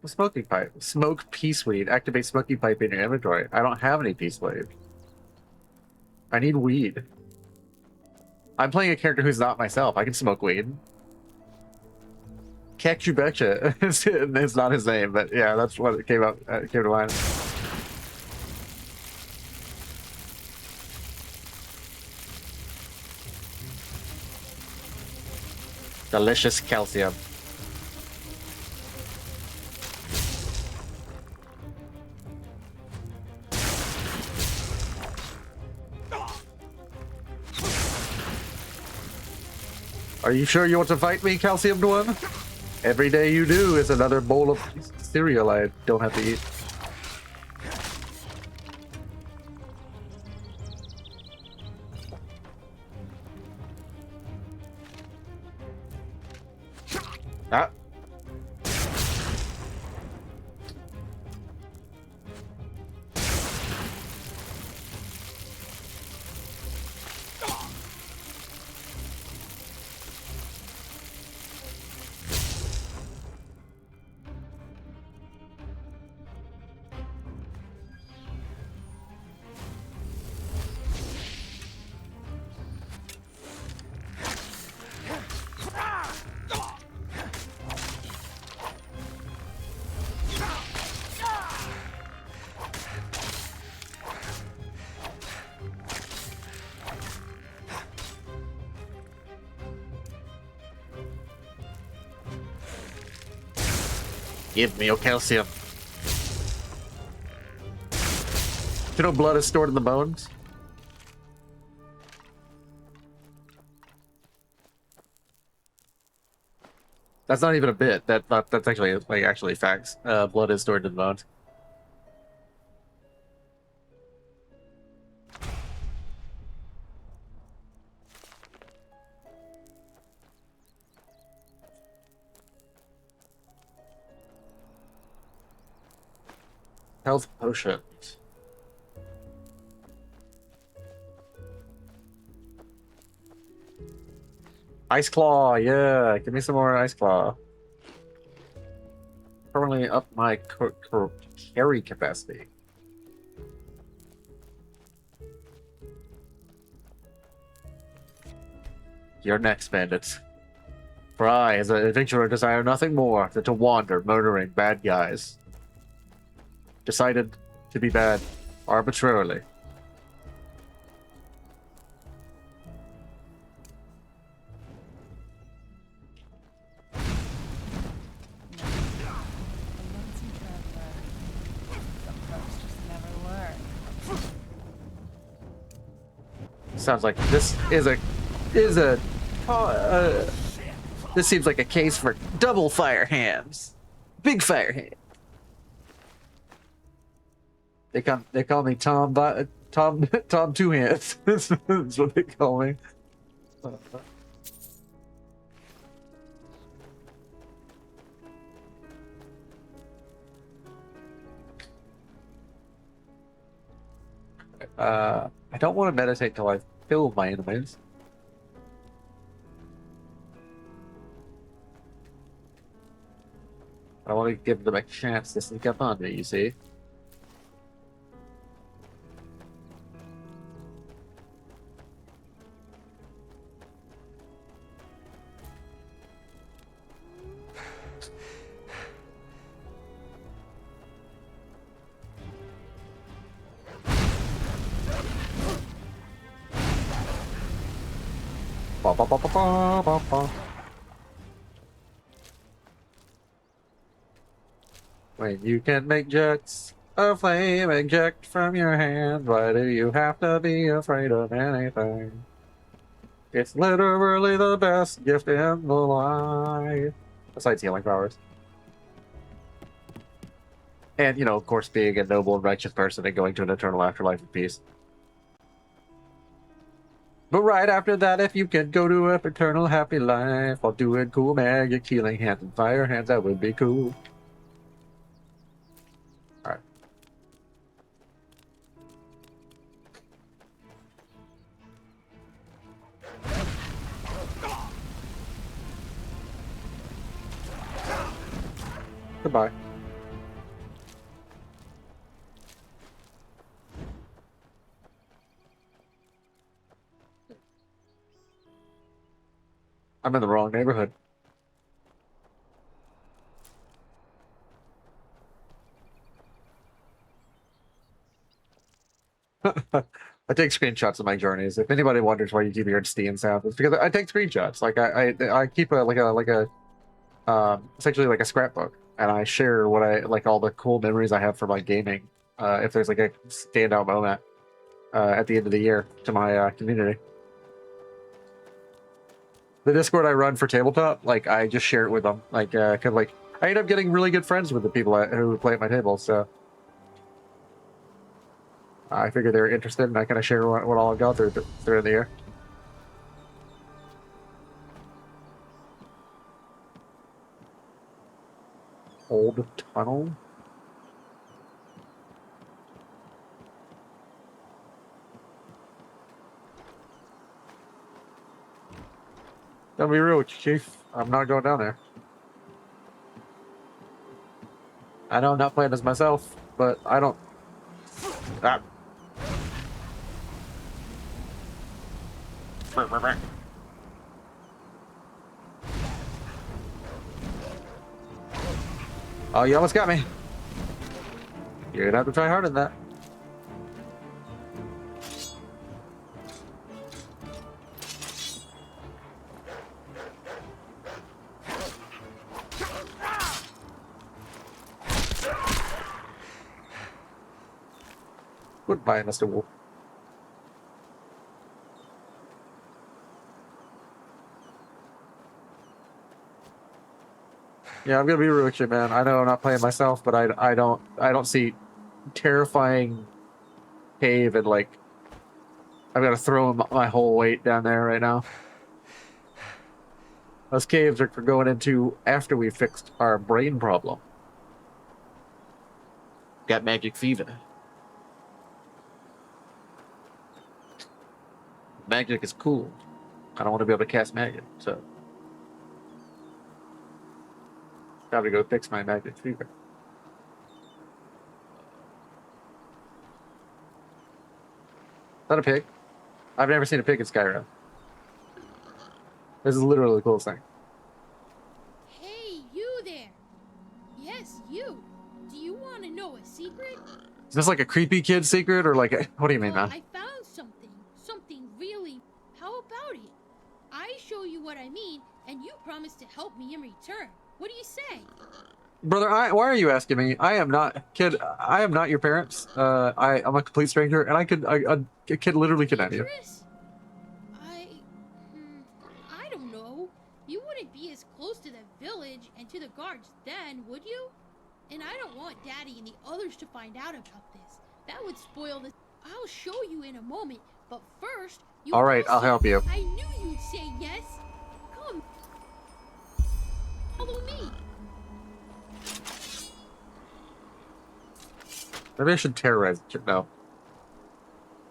The smoky pipe. Smoke peace weed. Activate smoky pipe in your inventory. I don't have any peace weed. I need weed. I'm playing a character who's not myself. I can smoke weed. Catch you betcha. It's not his name, but yeah, that's what it came to mind. Delicious calcium. Are you sure you want to fight me, calciumed one? Every day you do is another bowl of cereal I don't have to eat. Ah. Give me your calcium. You know blood is stored in the bones? That's not even a bit. That's actually facts. Blood is stored in the bones. Health potions. Ice Claw, yeah. Give me some more Ice Claw. Permanently up my carry capacity. You're next, bandits. For I, as an adventurer, desire nothing more than to wander, murdering bad guys. Decided to be bad arbitrarily. Sounds like this is a this seems like a case for double fire hands, big fire hand. They call me Tom Two Hands. That's what they call me. I don't want to meditate till I've killed my enemies. I want to give them a chance to sneak up on me, you see? Ba, ba, ba, ba, ba, ba, ba. When you can make jets of flame eject from your hand, why do you have to be afraid of anything? It's literally the best gift in the life. Besides healing powers. And, you know, of course, being a noble and righteous person and going to an eternal afterlife of peace. But right after that, if you can go to an eternal happy life while doing cool magic, healing hands and fire hands, that would be cool. Alright. Goodbye. I'm in the wrong neighborhood. I take screenshots of my journeys. If anybody wonders why you keep hearing Steam sound, it's because I take screenshots. Like I keep essentially like a scrapbook, and I share what I like, all the cool memories I have from my gaming. If there's like a standout moment at the end of the year to my community. The Discord I run for tabletop, like I just share it with them. Like, cause like I end up getting really good friends with the people who play at my table. So I figure they're interested, and I kind of share what all I've got through in the year. Old tunnel. Gonna be real with you, Chief. I'm not going down there. I know I'm not playing as myself, but I don't. Ah. Oh, you almost got me. You're gonna have to try harder than that. Goodbye, Mr. Wolf. Yeah, I'm gonna be real with you, man. I know I'm not playing myself, but I don't see terrifying cave and like I've got to throw my whole weight down there right now. Those caves are for going into after we fixed our brain problem. Got magic fever. Magic is cool. I don't want to be able to cast magnet, so gotta go fix my magnet fever. Is that a pig? I've never seen a pig in Skyrim. This is literally the coolest thing. Hey, you there! Yes, you! Do you want to know a secret? Is this like a creepy kid secret, or like a, what do you mean, man? I found something. Something really... How about it? I show you what I mean, and you promise to help me in return. What do you say? Brother, why are you asking me? I am not, kid, I am not your parents. I'm a complete stranger, and a kid literally kidnap you. I don't know. You wouldn't be as close to the village and to the guards then, would you? And I don't want Daddy and the others to find out about this. That would spoil this. I'll show you in a moment, but first, you All right, I'll help you. I knew you'd say yes. Come. Follow me. Maybe I should terrorize the kid. No.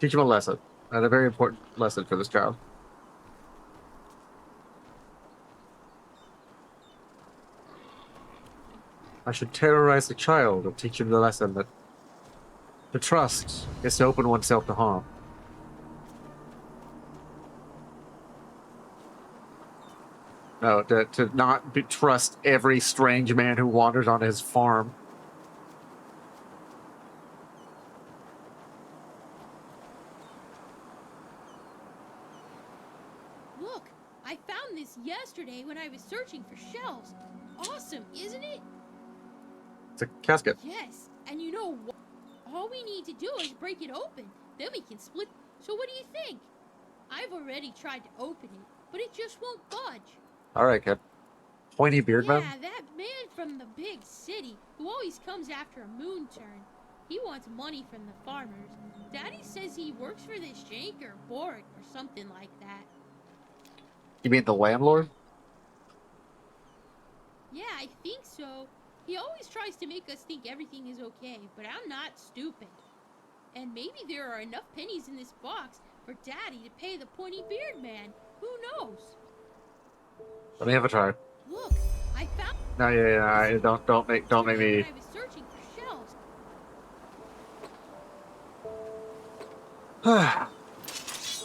Teach him a lesson. And a very important lesson for this child. I should terrorize the child and teach him the lesson that to trust is to open oneself to harm. No, to not trust every strange man who wanders onto his farm. Look, I found this yesterday when I was searching for shells. Awesome, isn't it? It's a casket. Yes, and you know what? All we need to do is break it open. Then we can split. So what do you think? I've already tried to open it, but it just won't budge. All right, kid. Pointy beard man? Yeah, that man from the big city who always comes after a moon turn. He wants money from the farmers. Daddy says he works for this Jank or Boric or something like that. You mean the landlord? Yeah, I think so. He always tries to make us think everything is okay, but I'm not stupid. And maybe there are enough pennies in this box for Daddy to pay the pointy beard man. Who knows? Let me have a try. Look, I found. No, yeah. Don't make me. I was searching for shells. Yes,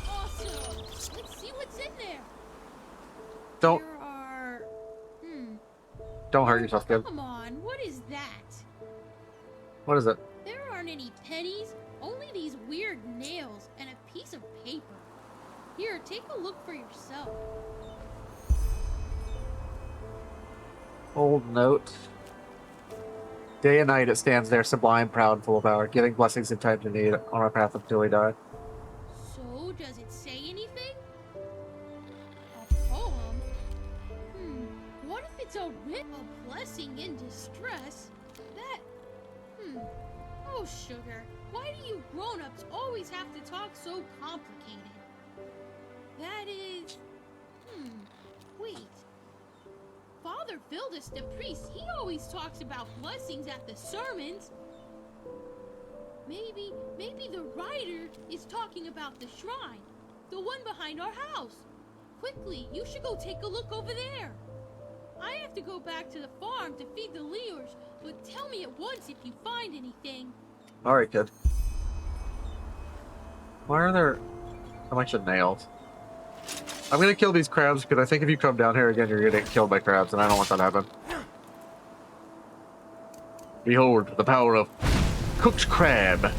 awesome. Let's see what's in there. Don't. There are. Don't hurt yourself, kid. Come on, what is that? What is it? There aren't any pennies, only these weird nails and a piece of paper. Here, take a look for yourself. Old note. Day and night it stands there, sublime, proud, full of power, giving blessings in times of need on our path until we die. So, does it say anything? A poem? What if it's a blessing in distress? That... Oh, sugar, why do you grown-ups always have to talk so complicated? That is... Wait. Father Vildus, the priest, he always talks about blessings at the sermons. Maybe the writer is talking about the shrine. The one behind our house. Quickly, you should go take a look over there. I have to go back to the farm to feed the Leers, but tell me at once if you find anything. Alright, kid. Why are there a bunch of nails? I'm gonna kill these crabs because I think if you come down here again, you're gonna get killed by crabs, and I don't want that to happen. Behold the power of cooked crab.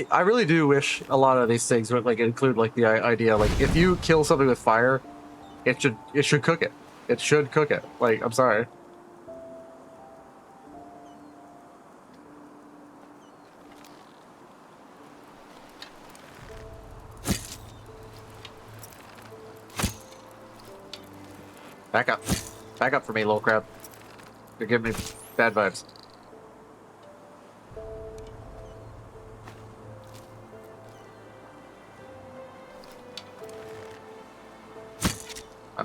I really do wish a lot of these things would like include like the idea like if you kill something with fire, it should cook it. It should cook it. Like, I'm sorry. Back up. Back up for me, little crab. You're giving me bad vibes.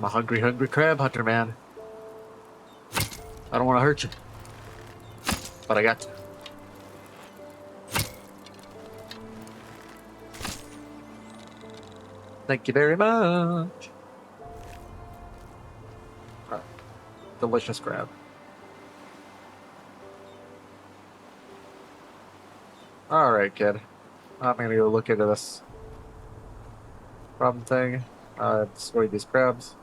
I'm a hungry, hungry crab hunter, man. I don't want to hurt you, but I got to. Thank you very much. Delicious crab. Alright, kid. I'm gonna go look into this problem thing. Destroy these crabs.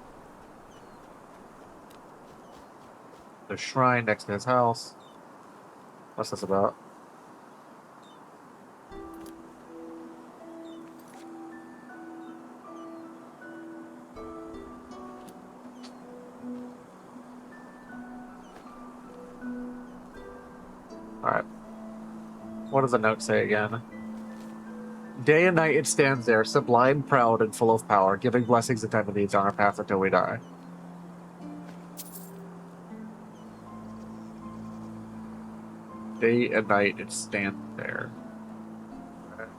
The shrine next to his house. What's this about? Alright. What does the note say again? Day and night it stands there, sublime, proud, and full of power, giving blessings and time of needs on our path until we die. Day and night it stands there.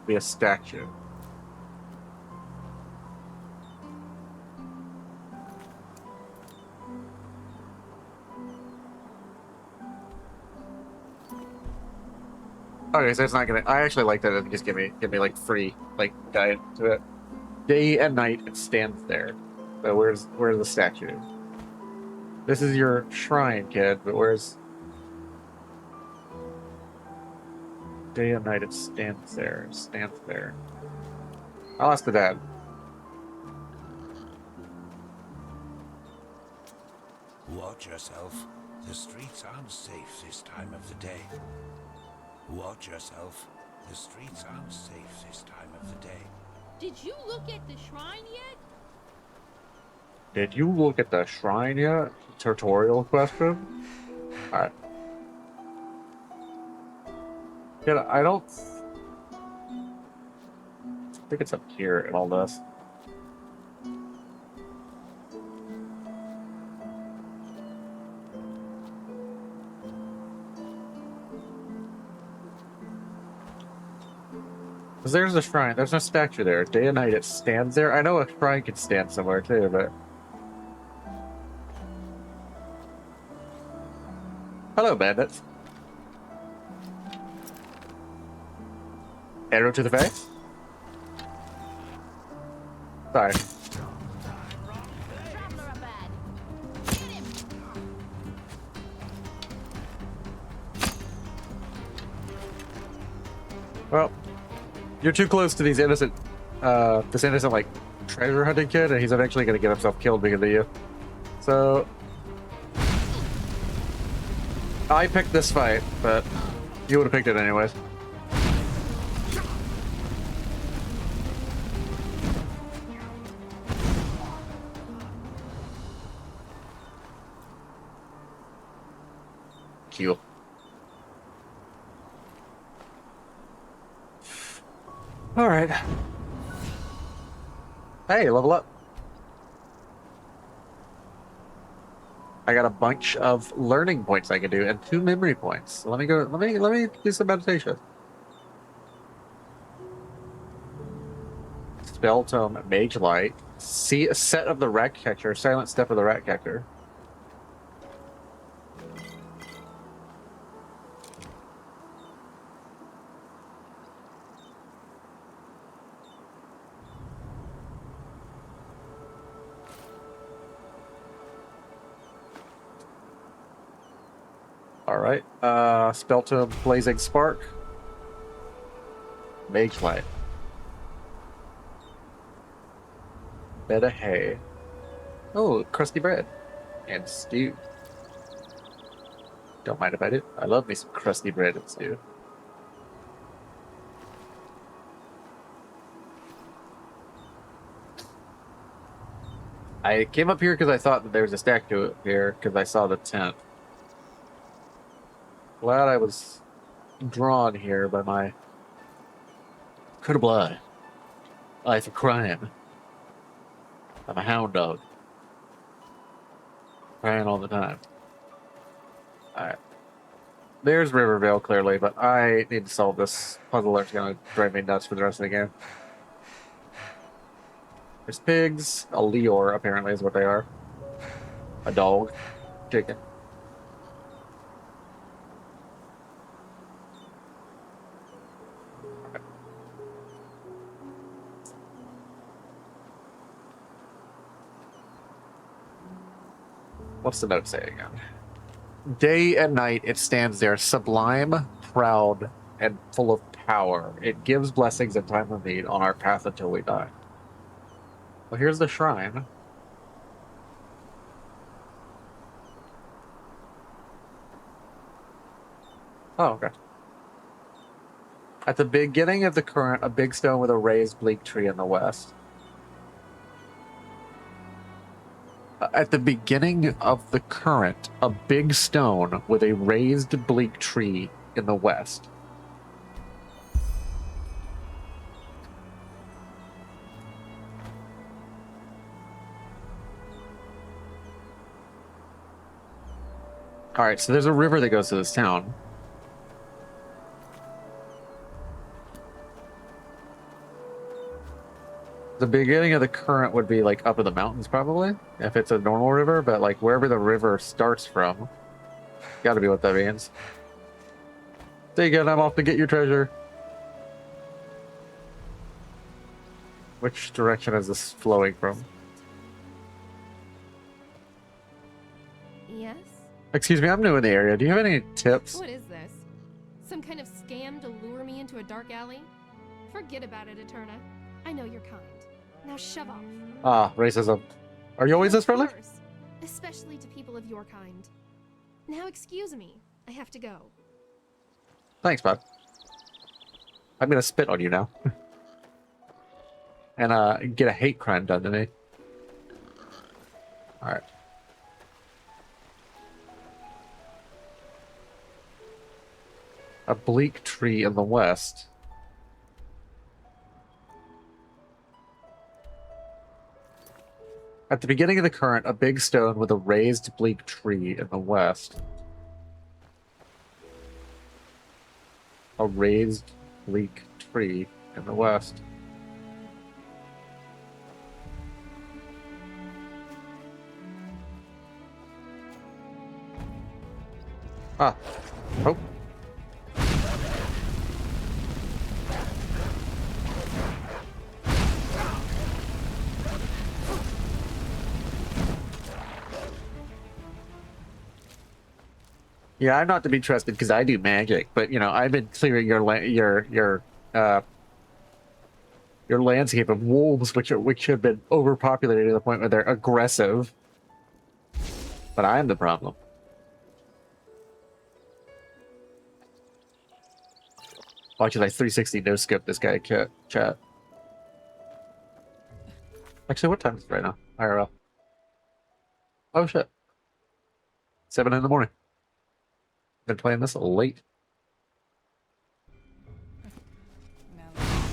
Be a statue. Okay, so it's not gonna. I actually like that it just give me like free like guide to it. Day and night it stands there. But where's the statue? This is your shrine, kid. But where's day and night it stands there. It stands there. I'll ask the dad. Watch yourself. The streets aren't safe this time of the day. Watch yourself. The streets aren't safe this time of the day. Did you look at the shrine yet? Did you look at the shrine yet? Tutorial question? Alright. Yeah, I don't think it's up here in all this. Because there's a shrine. There's no statue there. Day and night it stands there. I know a shrine can stand somewhere too, but... Hello, bandits. Arrow to the face? Sorry. Well, you're too close to these innocent, this innocent, like, treasure hunting kid, and he's eventually gonna get himself killed because of you. So... I picked this fight, but you would have picked it anyways. Cute. Alright. Hey, level up. I got a bunch of learning points I can do and 2 memory points. So let me go. Let me do some meditation. Spell tome, mage light. See a set of the rat catcher. Silent step of the rat catcher. Alright, spell tome, blazing spark. Mage light. Bed of hay. Oh, crusty bread. And stew. Don't mind if I do. I love me some crusty bread and stew. I came up here because I thought that there was a statue here because I saw the tent. Glad I was drawn here by my code of blood. Life of crime. I'm a hound dog. Crying all the time. Alright. There's Rivervale, clearly, but I need to solve this puzzle that's gonna drive me nuts for the rest of the game. There's pigs. A Leor, apparently, is what they are. A dog. Chicken. What's the note say again? Day and night it stands there, sublime, proud, and full of power. It gives blessings in time of need on our path until we die. Well, here's the shrine. Oh, okay. At the beginning of the current, a big stone with a raised bleak tree in the west. At the beginning of the current, a big stone with a raised bleak tree in the west. Alright, so there's a river that goes to this town. The beginning of the current would be like up in the mountains, probably, if it's a normal river, but like wherever the river starts from, gotta be what that means. Take it, I'm off to get your treasure. Which direction is this flowing from? Yes? Excuse me, I'm new in the area. Do you have any tips? What is this? Some kind of scam to lure me into a dark alley? Forget about it, Eterna. I know you're kind. Now shove off. Ah, racism. Are you always this friendly? Of course, especially to people of your kind. Now excuse me. I have to go. Thanks, bud. I'm gonna spit on you now. And get a hate crime done to me. Alright. A bleak tree in the west. At the beginning of the current, a big stone with a raised bleak tree in the west. A raised bleak tree in the west. Ah. Oh. Yeah, I'm not to be trusted because I do magic, but you know, I've been clearing your landscape of wolves, which have been overpopulated to the point where they're aggressive. But I am the problem. Watch as I 360 no scope this guy chat. Actually, what time is it right now? IRL. Oh shit. 7 in the morning. Been playing this late.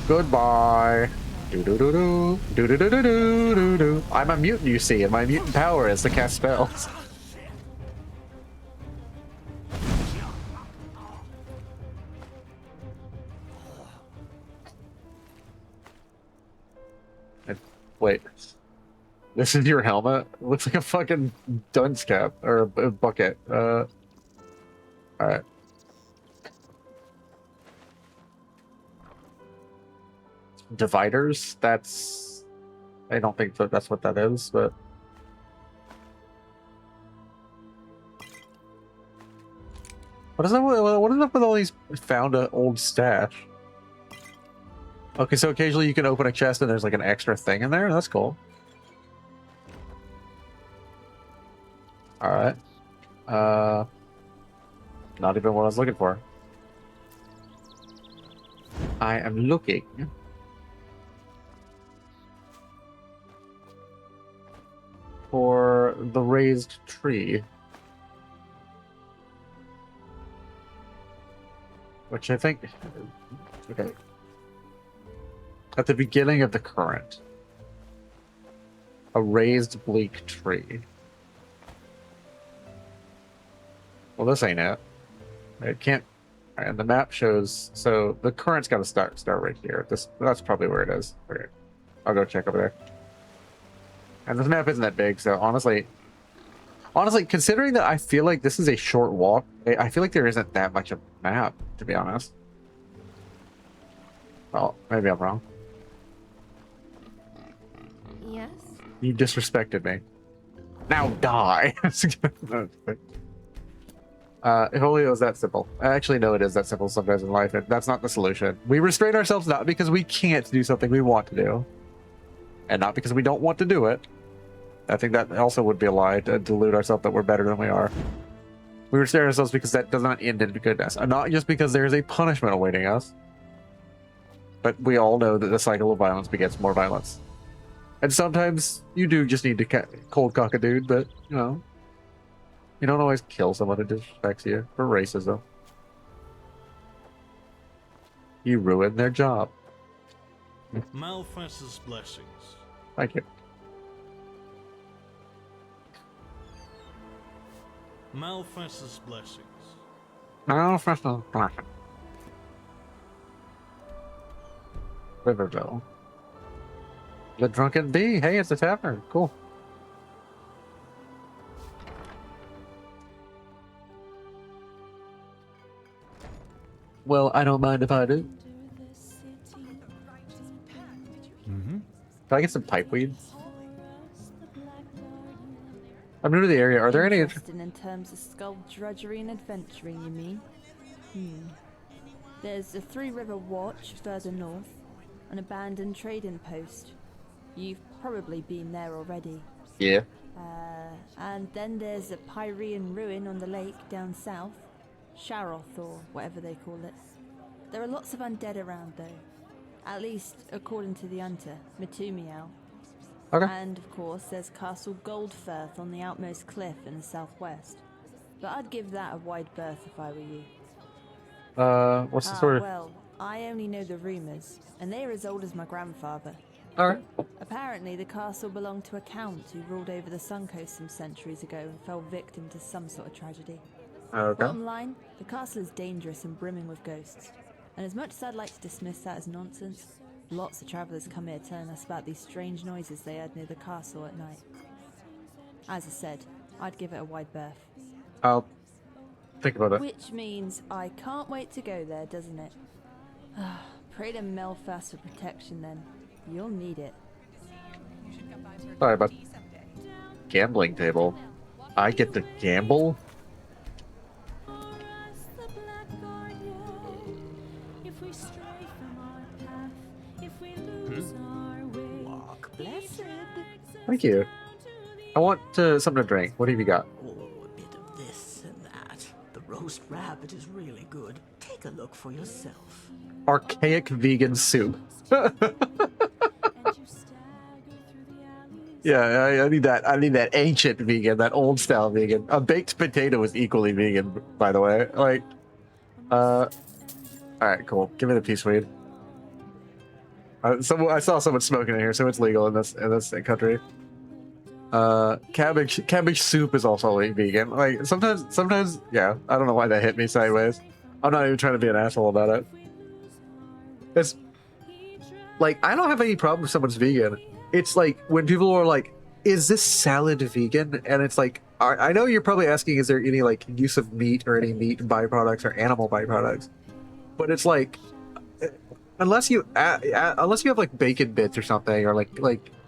Goodbye. Do do do do do do do do do do do. I'm a mutant, you see, and my mutant power is to cast spells. Wait, this is your helmet? It looks like a fucking dunce cap or a bucket. All right. Dividers? That's... I don't think that's what that is, but... What is up with all these found old stash? Okay, so occasionally you can open a chest and there's like an extra thing in there? That's cool. Alright. Not even what I was looking for. I am looking for the raised tree. Which I think... Okay. At the beginning of the current. A raised bleak tree. Well, this ain't it. It can't... And the map shows... So, the current's got to start right here. That's probably where it is. Okay. I'll go check over there. And this map isn't that big, so honestly, considering that I feel like this is a short walk, I feel like there isn't that much of a map, to be honest. Well, maybe I'm wrong. Yes? You disrespected me. Now die! If only it was that simple. Actually, no, it is that simple sometimes in life, and that's not the solution. We restrain ourselves not because we can't do something we want to do, and not because we don't want to do it. I think that also would be a lie, to delude ourselves that we're better than we are. We restrain ourselves because that does not end in goodness, and not just because there is a punishment awaiting us. But we all know that the cycle of violence begets more violence. And sometimes you do just need to cold cock a dude, but, you know, you don't always kill someone who disrespects you for racism. You ruin their job. Malphas's blessings. Thank you. Malphas's blessings. Malphas's blessings. Riverville. The Drunken Bee. Hey, it's a tavern. Cool. Well, I don't mind if I do. Can I get some pipeweed? I'm new to the area. Are there any... Interesting in terms of skullduggery and adventuring, you mean? There's the Three River Watch further north, an abandoned trading post. You've probably been there already. Yeah. And then there's a Pyrean ruin on the lake down south. Sharoth, or whatever they call it. There are lots of undead around, though. At least, according to the hunter, Mitumiel. Okay. And, of course, there's Castle Goldfirth on the outmost cliff in the southwest. But I'd give that a wide berth if I were you. What's the sort of... Well, I only know the rumours, and they're as old as my grandfather. Alright. Apparently, the castle belonged to a count who ruled over the Suncoast some centuries ago and fell victim to some sort of tragedy. Okay. Bottom line, the castle is dangerous and brimming with ghosts. And as much as I'd like to dismiss that as nonsense, lots of travellers come here telling us about these strange noises they heard near the castle at night. As I said, I'd give it a wide berth. I'll think about it. Which means I can't wait to go there, doesn't it? Pray to Melfast for protection then. You'll need it. Sorry, but... Gambling table. I get to gamble? Thank you. I want something to drink. What have you got? Oh, a bit of this and that. The roast rabbit is really good. Take a look for yourself. Archaic vegan soup. Yeah, I need that. I need that ancient vegan, that old style vegan. A baked potato is equally vegan, by the way. Like, all right, cool. Give me the peace weed. I saw someone smoking in here, so it's legal in this country. Cabbage soup is also vegan. Like sometimes, yeah. I don't know why that hit me sideways. I'm not even trying to be an asshole about it. It's like I don't have any problem if someone's vegan. It's like when people are like, "Is this salad vegan?" And it's like, I know you're probably asking, "Is there any like use of meat or any meat byproducts or animal byproducts?" But it's like, unless you have like bacon bits or something, or like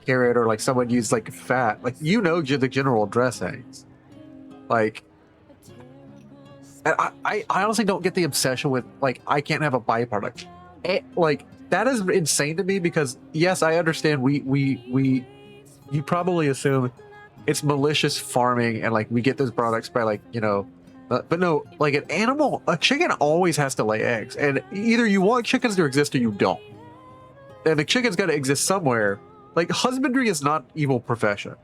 carrot, or like someone used like fat, like the general dressings. Like, I honestly don't get the obsession with like I can't have a byproduct. Like that is insane to me because yes, I understand you probably assume it's malicious farming and like we get those products by like but no, like a chicken always has to lay eggs, and either you want chickens to exist or you don't, and the chicken's got to exist somewhere. Like husbandry is not an evil profession.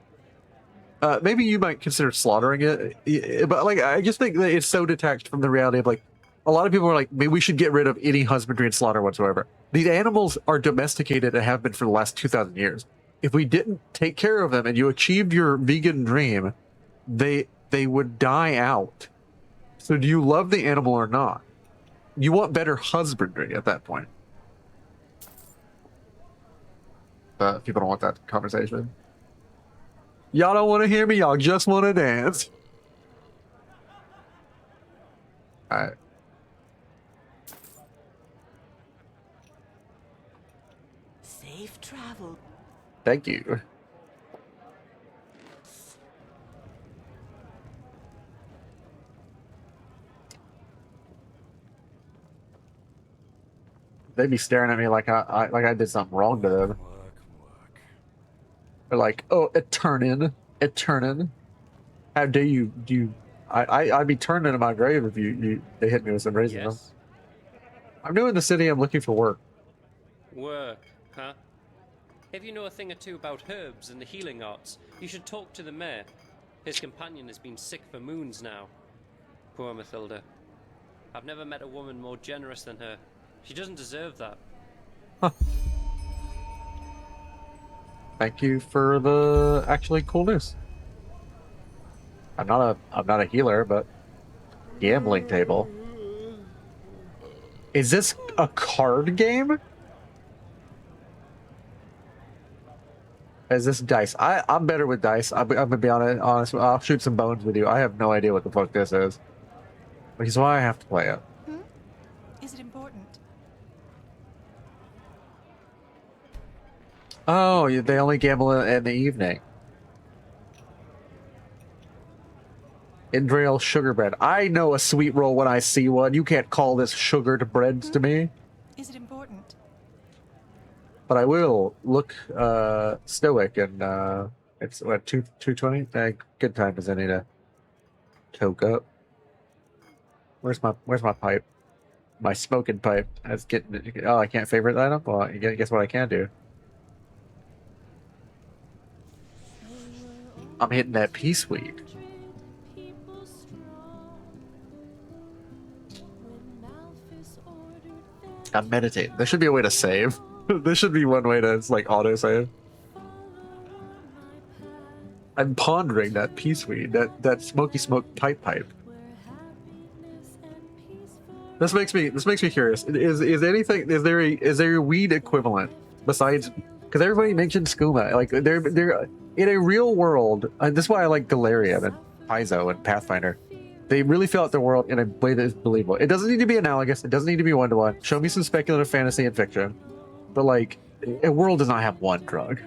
Maybe you might consider slaughtering it, but like I just think that it's so detached from the reality of like a lot of people are like, maybe we should get rid of any husbandry and slaughter whatsoever. These animals are domesticated and have been for the last 2,000 years. If we didn't take care of them and you achieved your vegan dream, they would die out. So do you love the animal or not? You want better husbandry at that point. People don't want that conversation. Y'all don't want to hear me. Y'all just want to dance. All right. Safe travel. Thank you. They'd be staring at me like I did something wrong to them. They're like, oh, Eternin. How dare you? I'd be turned into my grave if they hit me with some raisins. Yes? I'm new in the city. I'm looking for work. Work, huh? If you know a thing or two about herbs and the healing arts, you should talk to the mayor. His companion has been sick for moons now. Poor Mathilda. I've never met a woman more generous than her. She doesn't deserve that. Huh. Thank you for the actually cool news. I'm not a healer, but gambling table. Is this a card game? Is this dice? I'm better with dice. I'm gonna be honest. I'll shoot some bones with you. I have no idea what the fuck this is, which is why I have to play it. Is it important? Oh, they only gamble in the evening. ENDERAL sugar bread. I know a sweet roll when I see one. You can't call this sugared breads to me. Is it important? But I will look stoic and it's what 220? Good time as any to toke up. Where's my pipe? My smoking pipe. That's getting. Oh, I can't favorite item. Well, guess what I can do. I'm hitting that peace weed. I'm meditating. There should be a way to save. There should be one way to like auto save. I'm pondering that peace weed, that smoky smoke pipe. This makes me curious. Is there a weed equivalent besides? Because everybody mentioned skooma. Like they're in a real world. And this is why I like Galarian and Paizo and Pathfinder. They really fill out the world in a way that is believable. It doesn't need to be analogous. It doesn't need to be one-to-one. Show me some speculative fantasy and fiction. But, like, a world does not have one drug.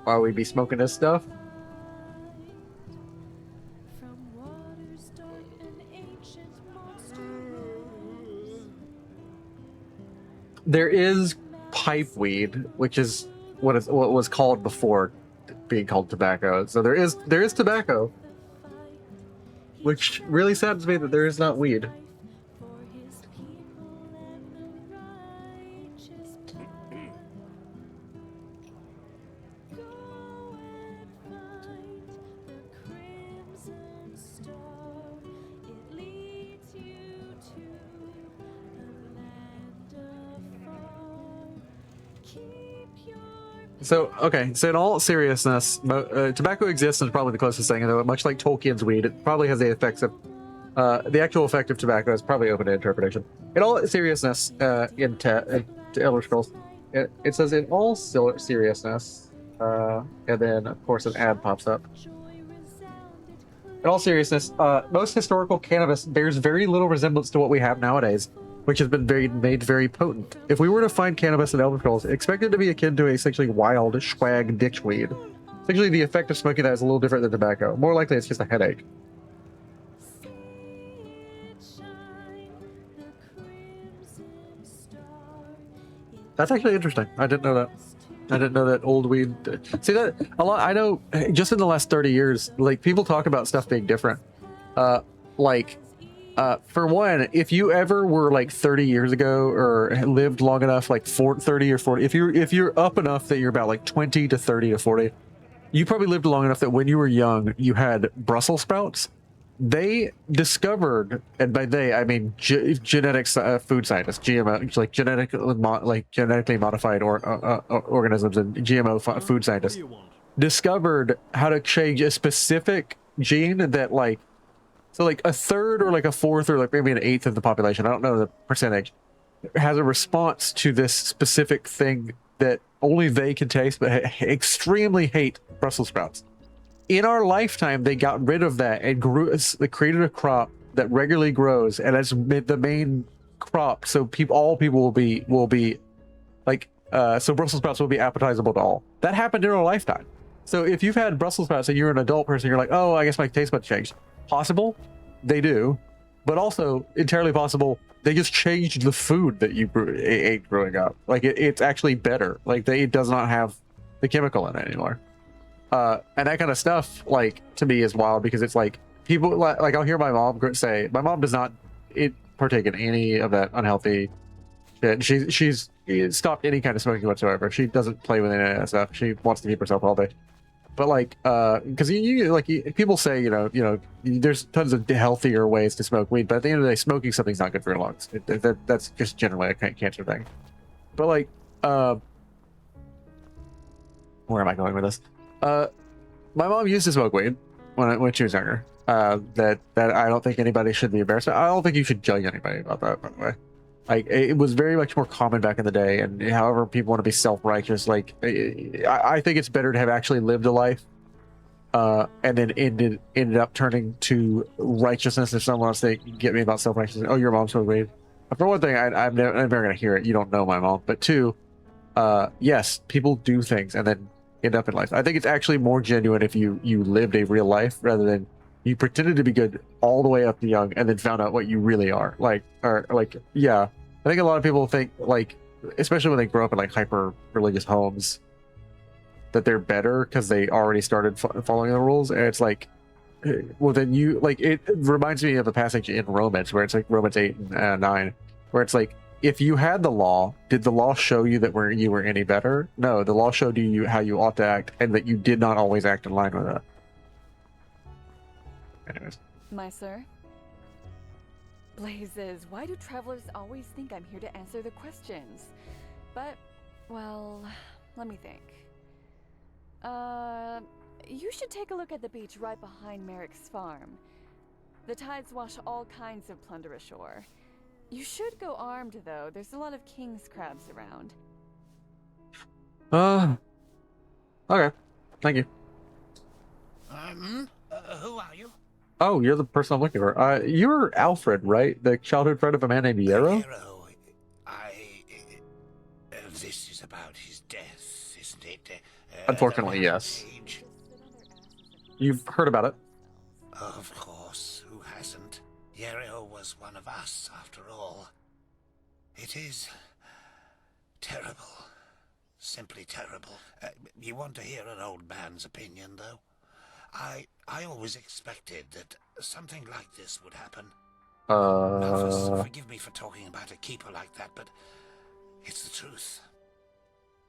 While we be smoking this stuff? There is pipe weed, which is what was called before being called tobacco. So there is tobacco, which really saddens me that there is not weed. So, okay, so in all seriousness, tobacco exists and is probably the closest thing, though, much like Tolkien's weed, it probably has the effects of, the actual effect of tobacco is probably open to interpretation. In all seriousness, in Elder Scrolls, it says in all seriousness, and then, of course, an ad pops up. In all seriousness, most historical cannabis bears very little resemblance to what we have nowadays, which has been made very potent. If we were to find cannabis in Elder Scrolls, expect it to be akin to a essentially wild swag ditchweed. Essentially, the effect of smoking that is a little different than tobacco. More likely, it's just a headache. That's actually interesting. I didn't know that. I didn't know that old weed. See that a lot. I know just in the last 30 years, like people talk about stuff being different. For one, if you ever were like 30 years ago or lived long enough, like 30 or 40, if you're up enough that you're about like 20 to 30 to 40, you probably lived long enough that when you were young, you had Brussels sprouts. They discovered, and by they I mean genetics, food scientists, GMO, like genetically modified organisms, and GMO food scientists discovered how to change a specific gene that like a third or like a fourth or like maybe an eighth of the population, I don't know the percentage, has a response to this specific thing that only they can taste, but extremely hate Brussels sprouts. In our lifetime, they got rid of that and they created a crop that regularly grows, and that's the main crop. So all people will be like, so Brussels sprouts will be appetizable to all. That happened in our lifetime. So if you've had Brussels sprouts and you're an adult person, you're like, oh, I guess my taste buds changed. Possible, they do, but also entirely possible they just changed the food that you ate growing up. Like it's actually better. Like it does not have the chemical in it anymore. And that kind of stuff, like, to me is wild, because it's like people like I'll hear my mom say, my mom does not partake in any of that unhealthy shit. She's stopped any kind of smoking whatsoever. She doesn't play with any of that stuff. She wants to keep herself all day. But like, because people say, you know, there's tons of healthier ways to smoke weed, but at the end of the day, smoking something's not good for your lungs. That's just generally a cancer thing. But like, where am I going with this? My mom used to smoke weed when she was younger. That I don't think anybody should be embarrassed. I don't think you should judge anybody about that, by the way. Like, it was very much more common back in the day, and however people want to be self-righteous, like, I think it's better to have actually lived a life, and then ended up turning to righteousness if someone wants to get me about self-righteousness. Oh, your mom smoked weed. For one thing, I'm never going to hear it. You don't know my mom. But two, yes, people do things and then end up in life. I think it's actually more genuine if you lived a real life rather than you pretended to be good all the way up to young and then found out what you really are. Yeah. I think a lot of people think, like, especially when they grow up in like hyper religious homes, that they're better because they already started following the rules. And it's like, well, then you, like, it reminds me of a passage in Romans where it's like Romans 8 and 9, where it's like, if you had the law, did the law show you that you were any better? No, the law showed you how you ought to act, and that you did not always act in line with it. Anyways. My sir? Blazes, why do travelers always think I'm here to answer their questions? But, well, let me think. You should take a look at the beach right behind Merrick's farm. The tides wash all kinds of plunder ashore. You should go armed, though. There's a lot of king's crabs around. Okay. Thank you. Who are you? Oh, you're the person I'm looking for. You're Alfred, right? The childhood friend of a man named Yarrow? Yarrow. This is about his death, isn't it? Unfortunately, yes. You've heard about it. Of course, who hasn't? Yarrow was one of us, after all. It is terrible. Simply terrible. You want to hear an old man's opinion, though? I always expected that something like this would happen. Malthus, forgive me for talking about a keeper like that, but it's the truth.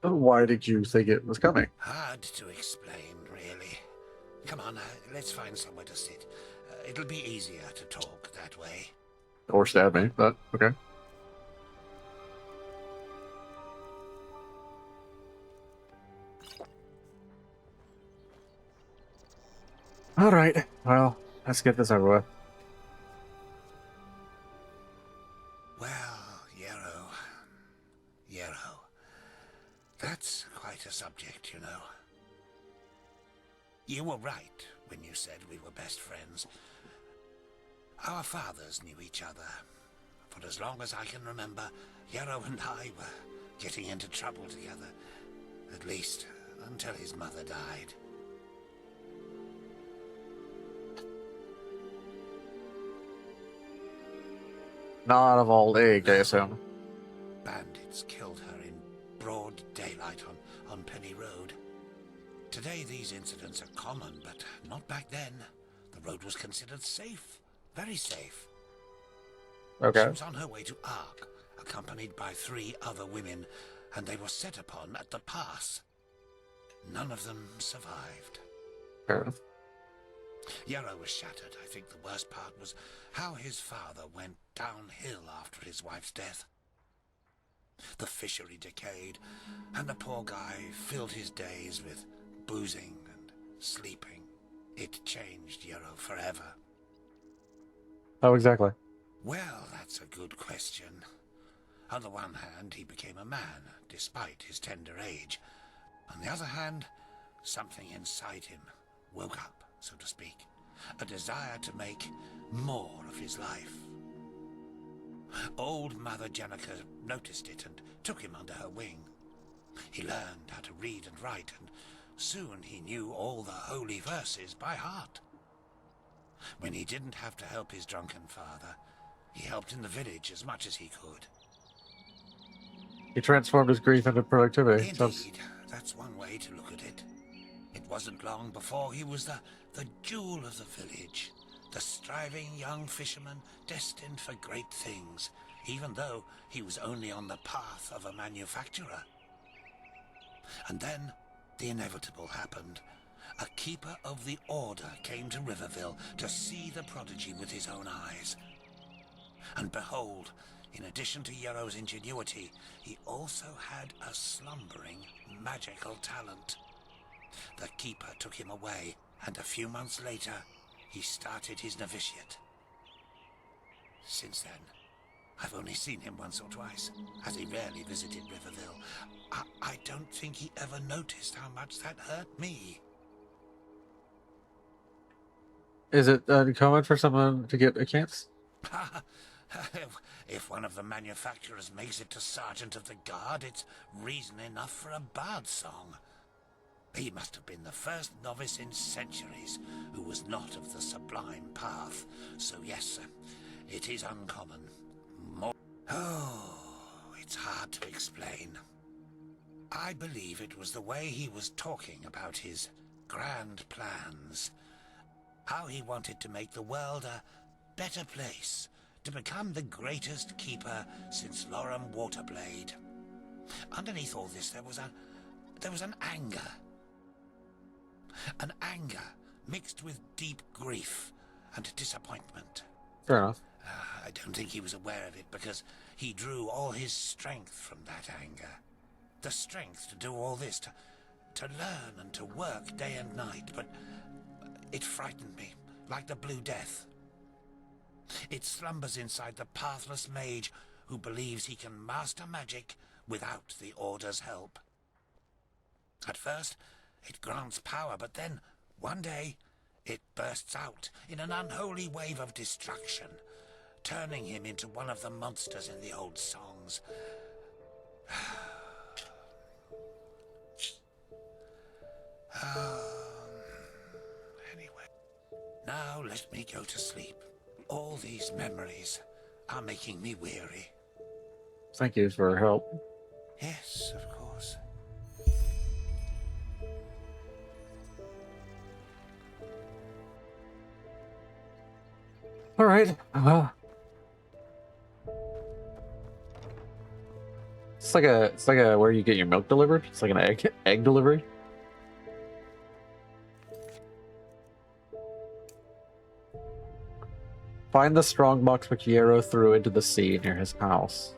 Why did you think it was coming? Hard to explain, really. Come on, let's find somewhere to sit. It'll be easier to talk that way. Or stab me, but okay. All right, well, let's get this over with. Well, Yarrow. That's quite a subject, you know. You were right when you said we were best friends. Our fathers knew each other. For as long as I can remember, Yarrow and I were getting into trouble together. At least, until his mother died. Not of old age, I assume. Bandits killed her in broad daylight on Penny Road. Today these incidents are common, but not back then. The road was considered safe. Very safe. Okay. She was on her way to Ark, accompanied by 3 other women, and they were set upon at the pass. none of them survived. Fair enough. Yarrow was shattered. I think the worst part was how his father went downhill after his wife's death. The fishery decayed, and the poor guy filled his days with boozing and sleeping. It changed Yarrow forever. Oh, exactly. Well, that's a good question. On the one hand, he became a man, despite his tender age. On the other hand, something inside him woke up, so to speak. A desire to make more of his life. Old Mother Jenica noticed it and took him under her wing. He learned how to read and write, and soon he knew all the holy verses by heart. When he didn't have to help his drunken father, he helped in the village as much as he could. He transformed his grief into productivity. Indeed, that's one way to look at it. It wasn't long before he was the jewel of the village, the striving young fisherman destined for great things, even though he was only on the path of a manufacturer. And then the inevitable happened. A keeper of the order came to Riverville to see the prodigy with his own eyes. And behold, in addition to Yarrow's ingenuity, he also had a slumbering magical talent. The keeper took him away, and a few months later, he started his novitiate. Since then, I've only seen him once or twice, as he rarely visited Riverville. I don't think he ever noticed how much that hurt me. Is it uncommon for someone to get a chance? If one of the manufacturers makes it to Sergeant of the Guard, it's reason enough for a bard song. He must have been the first novice in centuries who was not of the sublime path. So yes, it is uncommon. Oh, it's hard to explain. I believe it was the way he was talking about his grand plans. How he wanted to make the world a better place, to become the greatest keeper since Lorem Waterblade. Underneath all this, there was an anger. An anger mixed with deep grief and disappointment. Fair enough. I don't think he was aware of it because he drew all his strength from that anger. The strength to do all this, to learn and to work day and night, but it frightened me, like the Blue Death. It slumbers inside the pathless mage who believes he can master magic without the Order's help. At first, it grants power, but then, one day, it bursts out in an unholy wave of destruction, turning him into one of the monsters in the old songs. Anyway, now let me go to sleep. All these memories are making me weary. Thank you for your help. Yes, of course. All right. It's like a where you get your milk delivered. It's like an egg delivery. Find the strongbox which Yarrow threw into the sea near his house.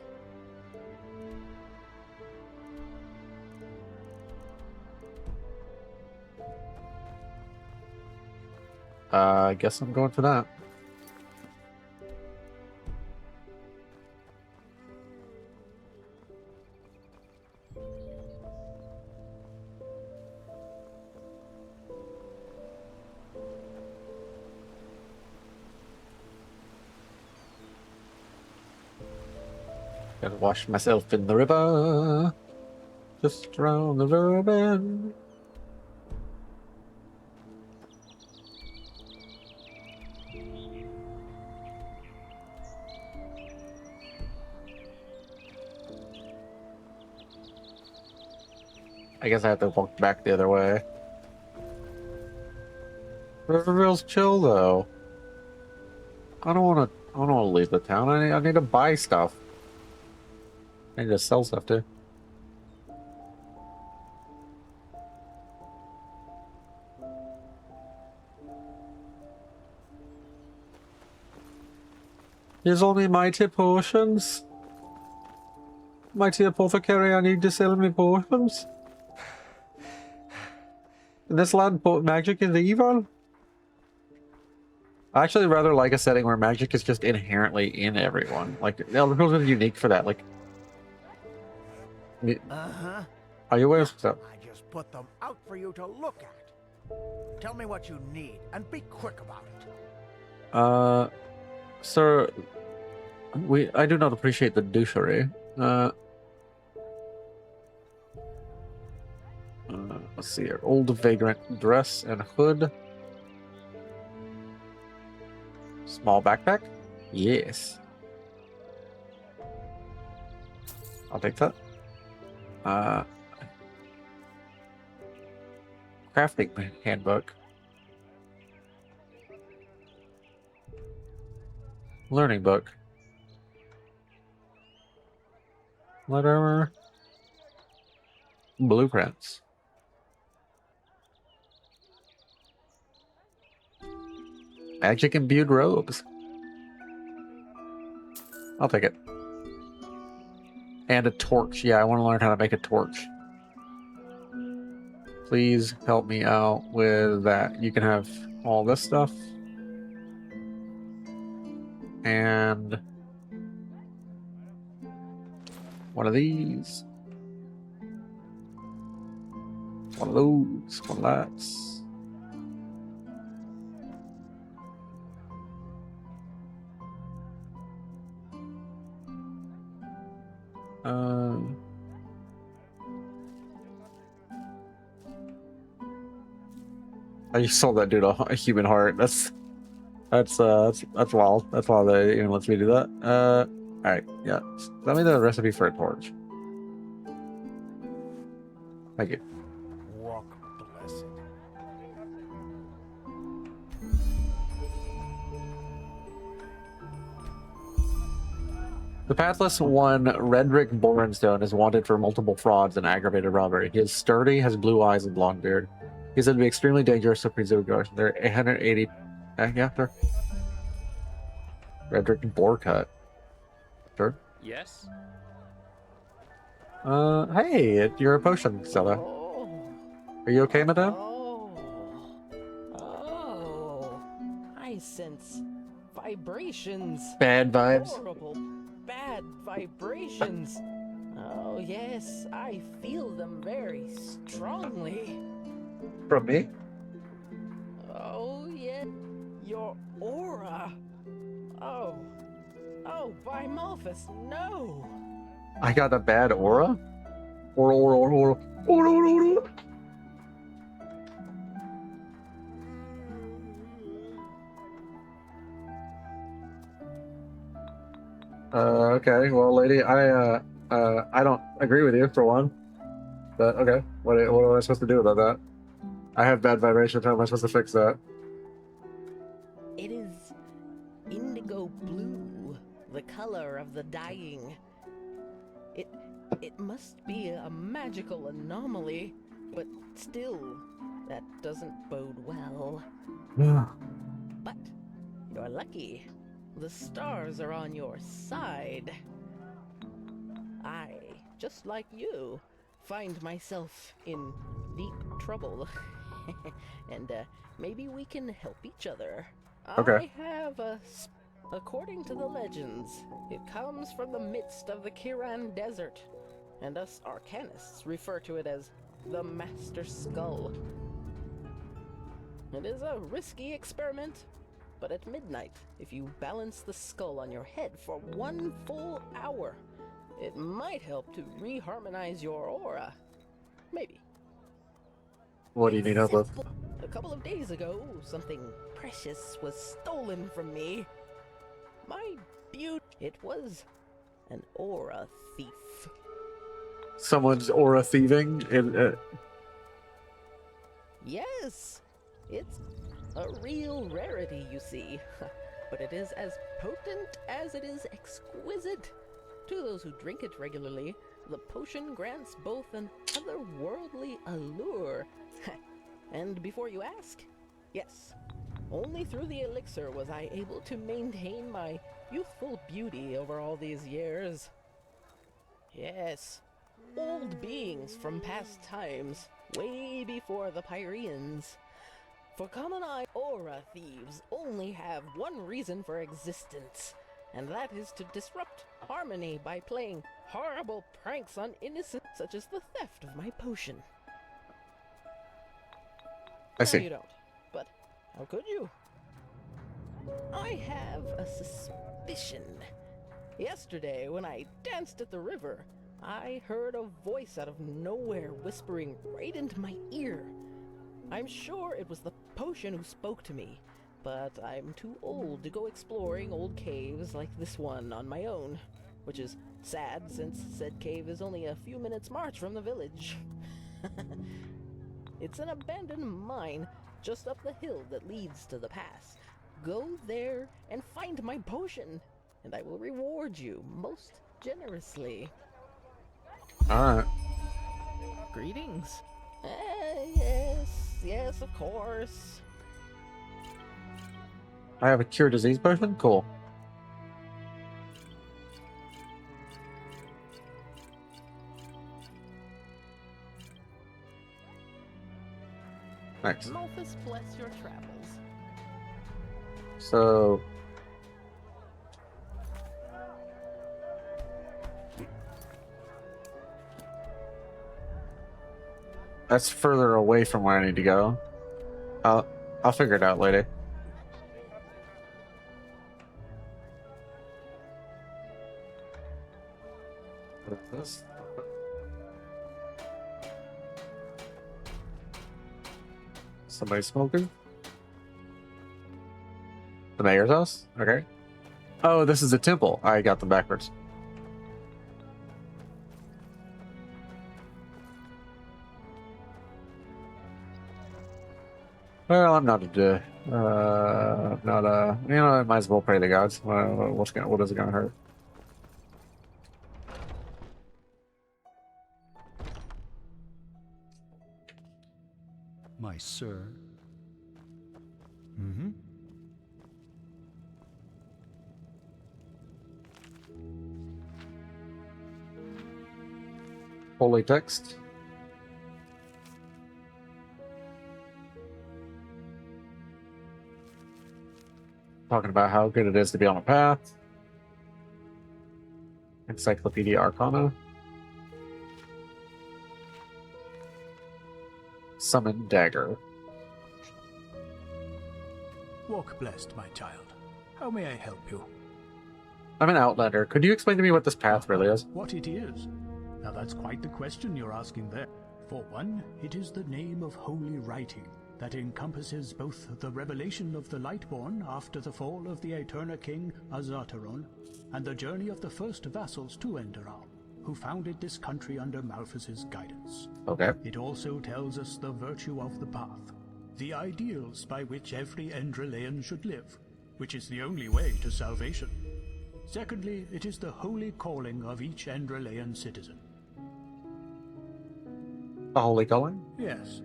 I guess I'm going for that. Gotta wash myself in the river. Just around the river bend. I guess I have to walk back the other way. Riverville's chill though. I don't want to leave the town. I need to buy stuff. I need to sell stuff too. Here's only mighty potions. Mighty apothecary, I need to sell me potions. In this land, magic is evil. I actually rather like a setting where magic is just inherently in everyone. Like, Elder Scrolls is unique for that. Like, Uh-huh. are you aware of that? I just put them out for you to look at. Tell me what you need, and be quick about it. Sir, I do not appreciate the douchery. Let's see here. Old vagrant dress and hood. Small backpack? Yes. I'll take that. Crafting handbook. Learning book. Light armor. Blueprints. Magic imbued robes. I'll take it. And a torch. Yeah, I want to learn how to make a torch. Please help me out with that. You can have all this stuff. And one of these. One of those. One of that. I just sold that dude a human heart. That's wild. That's wild that it even lets me do that. Alright, yeah. Tell me the recipe for a torch. Thank you. Walk blessed. The Pathless one, Redrick Borenstone, is wanted for multiple frauds and aggravated robbery. He is sturdy, has blue eyes, and blonde beard. He's said to be extremely dangerous to Prezugar. They're 880. Yeah, they're. Redrick Borecut. Sure. Yes? Hey, you're a potion seller. Are you okay, madame? Oh, I sense vibrations. Bad vibes. Horrible, bad vibrations. Oh, yes, I feel them very strongly. From me? Oh, yeah, your aura. Oh, by Malphus, no. I got a bad aura? Aura. Okay, well, lady, I don't agree with you, for one. But, okay, what am I supposed to do about that? I have bad vibrations, how am I supposed to fix that? It is indigo blue, the color of the dying. It must be a magical anomaly, but still, that doesn't bode well. But you're lucky. The stars are on your side. I, just like you, find myself in deep trouble. And maybe we can help each other. Okay. I have according to the legends, it comes from the midst of the Kiran Desert, and us arcanists refer to it as the Master Skull. It is a risky experiment, but at midnight, if you balance the skull on your head for 1 full hour, it might help to reharmonize your aura. Maybe. What do you need help with? A couple of days ago, something precious was stolen from me. My beauty. It was an aura thief. Someone's aura thieving? Yes, it's a real rarity, you see. But it is as potent as it is exquisite. To those who drink it regularly, the potion grants both an otherworldly allure. And before you ask, yes, Only through the elixir was I able to maintain my youthful beauty over all these years. Yes, old beings from past times, way before the Pyreans. For common eye aura thieves only have one reason for existence, and that is to disrupt harmony by playing horrible pranks on innocents, such as the theft of my potion. I see. No, you don't. But how could you? I have a suspicion. Yesterday, when I danced at the river, I heard a voice out of nowhere whispering right into my ear. I'm sure it was the potion who spoke to me, but I'm too old to go exploring old caves like this one on my own, which is sad since said cave is only a few minutes' march from the village. It's an abandoned mine just up the hill that leads to the pass. Go there and find my potion, and I will reward you most generously. Alright. Greetings. Yes, of course. I have a cure disease potion? Cool. Thanks. Malthus bless your travels. So... that's further away from where I need to go. I'll figure it out later. What is this? Somebody smoking? The mayor's house? Okay. Oh, this is a temple. I got them backwards. Well, I'm not a, you know, I might as well pray to gods. What is it gonna hurt? My sir. Mm-hmm. Holy text. Talking about how good it is to be on a path. Encyclopedia Arcana. Summon Dagger. Walk blessed, my child. How may I help you? I'm an outlander. Could you explain to me what this path really is? What it is? Now that's quite the question you're asking there. For one, it is the name of holy writing that encompasses both the revelation of the Lightborn after the fall of the Eterna King Azateron, and the journey of the first vassals to ENDERAL, who founded this country under Malphas's guidance. Okay. It also tells us the virtue of the path, the ideals by which every Enderalayan should live, which is the only way to salvation. Secondly, it is the holy calling of each Enderalayan citizen. A holy calling? Yes.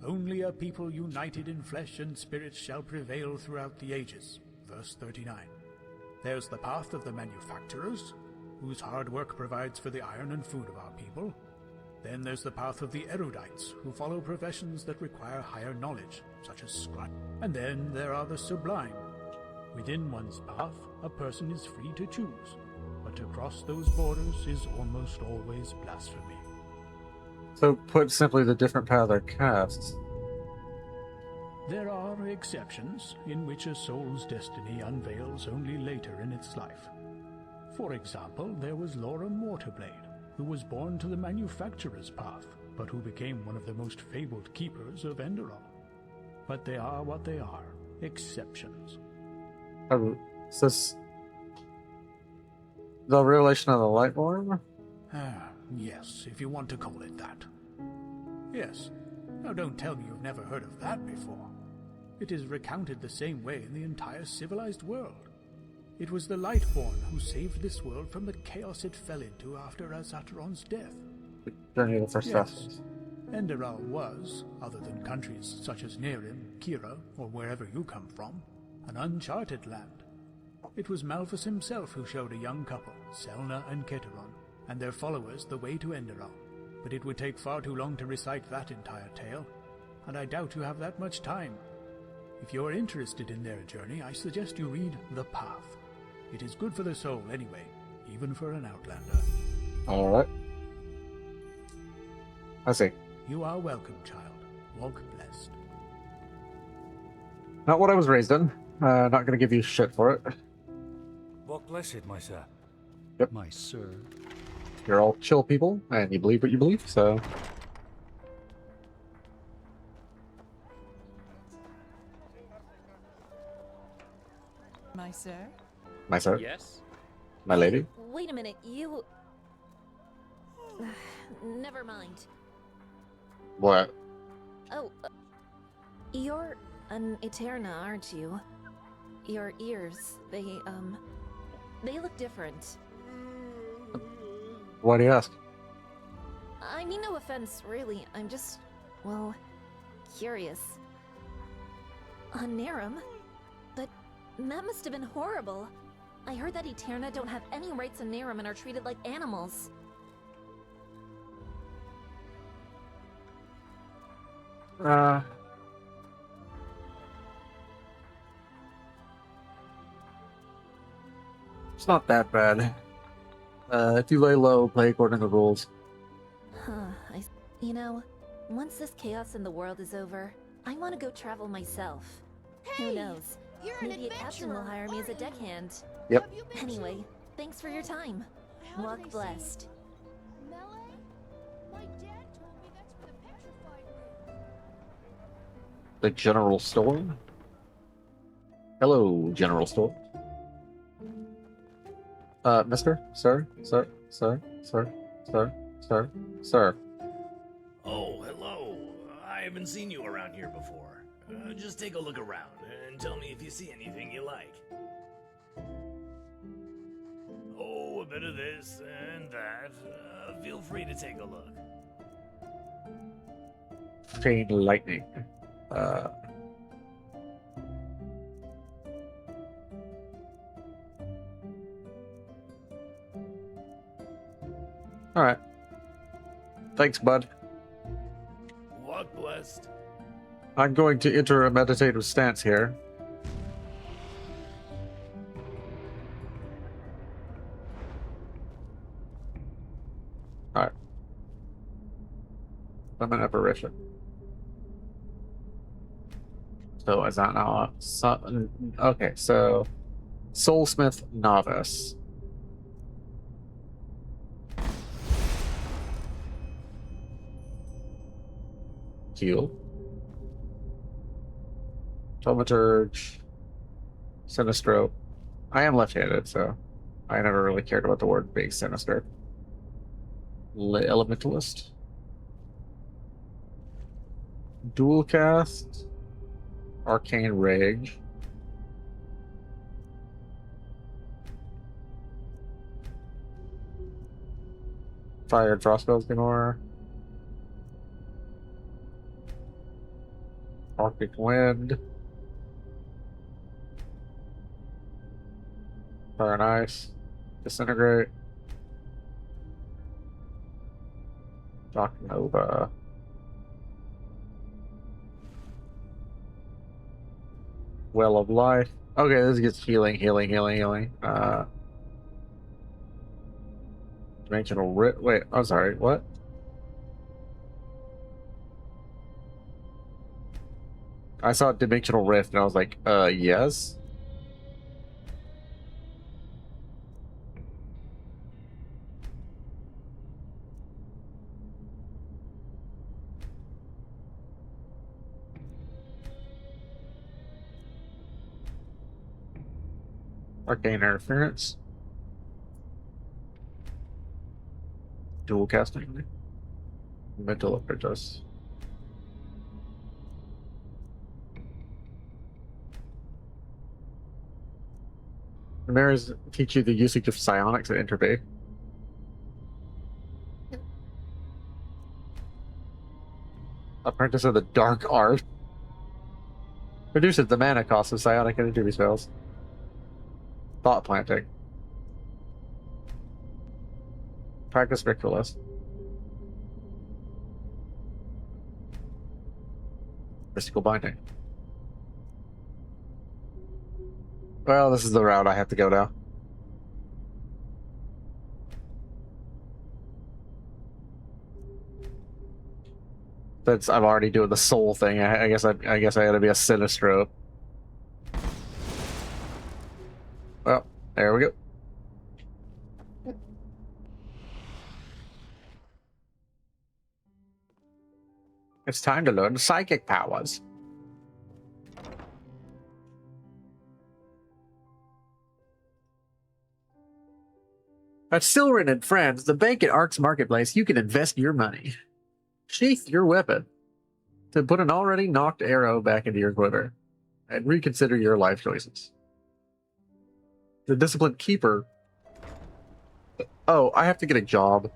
Only a people united in flesh and spirit shall prevail throughout the ages. Verse 39. There's the path of the manufacturers, whose hard work provides for the iron and food of our people. Then there's the path of the erudites, who follow professions that require higher knowledge, such as scribe. And then there are the sublime. Within one's path, a person is free to choose, but to cross those borders is almost always blasphemy. So, put simply, the different path are casts. There are exceptions in which a soul's destiny unveils only later in its life. For example, there was Laura Mortarblade, who was born to the manufacturer's path, but who became one of the most fabled keepers of ENDERAL. But they are what they are, exceptions. Is this the revelation of the Lightborn? Yes, if you want to call it that. Yes. Now don't tell me you've never heard of that before. It is recounted the same way in the entire civilized world. It was the Lightborn who saved this world from the chaos it fell into after Azateron's death. The journey of the first vassals. ENDERAL was, other than countries such as Nerim, Kira, or wherever you come from, an uncharted land. It was Malphus himself who showed a young couple, Selna and Keteron, and their followers the way to ENDERAL, but it would take far too long to recite that entire tale, and I doubt you have that much time. If you're interested in their journey, I suggest you read The Path. It is good for the soul anyway, even for an outlander. Alright. I see. You are welcome, child. Walk blessed. Not what I was raised in. Not gonna give you shit for it. Walk blessed, my sir. Yep. My sir. You're all chill people, and you believe what you believe, so... My sir? My sir? Yes? My lady? Wait a minute, you... Never mind. What? Oh, you're an Eterna, aren't you? Your ears, they look different. Why do you ask? I mean no offense, really. I'm just, well, curious. On Nerim? But that must have been horrible. I heard that Eterna don't have any rights in Nerim and are treated like animals. It's not that bad. If you lay low, play according to the rules. Huh, you know, once this chaos in the world is over, I want to go travel myself. Who knows? Maybe a captain will hire me as a deckhand. Yep. Anyway, thanks for your time. Walk blessed. The General Store? Hello, General Store. Mister? Sir? Sir? Sir? Sir? Sir? Sir? Sir? Oh, hello. I haven't seen you around here before. Just take a look around and tell me if you see anything you like. Oh, a bit of this and that. Feel free to take a look. Chain lightning. Alright. Thanks, bud. Walk blessed. I'm going to enter a meditative stance here. Alright. I'm an apparition. So is that now okay, so Soulsmith Novice. Heal. Thaumaturge. Sinistro. I am left-handed, so I never really cared about the word being sinister. Elementalist. Dual cast. Arcane Rage. Fire and Frost spells galore. Arctic Wind. Fire and Ice. Disintegrate. Shock Nova. Well of Life. Okay, this gets healing. Dimensional Rift. Wait, I'm sorry, what? I saw Dimensional Rift and I was like, yes? Arcane Interference. Dual casting. Mental Apprentice. The mirrors teach you the usage of psionics at Interbay. Apprentice of the Dark Art. Reduces the mana cost of psionic energy spells. Thought planting. Practice ritualist. Mystical binding. Well, this is the route I have to go now. Since I'm already doing the soul thing, I guess I gotta be a Sinistro. Well, there we go. It's time to learn psychic powers. At Silrin and Friends, the bank at Ark's Marketplace, you can invest your money. Sheath your weapon to put an already knocked arrow back into your quiver and reconsider your life choices. The Disciplined Keeper. Oh, I have to get a job.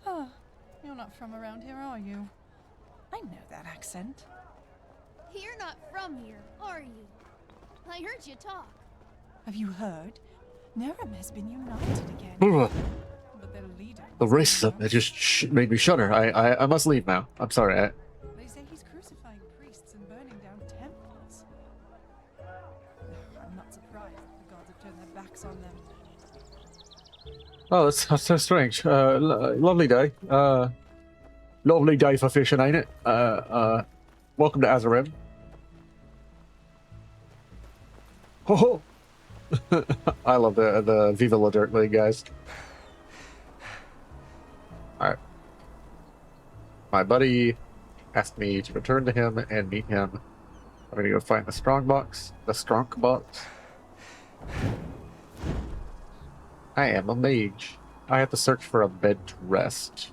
Oh, you're not from around here, are you? I know that accent. You're not from here, are you? I heard you talk. Have you heard? Nerem has been united again. Ugh. But their leader... The racism, it just made me shudder. I must leave now. I'm sorry. They say he's crucifying priests and burning down temples. I'm not surprised that the gods have turned their backs on them. Oh, that's so strange. Lovely day. Lovely day for fishing, ain't it? Welcome to Azarim. Oh, I love the Viva La Dirt League, guys. Alright. My buddy asked me to return to him and meet him. I'm gonna go find the strong box. The strong box. I am a mage. I have to search for a bed to rest.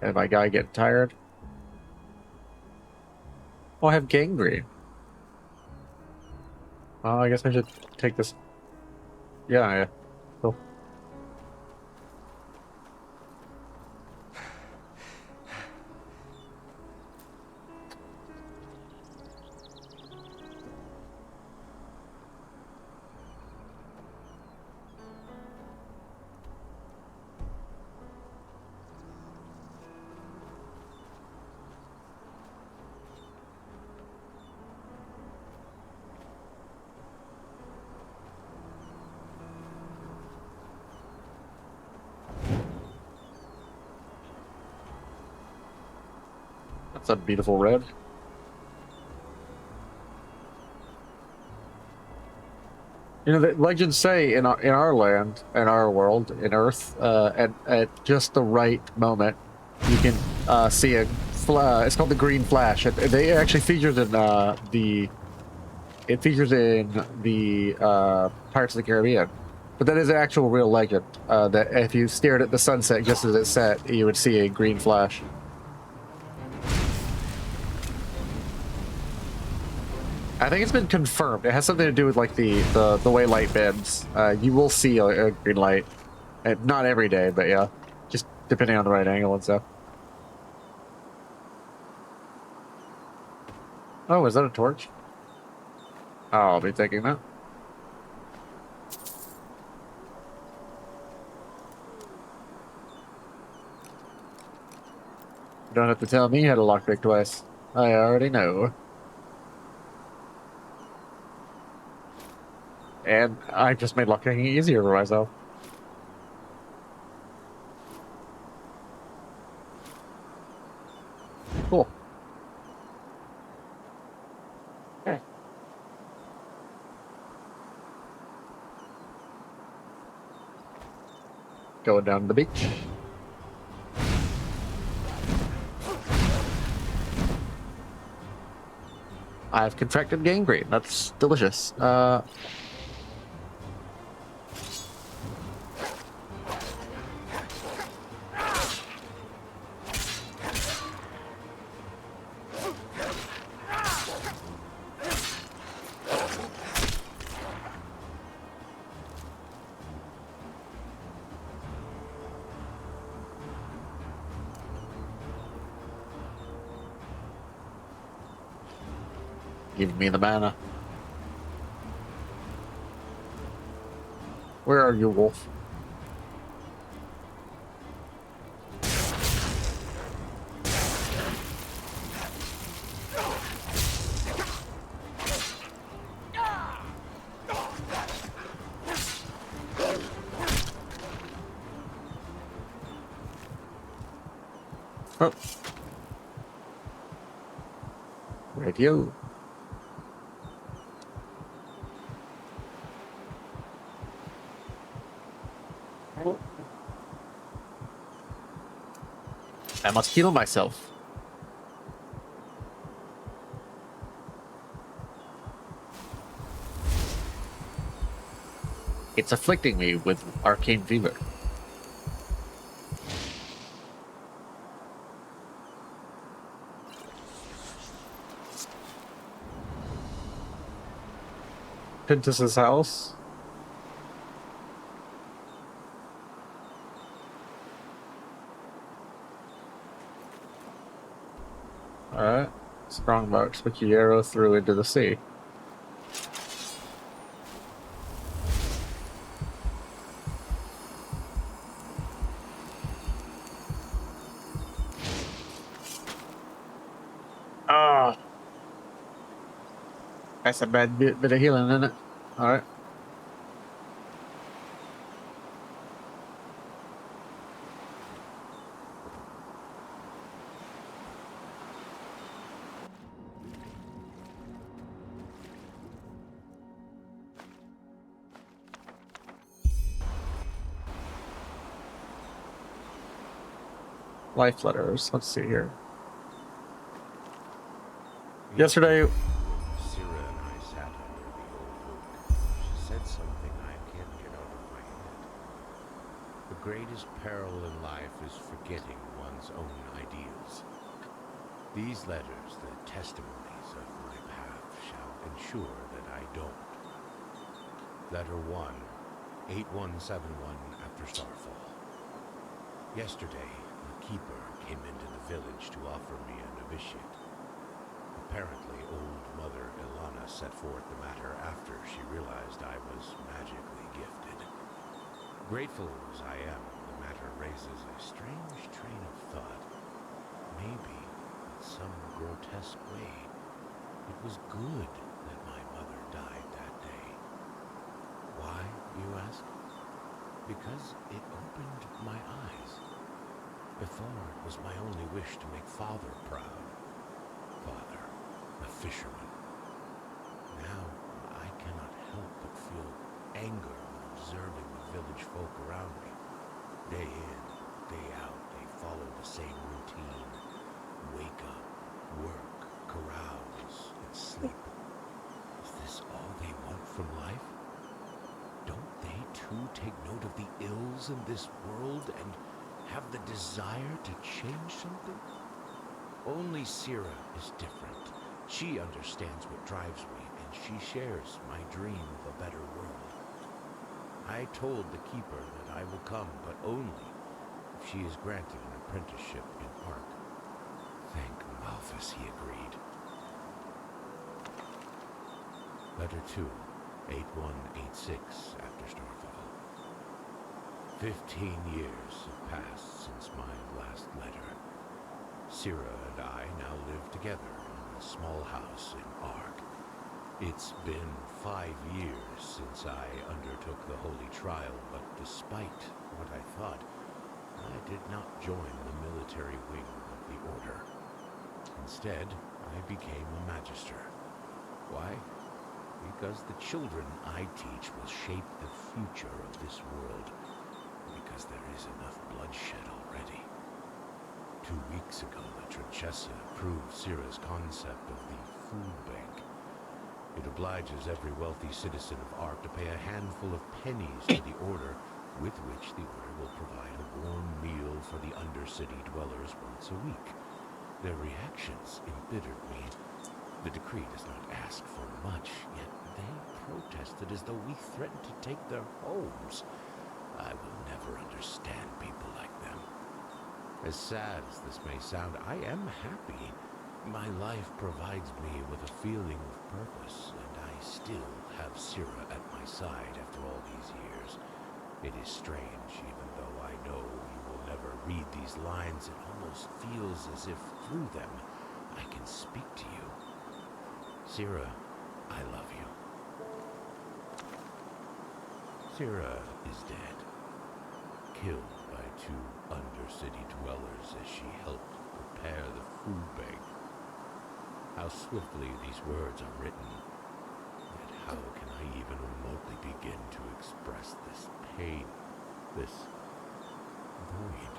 And my guy getting tired. Oh, I have gangrene. Oh, I guess I should take this. Yeah. Cool. That's a beautiful red. You know, the legends say in our land, in our world, in Earth, at just the right moment, you can see a it's called the green flash. They actually features in it features in the Pirates of the Caribbean. But that is an actual real legend. That if you stared at the sunset just as it set, you would see a green flash. I think it's been confirmed. It has something to do with like the way light bends. You will see a green light. Not every day, but yeah, just depending on the right angle and stuff. Oh, is that a torch? Oh, I'll be taking that. You don't have to tell me how to lockpick twice. I already know. And I just made lockpicking easier for myself. Cool. Okay. Going down to the beach. I've contracted gangrene. That's delicious. Give me the mana. Where are you, wolf? Oh. Radio. I must heal myself. It's afflicting me with arcane fever. Pintus's house. Alright. Strongbow, stick your arrow through into the sea. Ah. That's a bad bit of healing, isn't it? Alright. Life letters. Let's see here. Yesterday, Sira and I sat under the old oak. She said something I can't get out of my head. The greatest peril in life is forgetting one's own ideals. These letters, the testimonies of my path, shall ensure that I don't. Letter 1, 8171 after Starfall. Yesterday, a keeper came into the village to offer me a novitiate. Apparently, old Mother Ilana set forth the matter after she realized I was magically gifted. Grateful as I am, the matter raises a strange train of thought. Maybe, in some grotesque way, it was good that my mother died that day. Why, you ask? Because it opened my eyes. Before, it was my only wish to make Father proud. Father, a fisherman. Now, I cannot help but feel anger when observing the village folk around me. Day in, day out, they follow the same routine. Wake up, work, carouse, and sleep. Is this all they want from life? Don't they too take note of the ills in this world and have the desire to change something? Only Sira is different. She understands what drives me, and she shares my dream of a better world. I told the keeper that I will come, but only if she is granted an apprenticeship in Ark. Thank Malthus he agreed. Letter 2, 8186 after Starfall. 15 years have passed since my last letter. Sira and I now live together in a small house in Ark. It's been 5 years since I undertook the holy trial, but despite what I thought, I did not join the military wing of the order. Instead, I became a magister. Why? Because the children I teach will shape the future of this world. Because there is enough bloodshed already. 2 weeks ago, the Trinchessa approved Sira's concept of the food bank. It obliges every wealthy citizen of Ark to pay a handful of pennies to the Order, with which the Order will provide a warm meal for the Undercity dwellers once a week. Their reactions embittered me. The decree does not ask for much, yet they protested as though we threatened to take their homes. I will never understand people like them. As sad as this may sound, I am happy. My life provides me with a feeling of purpose, and I still have Sira at my side after all these years. It is strange, even though I know you will never read these lines, it almost feels as if through them I can speak to you. Sira, I love you. Sira is dead, killed by 2 Undercity dwellers as she helped prepare the food bank. How swiftly these words are written, yet how can I even remotely begin to express this pain, this void?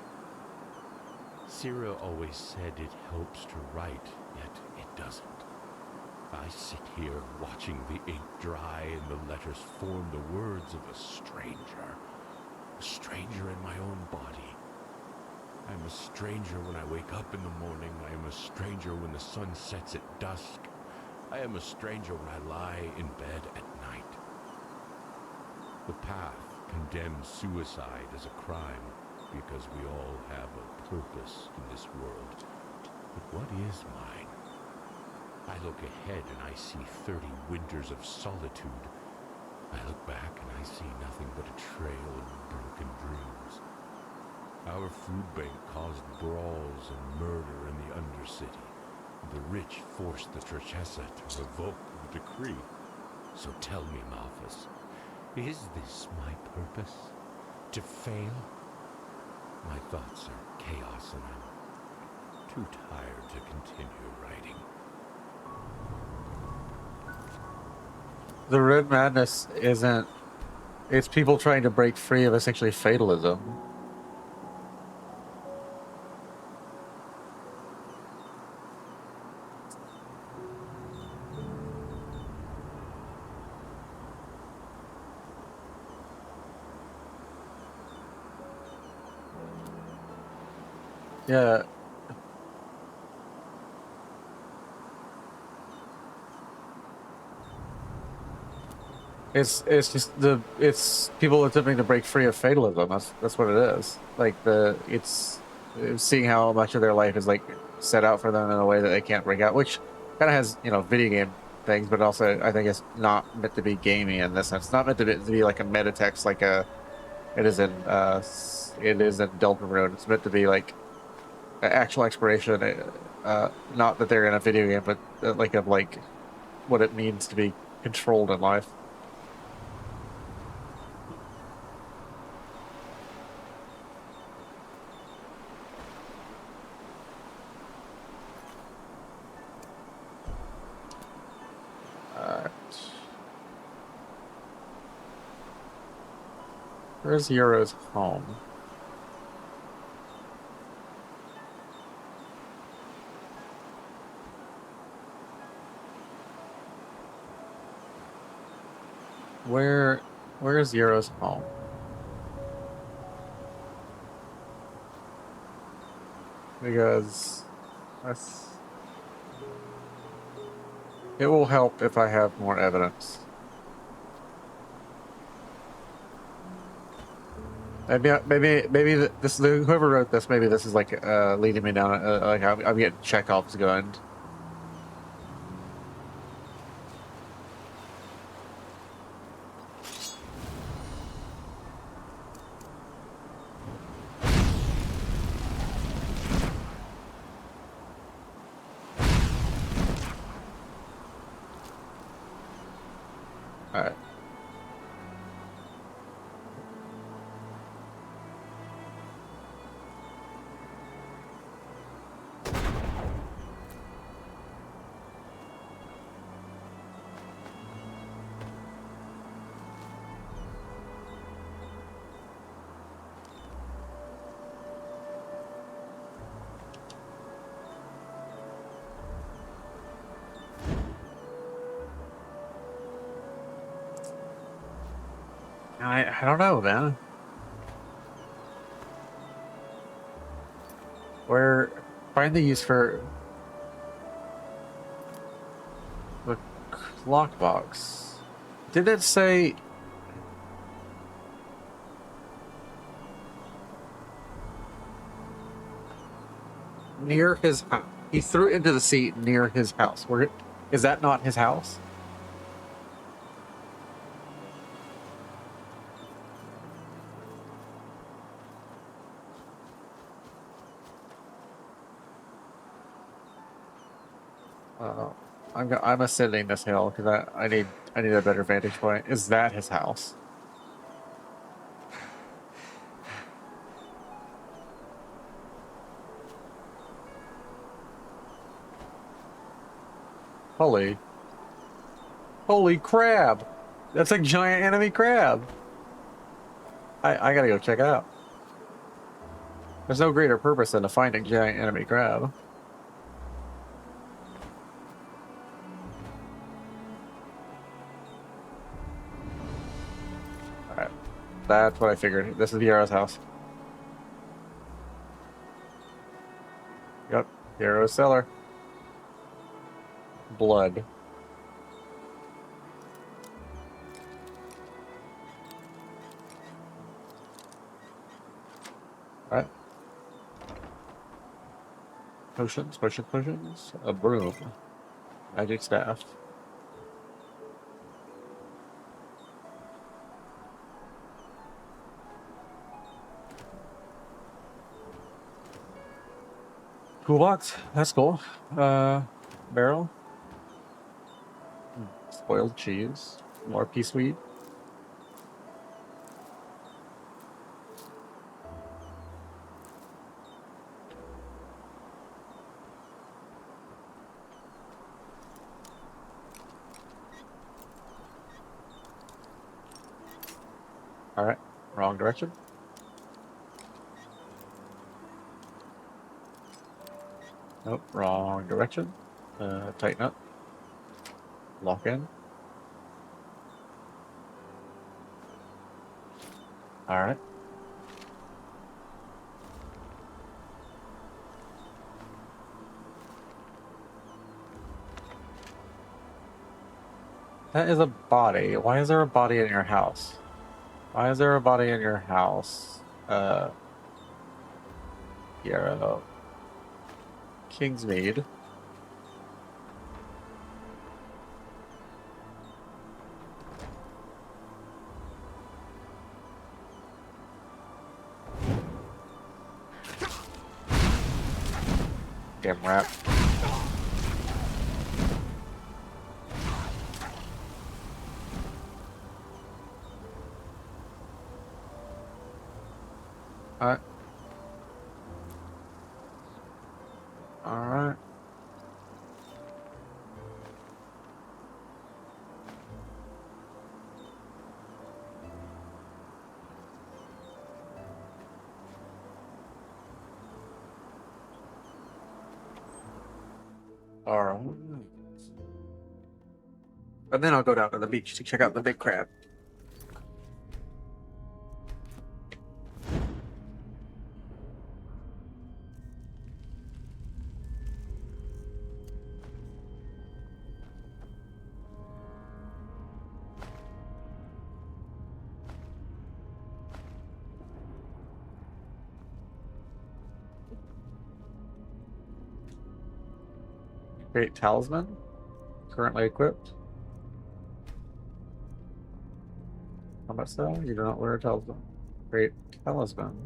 Sira always said it helps to write, yet it doesn't. I sit here watching the ink dry and the letters form the words of a stranger in my own body. I am a stranger when I wake up in the morning. I am a stranger when the sun sets at dusk. I am a stranger when I lie in bed at night. The path condemns suicide as a crime because we all have a purpose in this world. But what is mine? I look ahead and I see 30 winters of solitude. I look back and I see nothing but a trail of broken dreams. Our food bank caused brawls and murder in the Undercity. The rich forced the Trachessa to revoke the decree. So tell me, Malthus, is this my purpose? To fail? My thoughts are chaos and I'm too tired to continue writing. The Red Madness isn't... It's people trying to break free of essentially fatalism. Yeah. It's just people attempting to break free of fatalism. That's what it is. Like it's seeing how much of their life is like set out for them in a way that they can't break out, which kind of has, you know, video game things, but also I think it's not meant to be gamey in this sense. It's not meant to be like a meta text like it is in Deltarune. It's meant to be like actual exploration. Not that they're in a video game, but like of like what it means to be controlled in life. Where's Euro's home? Where's Euro's home? Because it will help if I have more evidence. Maybe this whoever wrote this, maybe this is like leading me down like I'm getting Chekhov's gun. Alright. I don't know, man. Find the use for the lockbox. Did it say near his house? He threw it into the sea near his house. Is that not his house? I'm ascending this hill because I need a better vantage point. Is that his house? Holy crab! That's a giant enemy crab. I gotta go check it out. There's no greater purpose than to find a giant enemy crab. Alright. That's what I figured. This is Yarrow's house. Yep. Yarrow's cellar. Blood. Alright. Potions. A broom. Magic staff. Toolbox. That's cool. Barrel. Spoiled cheese. More peace weed. Alright. Wrong direction. Nope. Wrong direction. Tighten up. Lock in. Alright. That is a body. Why is there a body in your house? Why is there a body in your house? Yarrow. Kingsmead. Damn rat. Alright. Alright. Alright. And then I'll go down to the beach to check out the big crab. Great talisman. Currently equipped. How much though? You do not wear a talisman. Great talisman.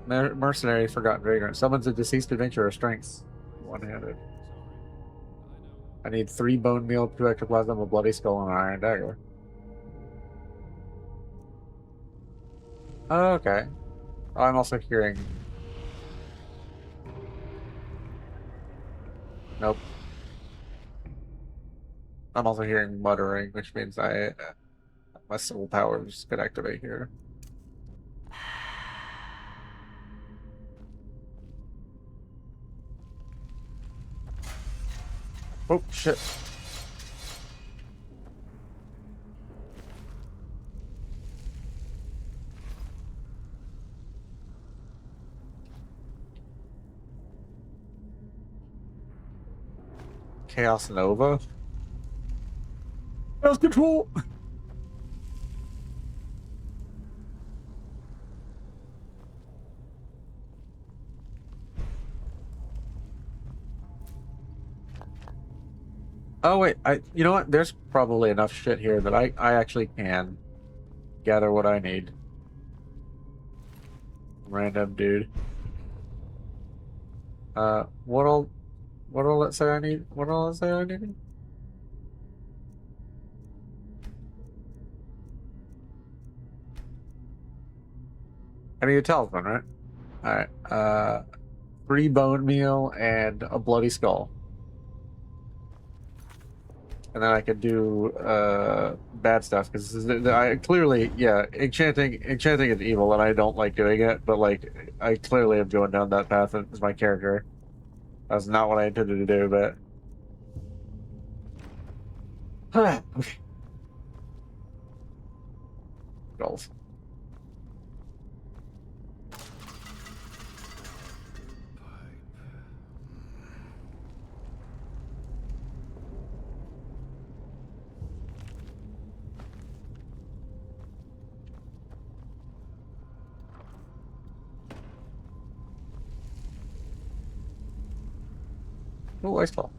Mercenary, forgotten vagrant. Summons a deceased adventurer. Strength. One-handed. I need 3 bone meal, 2 ectoplasm, a bloody skull, and an iron dagger. Oh, okay. I'm also hearing... Nope. I'm also hearing muttering, which means my soul powers could activate here. Oh, shit. Chaos Nova? Chaos Control! Oh wait, you know what? There's probably enough shit here that I actually can gather what I need. Random dude. What'll it say I need? What'll it say I need? I need a talisman, right? Alright, 3 bone meal and a bloody skull. And then I could do bad stuff because I clearly, yeah, enchanting is evil and I don't like doing it, but like I clearly am going down that path as my character. That's not what I intended to do, but okay. Goals. Oh, ice ball.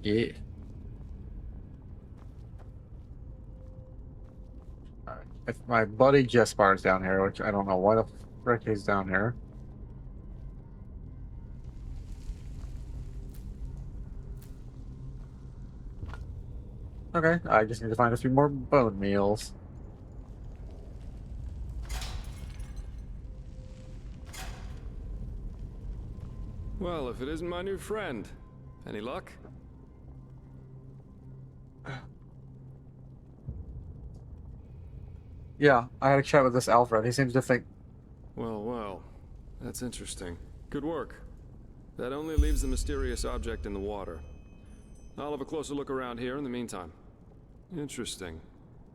Yeah. Alright. If my buddy Jespar's down here, which I don't know why the frick he's down here. Okay, I just need to find a few more bone meals. Well, if it isn't my new friend. Any luck? Yeah, I had a chat with this Alfred. He seems to think... Well, that's interesting. Good work. That only leaves the mysterious object in the water. I'll have a closer look around here in the meantime. Interesting.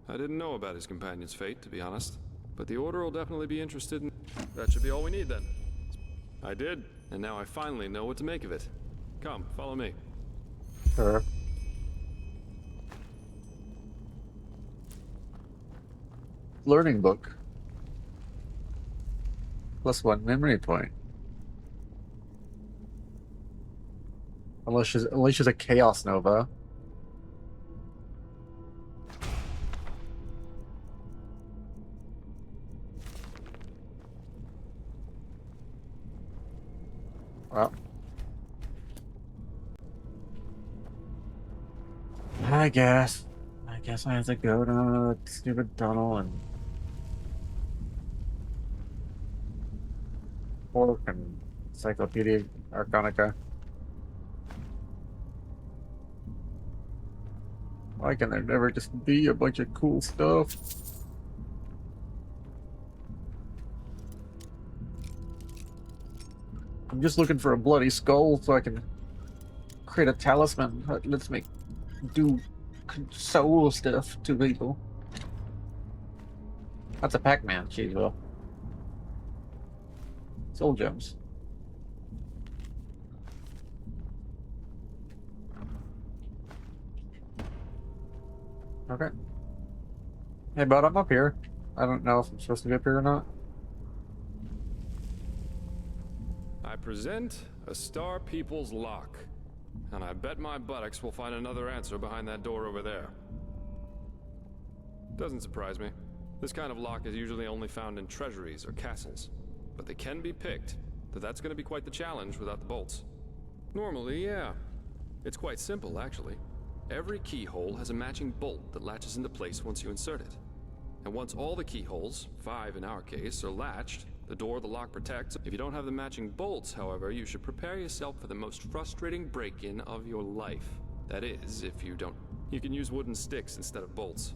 I didn't know about his companion's fate, to be honest. But the Order will definitely be interested in... That should be all we need, then. I did, and now I finally know what to make of it. Come, follow me. Sure. Learning book. +1 memory point. Alicia's a Chaos Nova. Well, I guess I have to go to the stupid tunnel and Orc and Encyclopedia Arcanica. Why can there never just be a bunch of cool stuff? I'm just looking for a bloody skull so I can create a talisman that lets me do soul stuff to people. That's a Pac-Man, jeez, well. Soul gems. Okay. Hey, bud, I'm up here. I don't know if I'm supposed to be up here or not. I present a Star People's lock. And I bet my buttocks we'll find another answer behind that door over there. Doesn't surprise me. This kind of lock is usually only found in treasuries or castles. But they can be picked, though that's going to be quite the challenge without the bolts. Normally, yeah. It's quite simple, actually. Every keyhole has a matching bolt that latches into place once you insert it. And once all the keyholes, 5 in our case, are latched, the door the lock protects. If you don't have the matching bolts, however, you should prepare yourself for the most frustrating break-in of your life. That is, if you don't... You can use wooden sticks instead of bolts.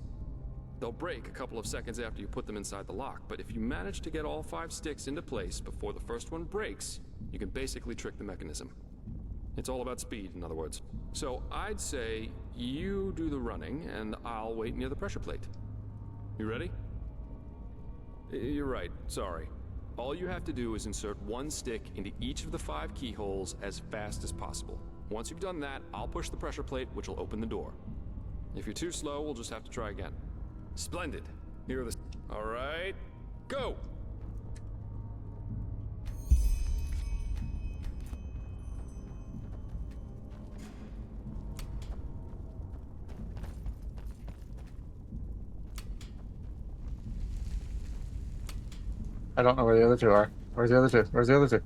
They'll break a couple of seconds after you put them inside the lock, but if you manage to get all 5 sticks into place before the first one breaks, you can basically trick the mechanism. It's all about speed, in other words. So I'd say you do the running, and I'll wait near the pressure plate. You ready? You're right, sorry. All you have to do is insert 1 stick into each of the 5 keyholes as fast as possible. Once you've done that, I'll push the pressure plate, which will open the door. If you're too slow, we'll just have to try again. Splendid. Here are the... All right, go! I don't know where the other two are. Where's the other two? Where's the other two?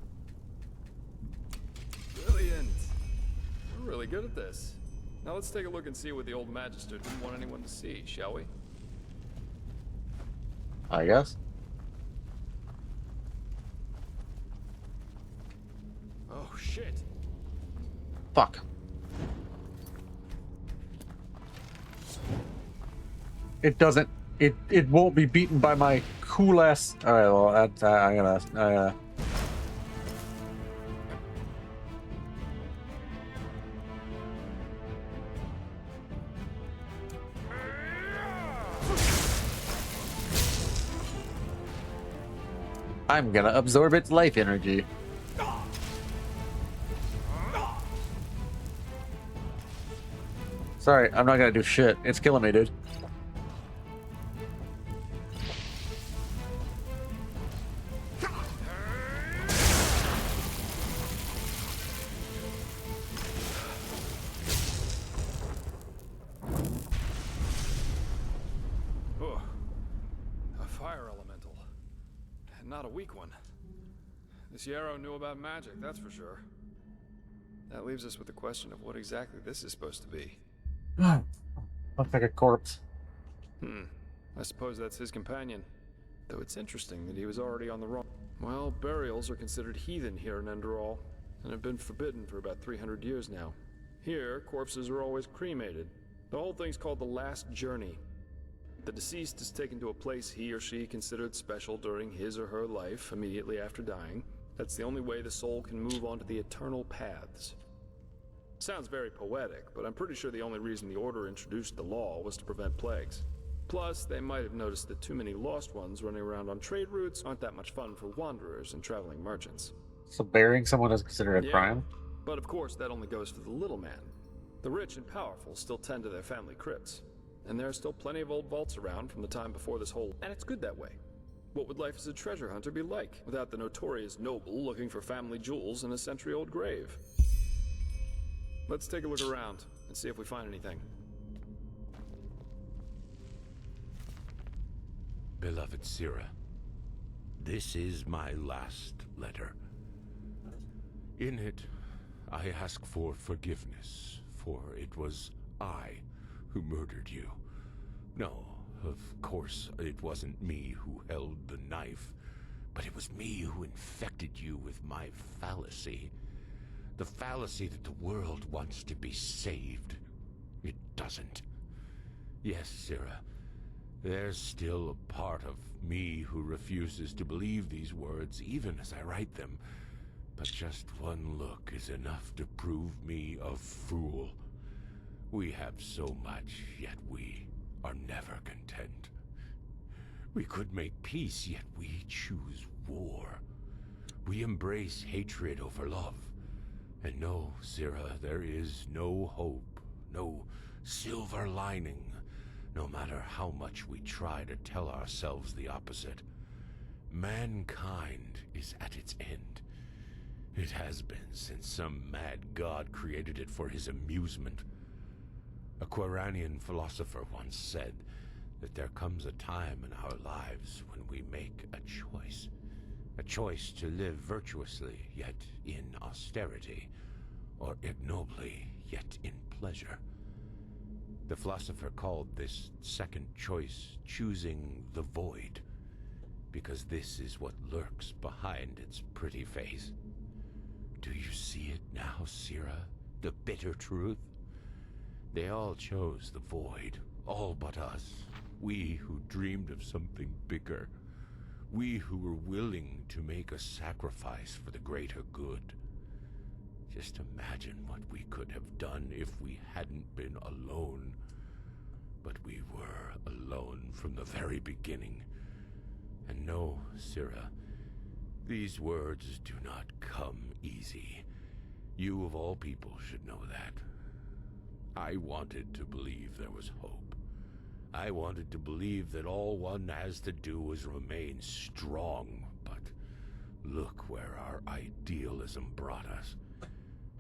Brilliant. We're really good at this. Now let's take a look and see what the old Magister didn't want anyone to see, shall we? I guess. Oh, shit. Fuck. It doesn't. It won't be beaten by my cool ass. All right. Well, that's I gotta. I'm gonna absorb its life energy. Sorry, I'm not gonna do shit. It's killing me, dude. Oh, a fire elemental. And not a weak one. This Yarrow knew about magic, that's for sure. That leaves us with the question of what exactly this is supposed to be. Looks like a corpse. I suppose that's his companion. Though it's interesting that he was already on the wrong... Well, burials are considered heathen here in ENDERAL, and have been forbidden for about 300 years now. Here, corpses are always cremated. The whole thing's called the Last Journey. The deceased is taken to a place he or she considered special during his or her life, immediately after dying. That's the only way the soul can move on to the eternal paths. Sounds very poetic, but I'm pretty sure the only reason the Order introduced the law was to prevent plagues. Plus, they might have noticed that too many lost ones running around on trade routes aren't that much fun for wanderers and traveling merchants. So burying someone is considered a crime? But of course, that only goes for the little man. The rich and powerful still tend to their family crypts. And there are still plenty of old vaults around from the time before this whole... And it's good that way. What would life as a treasure hunter be like without the notorious noble looking for family jewels in a century-old grave? Let's take a look around and see if we find anything. Beloved Sira, this is my last letter. In it, I ask for forgiveness, for it was I who murdered you. No, of course, it wasn't me who held the knife, but it was me who infected you with my fallacy. The fallacy that the world wants to be saved. It doesn't. Yes, Sira, there's still a part of me who refuses to believe these words, even as I write them. But just one look is enough to prove me a fool. We have so much, yet we are never content. We could make peace, yet we choose war. We embrace hatred over love. And no, Sira, there is no hope, no silver lining, no matter how much we try to tell ourselves the opposite. Mankind is at its end. It has been since some mad god created it for his amusement. A Quranian philosopher once said that there comes a time in our lives when we make a choice. A choice to live virtuously, yet in austerity, or ignobly, yet in pleasure. The philosopher called this second choice choosing the void, because this is what lurks behind its pretty face. Do you see it now, Sira? The bitter truth? They all chose the void, all but us. We who dreamed of something bigger. We who were willing to make a sacrifice for the greater good. Just imagine what we could have done if we hadn't been alone. But we were alone from the very beginning. And no, Sira, these words do not come easy. You of all people should know that. I wanted to believe there was hope. I wanted to believe that all one has to do is remain strong, but look where our idealism brought us.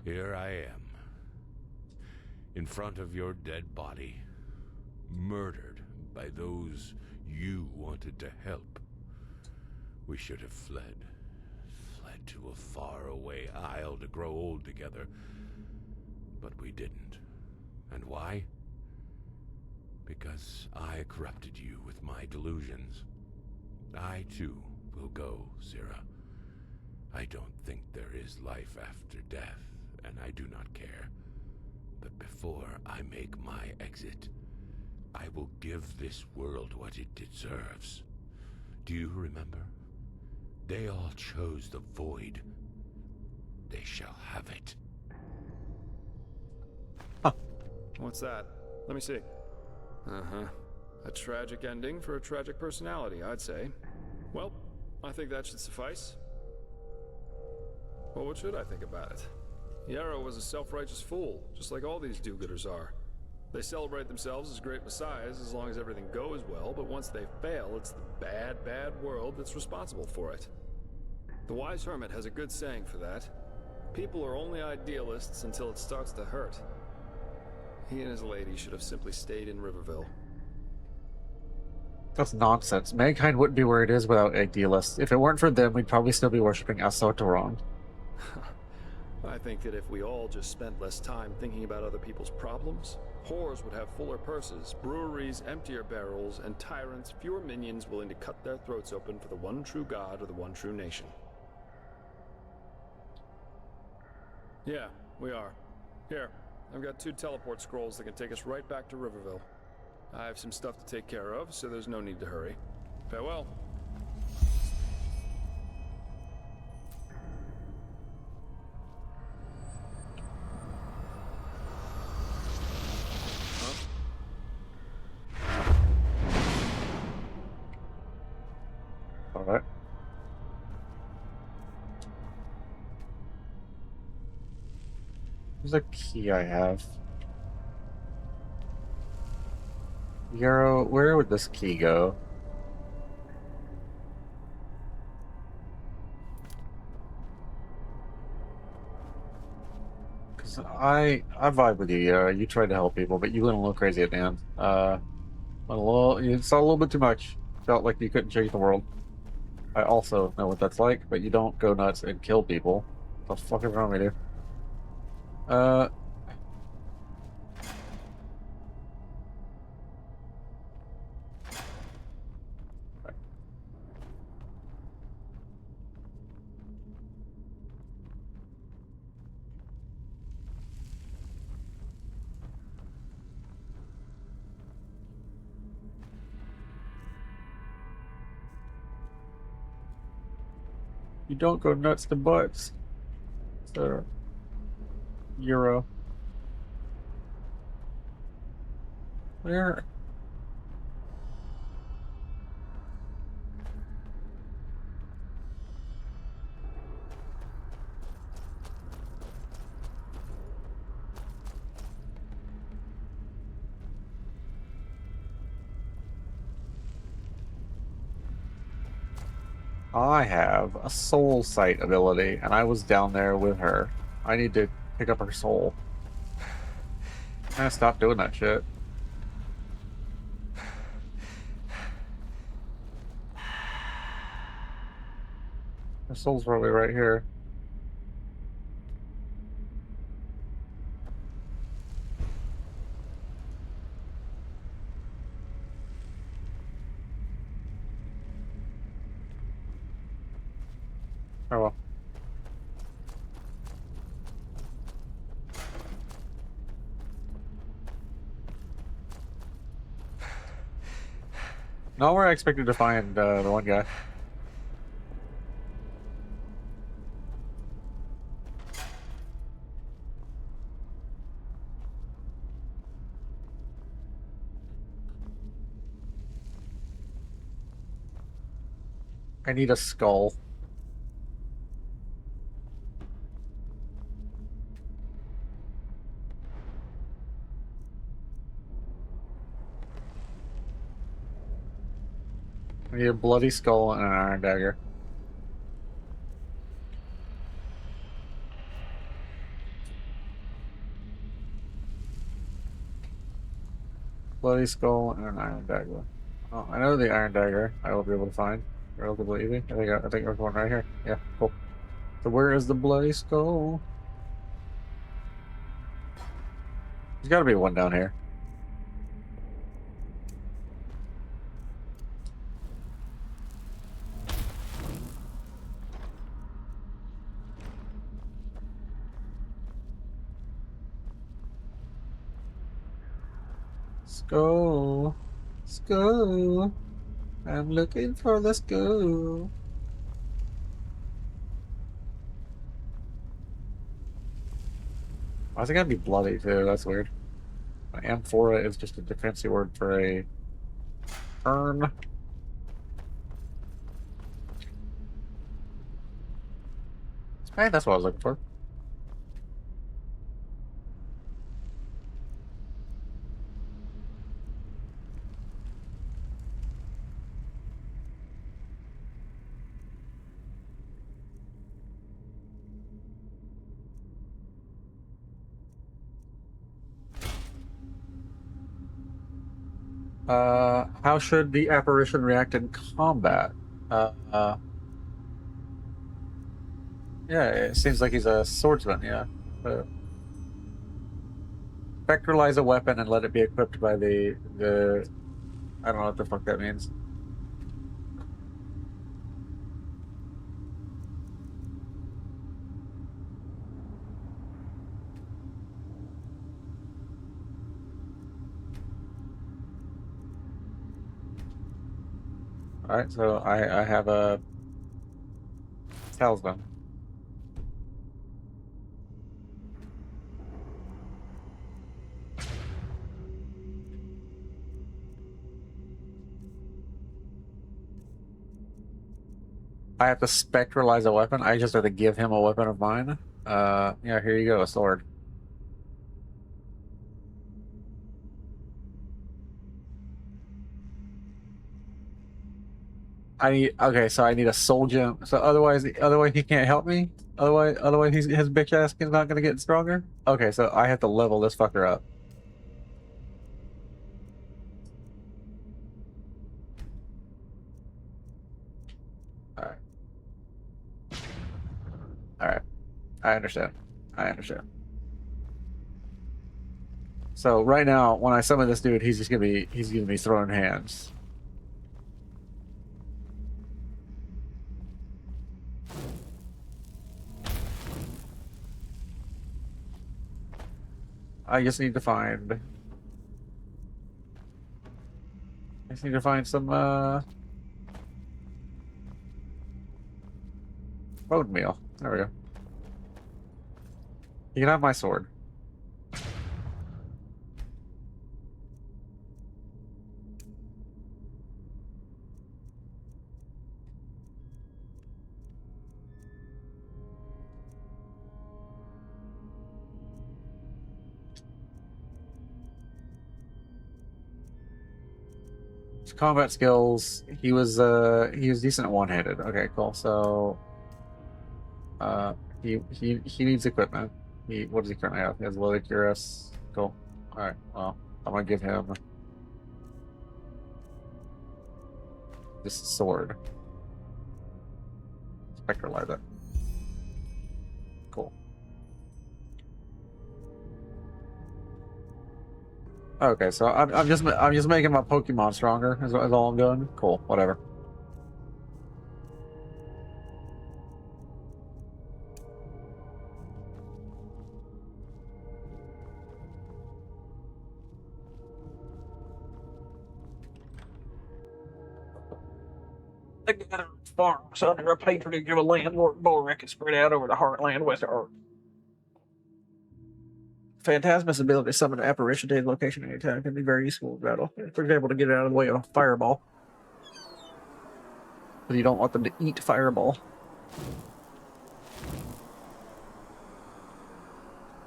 Here I am, in front of your dead body, murdered by those you wanted to help. We should have fled. Fled to a faraway isle to grow old together. But we didn't. And why? Because I corrupted you with my delusions. I, too, will go, Zira. I don't think there is life after death, and I do not care. But before I make my exit, I will give this world what it deserves. Do you remember? They all chose the void. They shall have it. What's that? Let me see. Uh-huh. A tragic ending for a tragic personality, I'd say. Well, I think that should suffice. Well, what should I think about it? Yarrow was a self-righteous fool, just like all these do-gooders are. They celebrate themselves as great messiahs as long as everything goes well, but once they fail, it's the bad, bad world that's responsible for it. The wise hermit has a good saying for that. People are only idealists until it starts to hurt. He and his lady should have simply stayed in Riverville. That's nonsense. Mankind wouldn't be where it is without idealists. If it weren't for them, we'd probably still be worshipping Asotaron. I think that if we all just spent less time thinking about other people's problems, whores would have fuller purses, breweries emptier barrels, and tyrants fewer minions willing to cut their throats open for the one true god or the one true nation. Yeah, we are. Here, I've got 2 teleport scrolls that can take us right back to Riverville. I have some stuff to take care of, so there's no need to hurry. Farewell. Alright. There's a key I have. Yarrow, where would this key go? Because I vibe with you, Yarrow. You tried to help people, but you went a little crazy at the end. You saw a little bit too much. Felt like you couldn't change the world. I also know what that's like, but you don't go nuts and kill people. What the fuck is wrong with you? You don't go nuts to butts. So, Euro. Where? I have a soul sight ability, and I was down there with her. I need to pick up her soul. I'm gonna stop doing that shit. Her soul's probably right here. Oh well. Not where I expected to find the one guy. I need a skull. I need a bloody skull and an iron dagger. Bloody skull and an iron dagger. Oh, I know the iron dagger I will be able to find. relatively easy. I think there's one right here. Yeah, cool. So where is the bloody skull? There's got to be one down here. Skull. Skull. I'm looking for the skull. Why's it gotta be bloody too? That's weird. Amphora is just a defensive word for a urn. Hey, that's what I was looking for. How should the apparition react in combat? Yeah, it seems like he's a swordsman, yeah. Spectralize a weapon and let it be equipped by the I don't know what the fuck that means. Alright, so I have a talisman. I have to spectralize a weapon. I just have to give him a weapon of mine. Yeah, here you go, a sword. Okay, so I need a soul gem. So otherwise he can't help me. Otherwise his bitch ass is not gonna get stronger. Okay, so I have to level this fucker up. All right. All right. I understand. I understand. So right now, when I summon this dude, he's gonna be throwing hands. I just need to find some bone meal. There we go. You can have my sword. His combat skills, he was decent at one-handed. Okay, cool. So he needs equipment. What does he currently have? He has loaded cuirass. Cool. Alright, well, I'm gonna give him this sword. Spectralize it. Cool. Okay, so I'm just making my Pokemon stronger. Is all I'm doing. Cool. Whatever. The guy farms under a patronage of a landlord Borik is spread out over the heartland west of Earth. Phantasma's ability to summon an apparition to his location at any time can be very useful in battle. For example, to get it out of the way of a fireball. But you don't want them to eat fireball.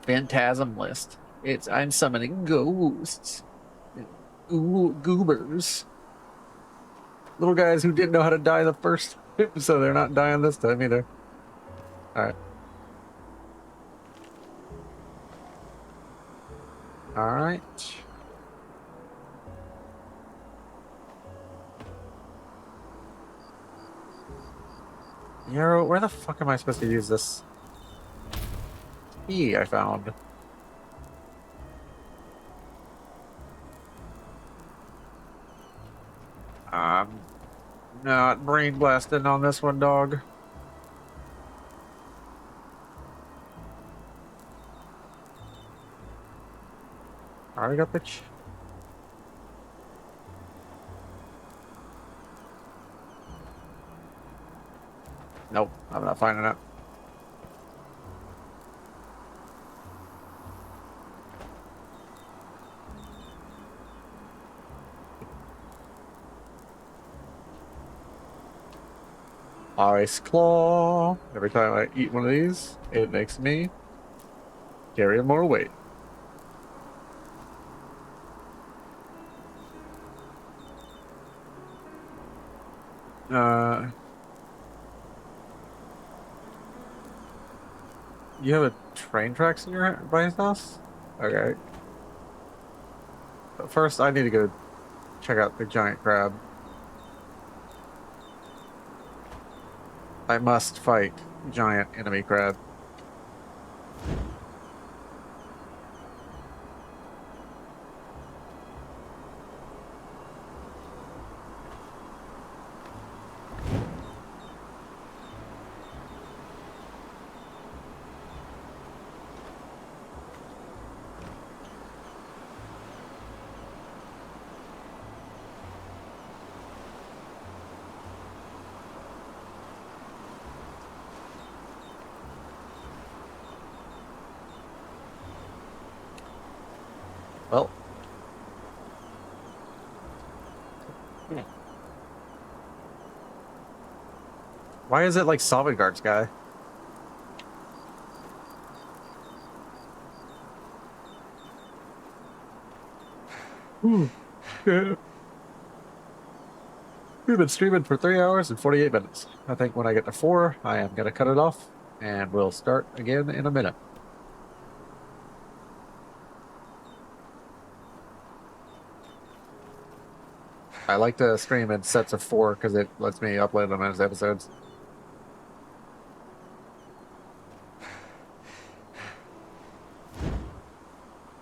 Phantasm list. I'm summoning ghosts. Ooh, goobers. Little guys who didn't know how to die the first time, so they're not dying this time either. Alright. Alright. Yarrow, where the fuck am I supposed to use this key I found? I'm not brain blasting on this one, dog. Already got bitch. Nope, I'm not finding it. Ice Claw. Every time I eat one of these, it makes me carry more weight. You have a train tracks in your by his house? Okay. But first, I need to go check out the giant crab. I must fight giant enemy crab. Well. Why is it like Sovngarde's guy? Yeah. We've been streaming for 3 hours and 48 minutes. I think when I get to 4, I am going to cut it off, and we'll start again in a minute. I like to stream in sets of 4 because it lets me upload them as episodes.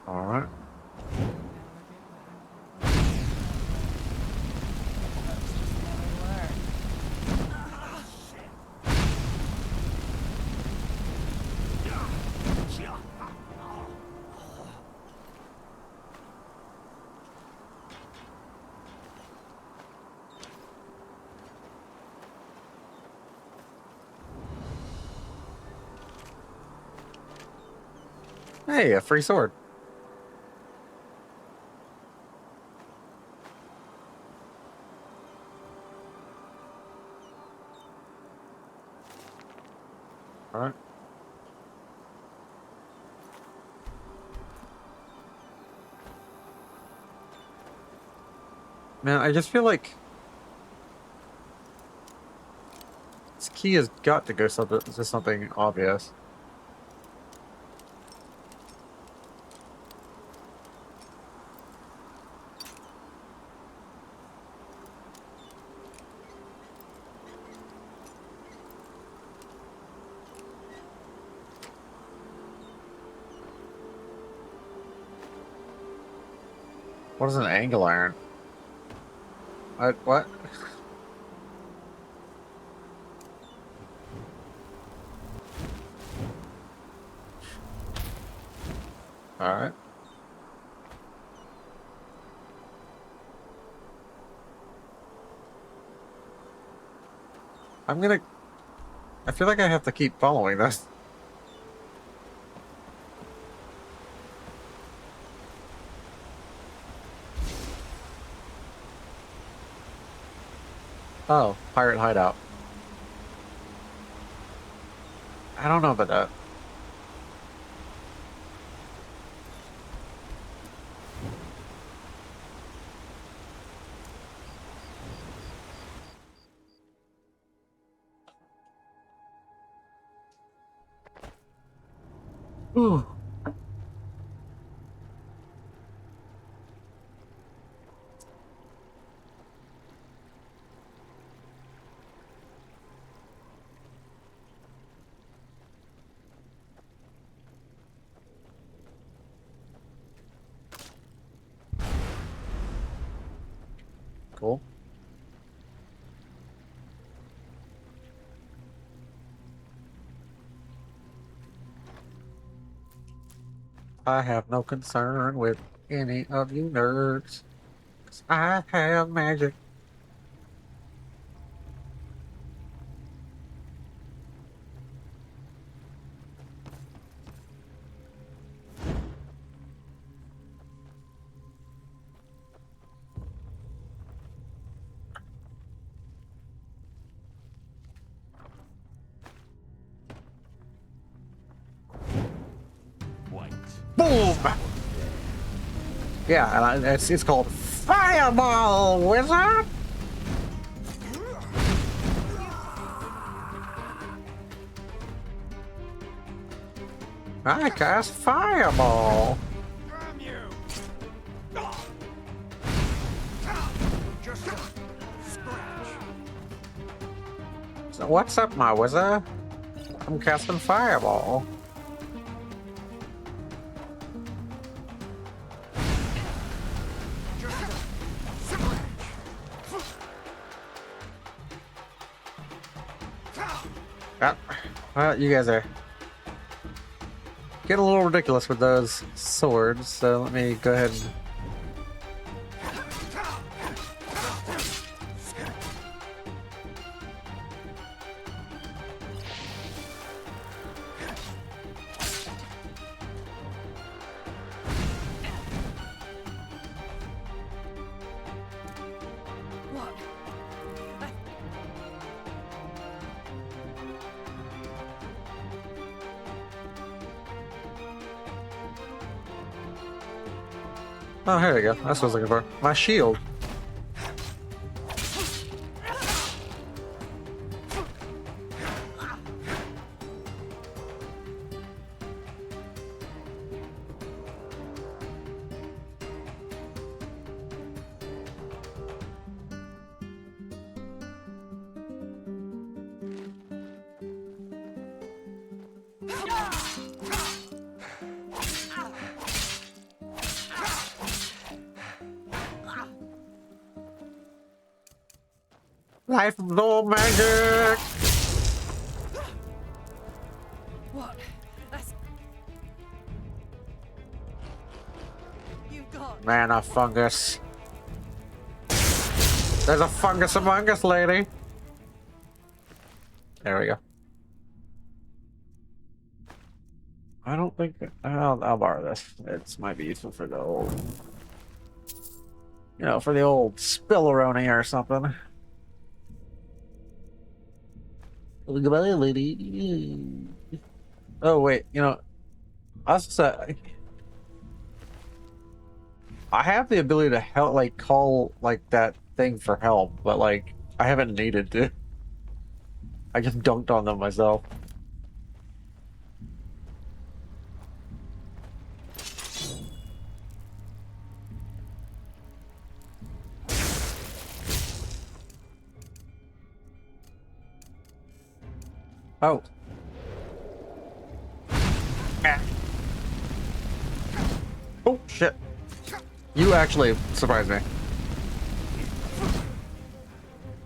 All right. Hey, a free sword. All right. Man, I just feel like this key has got to go to something obvious. What is an angle iron? What? All right. I feel like I have to keep following this. Oh, pirate hideout. I don't know about that. Ooh. cool. I have no concern with any of you nerds. 'Cause I have magic. Boom! Yeah, and it's called Fireball, wizard! I cast Fireball! So what's up, my wizard? I'm casting Fireball. Well, you guys are getting a little ridiculous with those swords, so let me go ahead and... Oh, here we go. That's what I was looking for. My shield. Life of no magic! What? That's... You've got... Mana fungus. There's a fungus among us, lady! There we go. I don't think... I'll borrow this. It might be useful for the old... You know, for the old spilleroni or something. Goodbye, lady. Oh wait, you know, I was just I have the ability to help, like call like that thing for help, but like I haven't needed to. I just dunked on them myself. Oh. Oh, shit. You actually surprised me.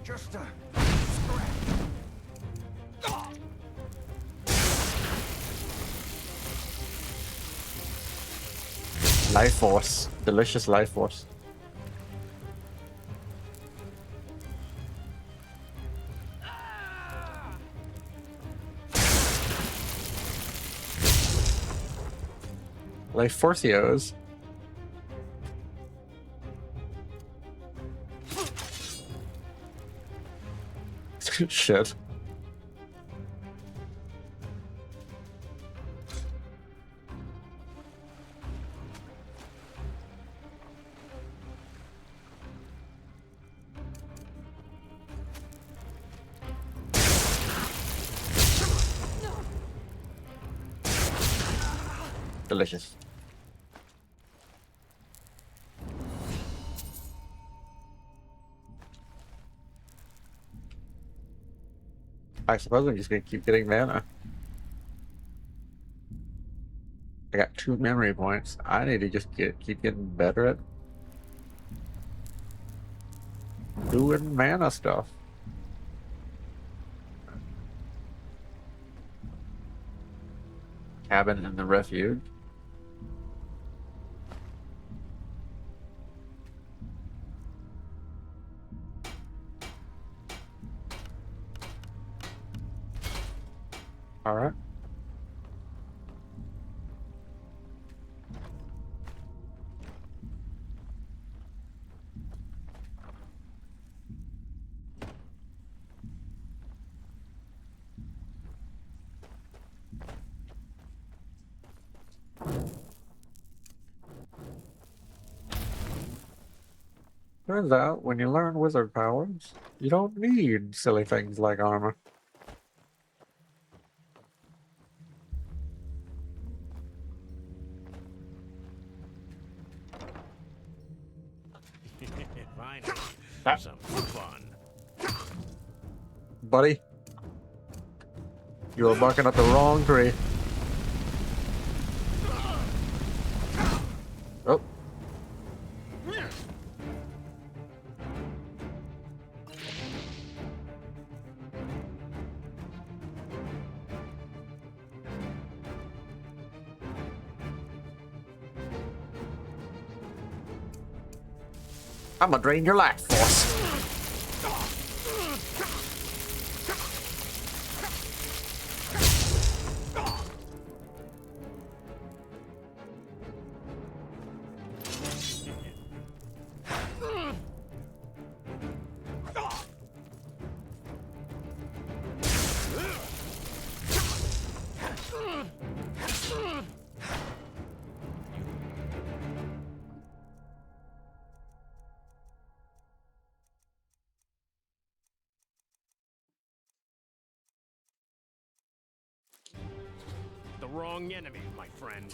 Just a Life force. Delicious life force. Life forcios. Shit. Delicious. I suppose I'm just gonna keep getting mana. I got 2 memory points. I need to just keep getting better at doing mana stuff. Cabin in the refuge. All right. Turns out, when you learn wizard powers, you don't need silly things like armor. Finally, some fun. Buddy, you were barking up the wrong tree. Oh. I'm gonna drain your life force. The wrong enemy, my friend.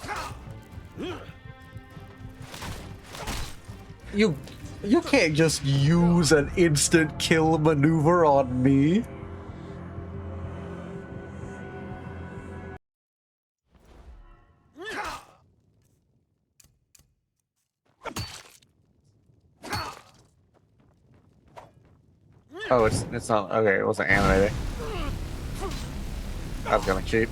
You can't just use an instant kill maneuver on me. Oh, it's not okay. It wasn't animated. I was gonna cheat.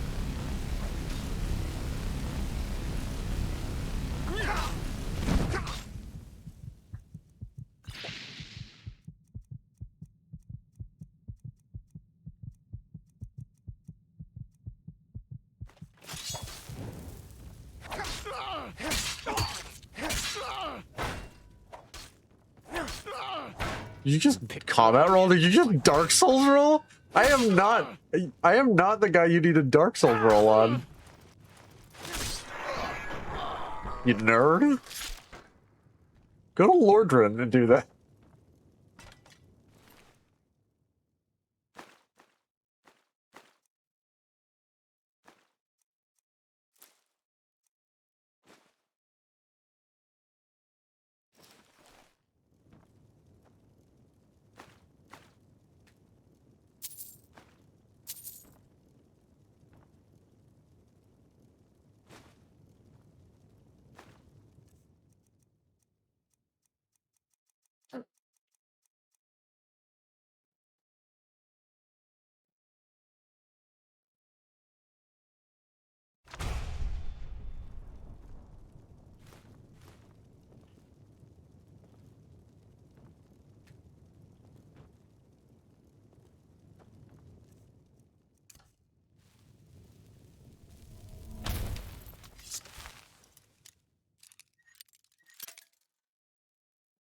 Did you just combat roll? Did you just Dark Souls roll? I am not the guy you need a Dark Souls roll on. You nerd. Go to Lordran and do that.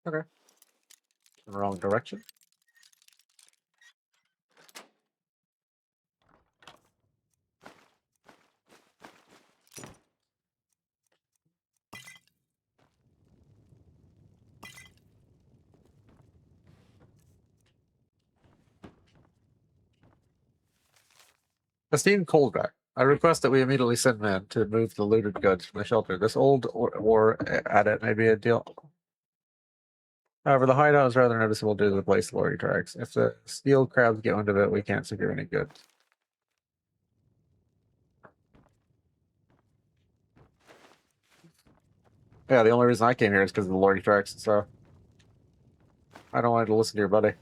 Okay. Wrong direction. Esteemed Coldback, I request that we immediately send men to move the looted goods from the shelter. This old war adit may be a deal. However, the hideout is rather noticeable due to the place lorry tracks. If the steel crabs get wind of it, we can't secure any goods. Yeah, the only reason I came here is because of the lorry tracks and stuff. I don't want to listen to your buddy.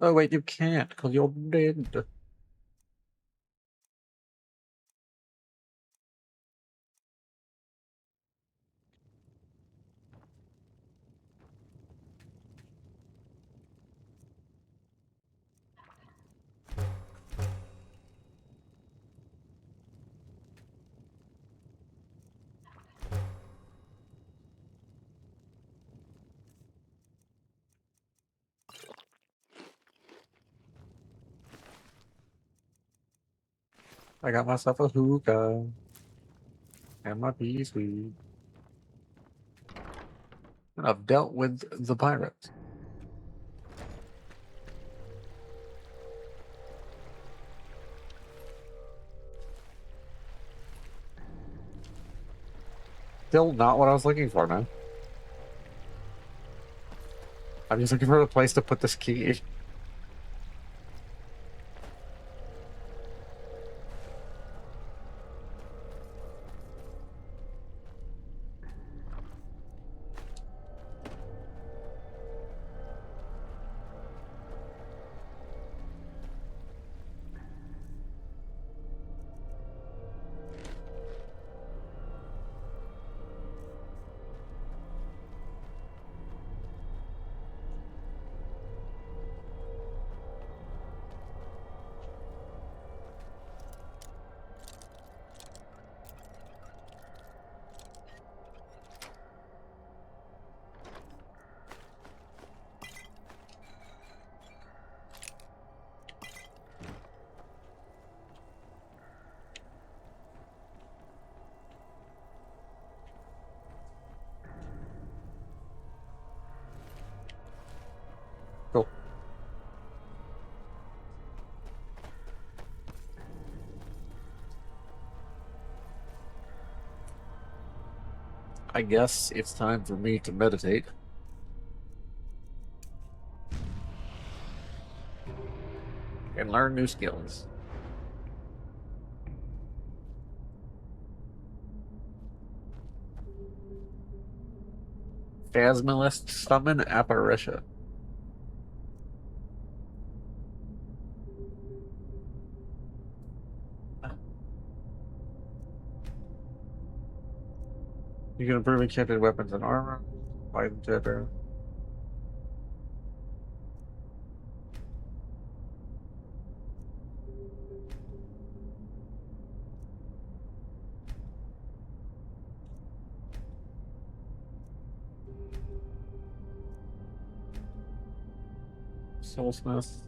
Oh wait, you can't, because you're dead. I got myself a hookah and my peace weed. And I've dealt with the pirates. Still not what I was looking for, man. I'm just looking for a place to put this key. Cool. I guess it's time for me to meditate. And learn new skills. Phasmalist summon apparition. You can improve enchanted weapons and armor. Fight tipper. Soulsmith.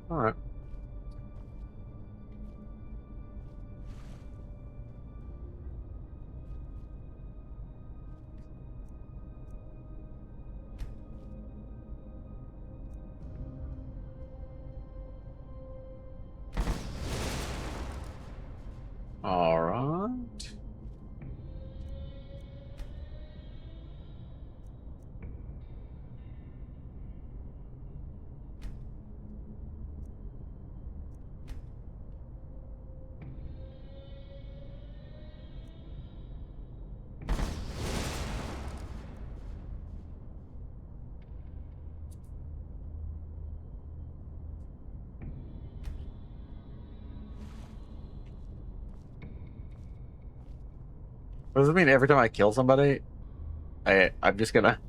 Alright. Alright. What does it mean every time I kill somebody, I'm just gonna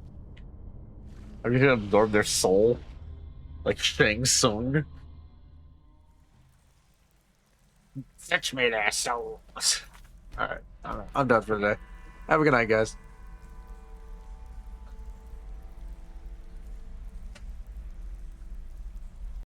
absorb their soul? Like Shang Tsung? Fetch me their souls. Alright, I'm done for today. Have a good night, guys.